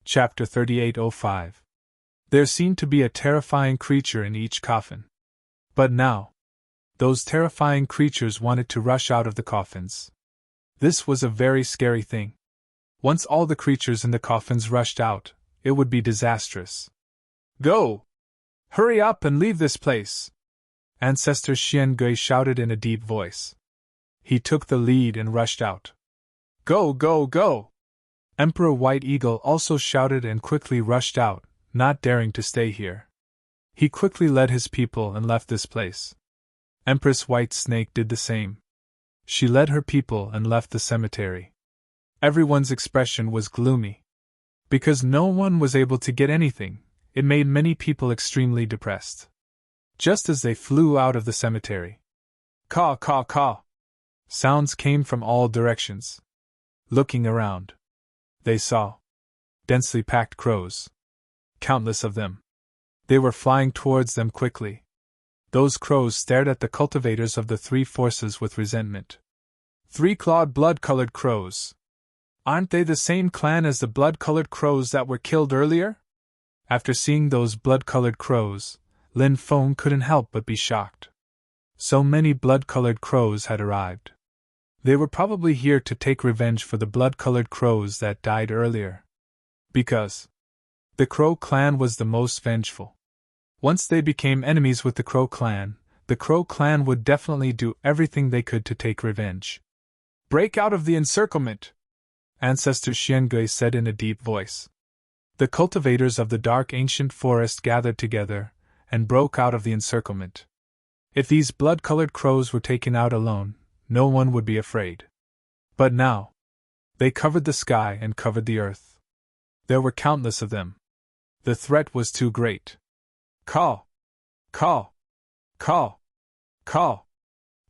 Chapter 3805. There seemed to be a terrifying creature in each coffin. But now, those terrifying creatures wanted to rush out of the coffins. This was a very scary thing. Once all the creatures in the coffins rushed out, it would be disastrous. Go! Hurry up and leave this place! Ancestor Xian Gui shouted in a deep voice. He took the lead and rushed out. Go, go, go! Emperor White Eagle also shouted and quickly rushed out, not daring to stay here. He quickly led his people and left this place. Empress White Snake did the same. She led her people and left the cemetery. Everyone's expression was gloomy. Because no one was able to get anything, it made many people extremely depressed. Just as they flew out of the cemetery, caw, caw, caw, sounds came from all directions. Looking around, they saw densely packed crows. Countless of them. They were flying towards them quickly. Those crows stared at the cultivators of the three forces with resentment. Three-clawed blood-colored crows. Aren't they the same clan as the blood-colored crows that were killed earlier? After seeing those blood-colored crows, Lin Feng couldn't help but be shocked. So many blood-colored crows had arrived. They were probably here to take revenge for the blood-colored crows that died earlier. Because the Crow clan was the most vengeful. Once they became enemies with the Crow clan would definitely do everything they could to take revenge. Break out of the encirclement! Ancestor Xiangui said in a deep voice. The cultivators of the dark ancient forest gathered together and broke out of the encirclement. If these blood-colored crows were taken out alone, no one would be afraid. But now, they covered the sky and covered the earth. There were countless of them. The threat was too great. Caw! Caw! Caw! Caw!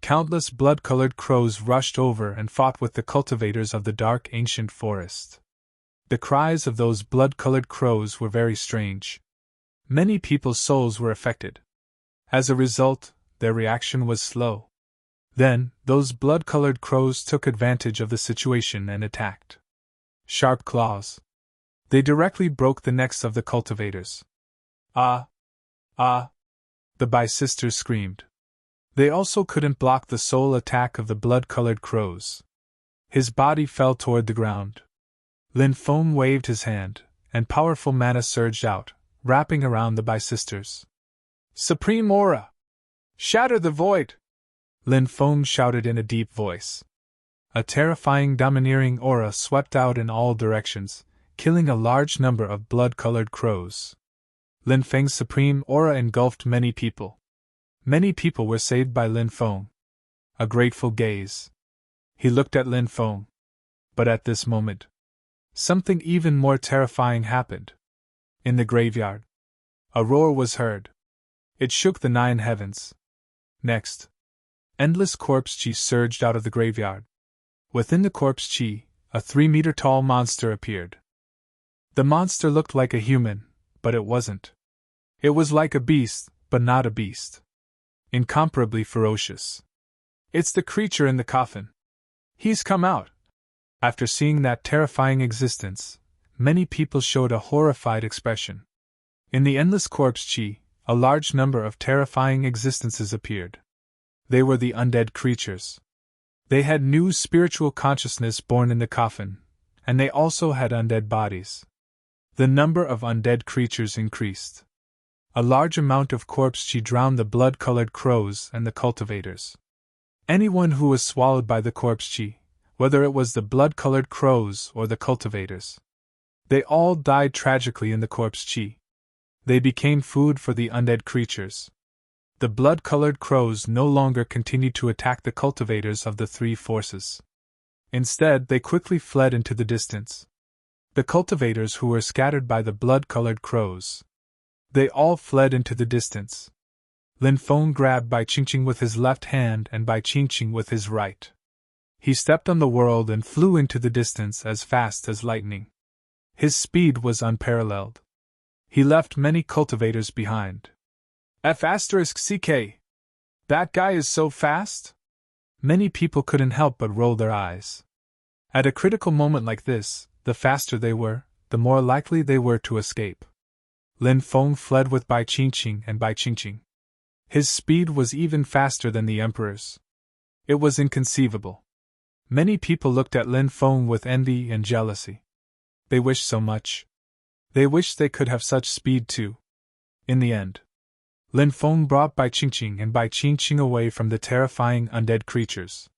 Countless blood-colored crows rushed over and fought with the cultivators of the dark ancient forest. The cries of those blood-colored crows were very strange. Many people's souls were affected. As a result, their reaction was slow. Then, those blood-colored crows took advantage of the situation and attacked. Sharp claws. They directly broke the necks of the cultivators. Ah! Ah! The Bai sisters screamed. They also couldn't block the soul attack of the blood-colored crows. His body fell toward the ground. Lin Feng waved his hand, and powerful mana surged out, wrapping around the Bai sisters. Supreme Aura! Shatter the void! Lin Feng shouted in a deep voice. A terrifying domineering aura swept out in all directions, killing a large number of blood-colored crows. Lin Feng's supreme aura engulfed many people. Many people were saved by Lin Feng. A grateful gaze. He looked at Lin Feng. But at this moment, something even more terrifying happened. In the graveyard, a roar was heard. It shook the 9 heavens. Next, endless corpse chi surged out of the graveyard. Within the corpse chi, a 3-meter-tall monster appeared. The monster looked like a human, but it wasn't. It was like a beast, but not a beast. Incomparably ferocious. It's the creature in the coffin. He's come out. After seeing that terrifying existence, many people showed a horrified expression. In the endless corpse chi, a large number of terrifying existences appeared. They were the undead creatures. They had new spiritual consciousness born in the coffin, and they also had undead bodies. The number of undead creatures increased. A large amount of corpse chi drowned the blood-colored crows and the cultivators. Anyone who was swallowed by the corpse chi, whether it was the blood-colored crows or the cultivators, they all died tragically in the corpse chi. They became food for the undead creatures. The blood-colored crows no longer continued to attack the cultivators of the 3 forces. Instead, they quickly fled into the distance. The cultivators who were scattered by the blood-colored crows, they all fled into the distance. Lin Feng grabbed Bai Qingqing with his left hand and Bai Qingqing with his right. He stepped on the world and flew into the distance as fast as lightning. His speed was unparalleled. He left many cultivators behind. F***CK! That guy is so fast? Many people couldn't help but roll their eyes. At a critical moment like this, the faster they were, the more likely they were to escape. Lin Feng fled with Bai Qingqing and Bai Qingqing. His speed was even faster than the Emperor's. It was inconceivable. Many people looked at Lin Feng with envy and jealousy. They wished so much. They wished they could have such speed too. In the end, Lin Feng brought Bai Qingqing and Bai Qingqing away from the terrifying undead creatures.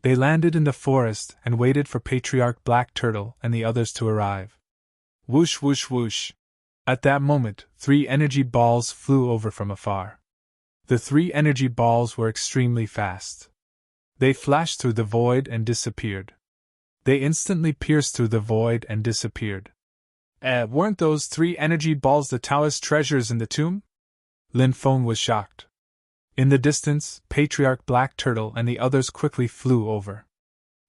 They landed in the forest and waited for Patriarch Black Turtle and the others to arrive. Whoosh whoosh whoosh. At that moment, 3 energy balls flew over from afar. The 3 energy balls were extremely fast. They flashed through the void and disappeared. They instantly pierced through the void and disappeared. Weren't those 3 energy balls the Taoist treasures in the tomb? Lin Feng was shocked. In the distance, Patriarch Black Turtle and the others quickly flew over.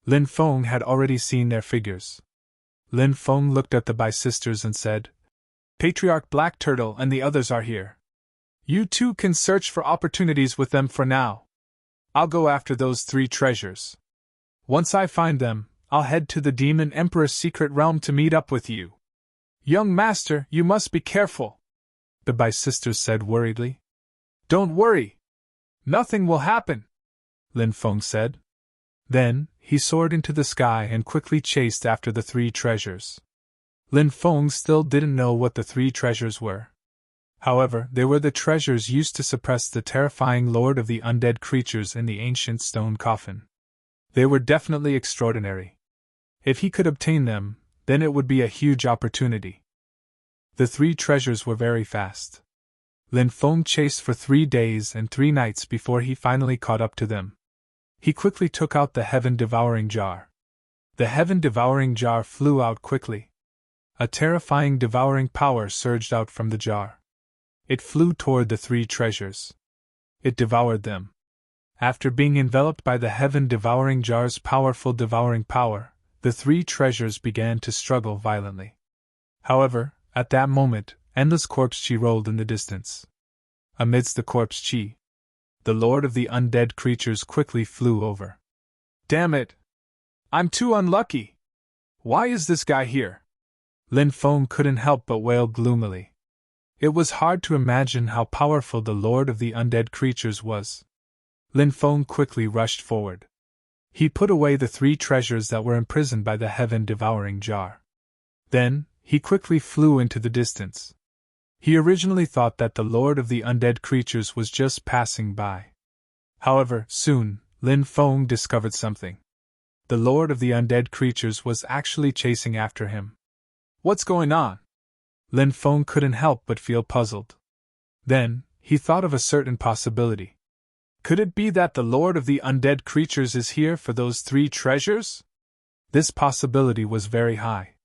Lin Feng had already seen their figures. Lin Feng looked at the Bai sisters and said, Patriarch Black Turtle and the others are here. You two can search for opportunities with them for now. I'll go after those 3 treasures. Once I find them, I'll head to the Demon Emperor's secret realm to meet up with you. Young master, you must be careful, the Bai sisters said worriedly. Don't worry. Nothing will happen, Lin Feng said. Then, he soared into the sky and quickly chased after the 3 treasures. Lin Feng still didn't know what the 3 treasures were. However, they were the treasures used to suppress the terrifying lord of the undead creatures in the ancient stone coffin. They were definitely extraordinary. If he could obtain them, then it would be a huge opportunity. The 3 treasures were very fast. Lin Feng chased for 3 days and 3 nights before he finally caught up to them. He quickly took out the heaven-devouring jar. The heaven-devouring jar flew out quickly. A terrifying devouring power surged out from the jar. It flew toward the 3 treasures. It devoured them. After being enveloped by the heaven-devouring jar's powerful devouring power, the 3 treasures began to struggle violently. However, at that moment, endless corpse chi rolled in the distance. Amidst the corpse chi, the lord of the undead creatures quickly flew over. Damn it! I'm too unlucky! Why is this guy here? Lin Feng couldn't help but wail gloomily. It was hard to imagine how powerful the lord of the undead creatures was. Lin Feng quickly rushed forward. He put away the 3 treasures that were imprisoned by the heaven-devouring jar. Then, he quickly flew into the distance. He originally thought that the lord of the undead creatures was just passing by. However, soon, Lin Feng discovered something. The lord of the undead creatures was actually chasing after him. What's going on? Lin Feng couldn't help but feel puzzled. Then, he thought of a certain possibility. Could it be that the lord of the undead creatures is here for those 3 treasures? This possibility was very high.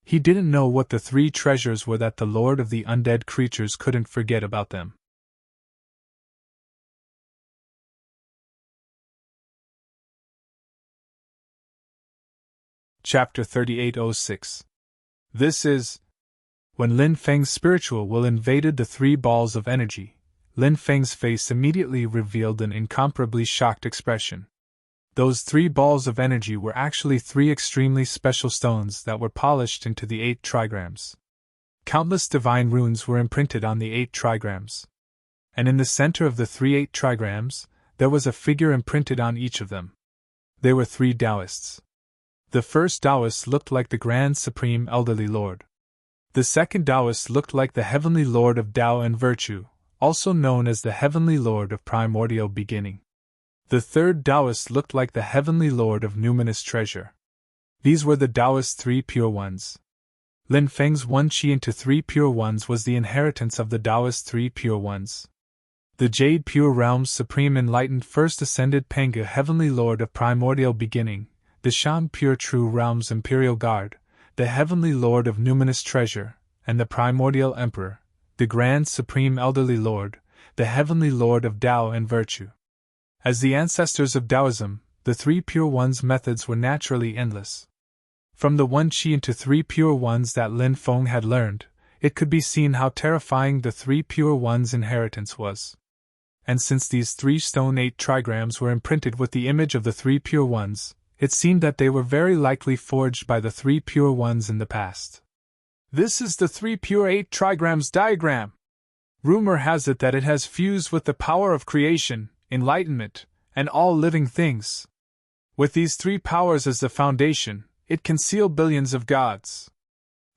He didn't know what the 3 treasures were that the lord of the undead creatures couldn't forget about them. Chapter 3806. This is... When Lin Feng's spiritual will invaded the 3 balls of energy, Lin Feng's face immediately revealed an incomparably shocked expression. Those 3 balls of energy were actually 3 extremely special stones that were polished into the 8 trigrams. Countless divine runes were imprinted on the 8 trigrams. And in the center of the 8 trigrams, there was a figure imprinted on each of them. They were 3 Taoists. The first Taoist looked like the Grand Supreme Elderly Lord. The second Taoist looked like the Heavenly Lord of Tao and Virtue, also known as the Heavenly Lord of Primordial Beginning. The third Taoist looked like the Heavenly Lord of Numinous Treasure. These were the Taoist 3 Pure Ones. Lin Feng's 1 Qi into 3 Pure Ones was the inheritance of the Taoist 3 Pure Ones. The Jade Pure Realm's Supreme Enlightened First Ascended Penga Heavenly Lord of Primordial Beginning, the Shan Pure True Realm's Imperial Guard, the Heavenly Lord of Numinous Treasure, and the Primordial Emperor, the Grand Supreme Elderly Lord, the Heavenly Lord of Tao and Virtue. As the ancestors of Taoism, the 3 Pure Ones' methods were naturally endless. From the 1 Qi into 3 Pure Ones that Lin Feng had learned, it could be seen how terrifying the 3 Pure Ones' inheritance was. And since these 3 stone 8 trigrams were imprinted with the image of the 3 Pure Ones, it seemed that they were very likely forged by the 3 Pure Ones in the past. This is the 3 Pure 8 trigrams diagram. Rumor has it that it has fused with the power of creation, enlightenment, and all living things. With these 3 powers as the foundation, it can seal billions of gods.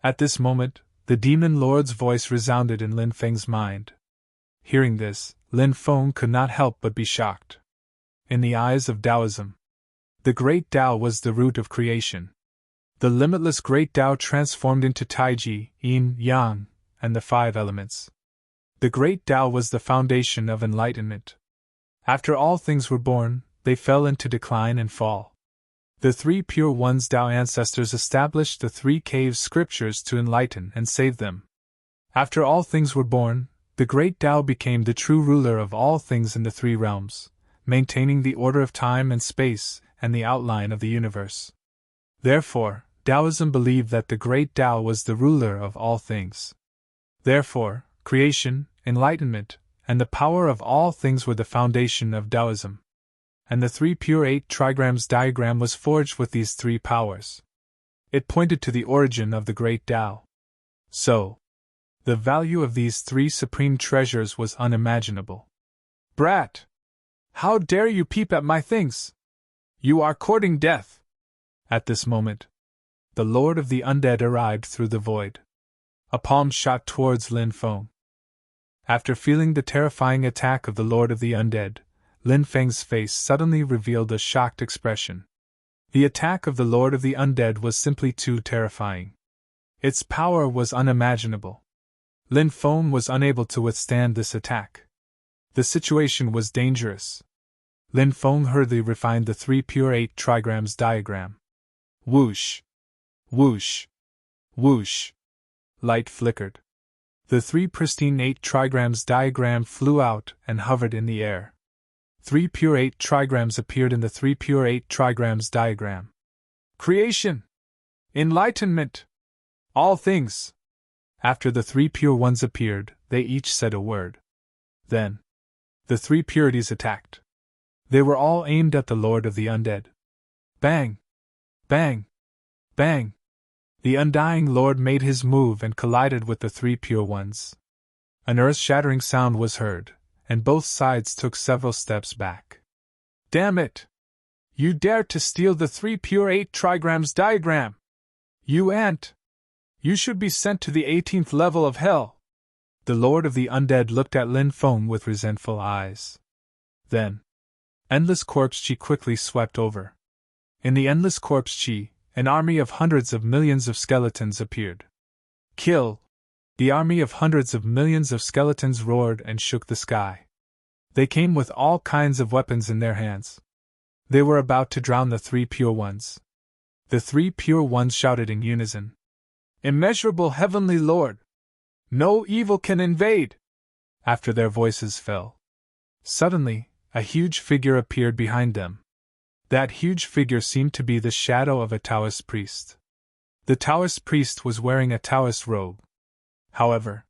At this moment, the Demon Lord's voice resounded in Lin Feng's mind. Hearing this, Lin Feng could not help but be shocked. In the eyes of Taoism, The Great Tao was the root of creation. The limitless Great Tao transformed into Taiji, Yin, Yang, and the five elements. The Great Tao was the foundation of enlightenment. After all things were born, they fell into decline and fall. The three pure ones Tao ancestors established the three cave scriptures to enlighten and save them. After all things were born, the Great Tao became the true ruler of all things in the three realms, maintaining the order of time and space and the outline of the universe. Therefore, Taoism believed that the Great Tao was the ruler of all things. Therefore, creation, enlightenment, and the power of all things were the foundation of Taoism. And the three pure eight trigrams diagram was forged with these three powers. It pointed to the origin of the Great Tao. So, the value of these three supreme treasures was unimaginable. Brat! How dare you peep at my things? You are courting death! At this moment, the Lord of the Undead arrived through the void. A palm shot towards Lin Feng. After feeling the terrifying attack of the Lord of the Undead, Lin Feng's face suddenly revealed a shocked expression. The attack of the Lord of the Undead was simply too terrifying. Its power was unimaginable. Lin Feng was unable to withstand this attack. The situation was dangerous. Lin Feng hurriedly refined the three pure eight trigrams diagram. Whoosh! Whoosh! Whoosh! Light flickered. The three pristine eight trigrams diagram flew out and hovered in the air. Three pure eight trigrams appeared in the three pure eight trigrams diagram. Creation! Enlightenment! All things! After the three pure ones appeared, they each said a word. Then, the three purities attacked. They were all aimed at the Lord of the Undead. Bang! Bang! Bang! The undying Lord made his move and collided with the three pure ones. An earth-shattering sound was heard, and both sides took several steps back. Damn it! You dared to steal the three pure eight trigrams diagram! You ant! You should be sent to the 18th level of hell! The Lord of the Undead looked at Lin Feng with resentful eyes. Then, endless corpse chi quickly swept over. In the endless corpse chi, an army of hundreds of millions of skeletons appeared. Kill! The army of hundreds of millions of skeletons roared and shook the sky. They came with all kinds of weapons in their hands. They were about to drown the three pure ones. The three pure ones shouted in unison. Immeasurable Heavenly Lord! No evil can invade! After their voices fell, suddenly, a huge figure appeared behind them. That huge figure seemed to be the shadow of a Taoist priest. The Taoist priest was wearing a Taoist robe. However,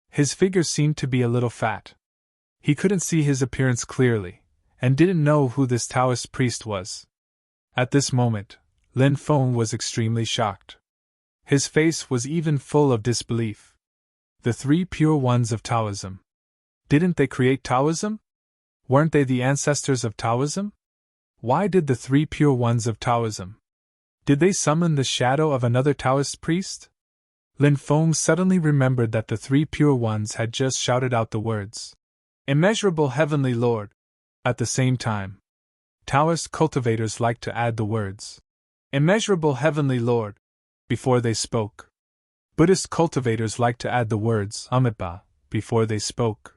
his figure seemed to be a little fat. He couldn't see his appearance clearly, and didn't know who this Taoist priest was. At this moment, Lin Feng was extremely shocked. His face was even full of disbelief. The three pure ones of Taoism. Didn't they create Taoism? Weren't they the ancestors of Taoism? Why did the three pure ones of Taoism? Did they summon the shadow of another Taoist priest? Lin Feng suddenly remembered that the three pure ones had just shouted out the words, Immeasurable Heavenly Lord. At the same time, Taoist cultivators liked to add the words, Immeasurable Heavenly Lord, before they spoke. Buddhist cultivators liked to add the words Amitabha before they spoke.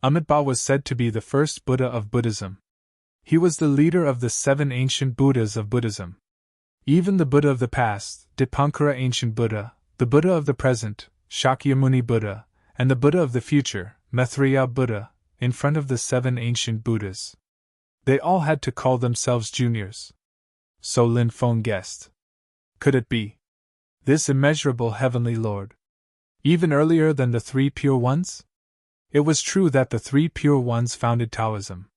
Amitabha was said to be the first Buddha of Buddhism. He was the leader of the 7 ancient Buddhas of Buddhism. Even the Buddha of the past, Dipankara ancient Buddha, the Buddha of the present, Shakyamuni Buddha, and the Buddha of the future, Maitreya Buddha, in front of the 7 ancient Buddhas. They all had to call themselves juniors. So Lin Feng guessed. Could it be this immeasurable Heavenly Lord? Even earlier than the three pure ones? It was true that the three pure ones founded Taoism.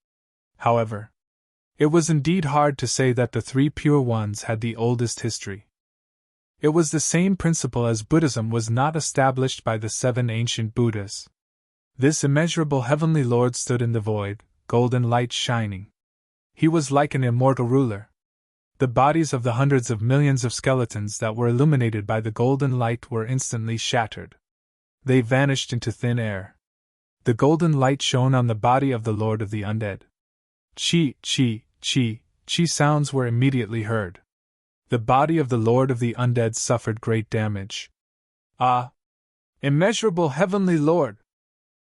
However, it was indeed hard to say that the three pure ones had the oldest history. It was the same principle as Buddhism was not established by the 7 ancient Buddhas. This immeasurable Heavenly Lord stood in the void, golden light shining. He was like an immortal ruler. The bodies of the hundreds of millions of skeletons that were illuminated by the golden light were instantly shattered. They vanished into thin air. The golden light shone on the body of the Lord of the Undead. Chi, chi, chi, Chi sounds were immediately heard. The body of the Lord of the Undead suffered great damage. Ah! Immeasurable Heavenly Lord!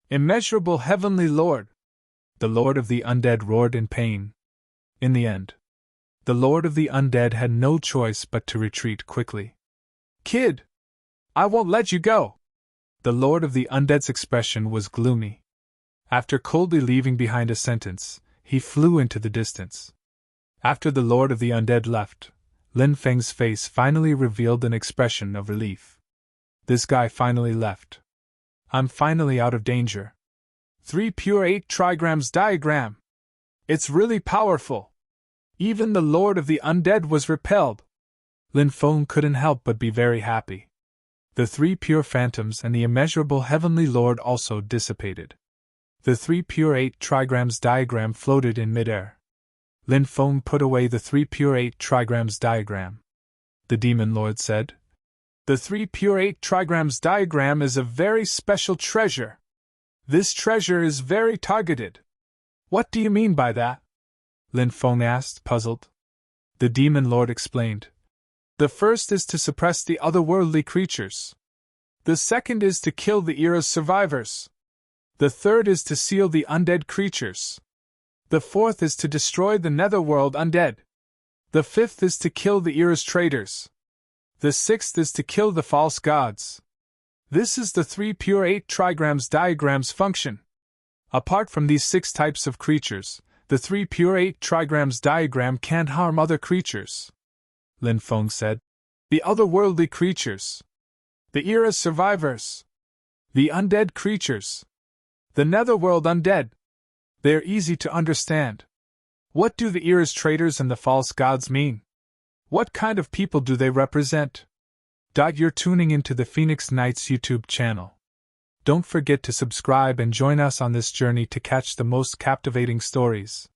Immeasurable Heavenly Lord! The Lord of the Undead roared in pain. In the end, the Lord of the Undead had no choice but to retreat quickly. Kid! I won't let you go! The Lord of the Undead's expression was gloomy. After coldly leaving behind a sentence, he flew into the distance. After the Lord of the Undead left, Lin Feng's face finally revealed an expression of relief. This guy finally left. I'm finally out of danger. 3 pure 8 trigrams diagram. It's really powerful. Even the Lord of the Undead was repelled. Lin Feng couldn't help but be very happy. The 3 pure phantoms and the immeasurable Heavenly Lord also dissipated. The 3 pure 8 trigrams diagram floated in midair. Lin Feng put away the 3 pure 8 trigrams diagram. The Demon Lord said, "The 3 pure 8 trigrams diagram is a very special treasure. This treasure is very targeted." "What do you mean by that?" Lin Feng asked, puzzled. The Demon Lord explained. "The first is to suppress the otherworldly creatures. The second is to kill the era's survivors. The third is to seal the undead creatures. The fourth is to destroy the netherworld undead. The fifth is to kill the era's traitors. The sixth is to kill the false gods. This is the 3 pure 8 trigrams diagram's function. Apart from these 6 types of creatures, the 3 pure 8 trigrams diagram can't harm other creatures," Lin Feng said. "The otherworldly creatures. The era's survivors. The undead creatures. The netherworld undead. They're easy to understand. What do the era's traitors and the false gods mean? What kind of people do they represent?" You're tuning into the Phoenix Knights YouTube channel. Don't forget to subscribe and join us on this journey to catch the most captivating stories.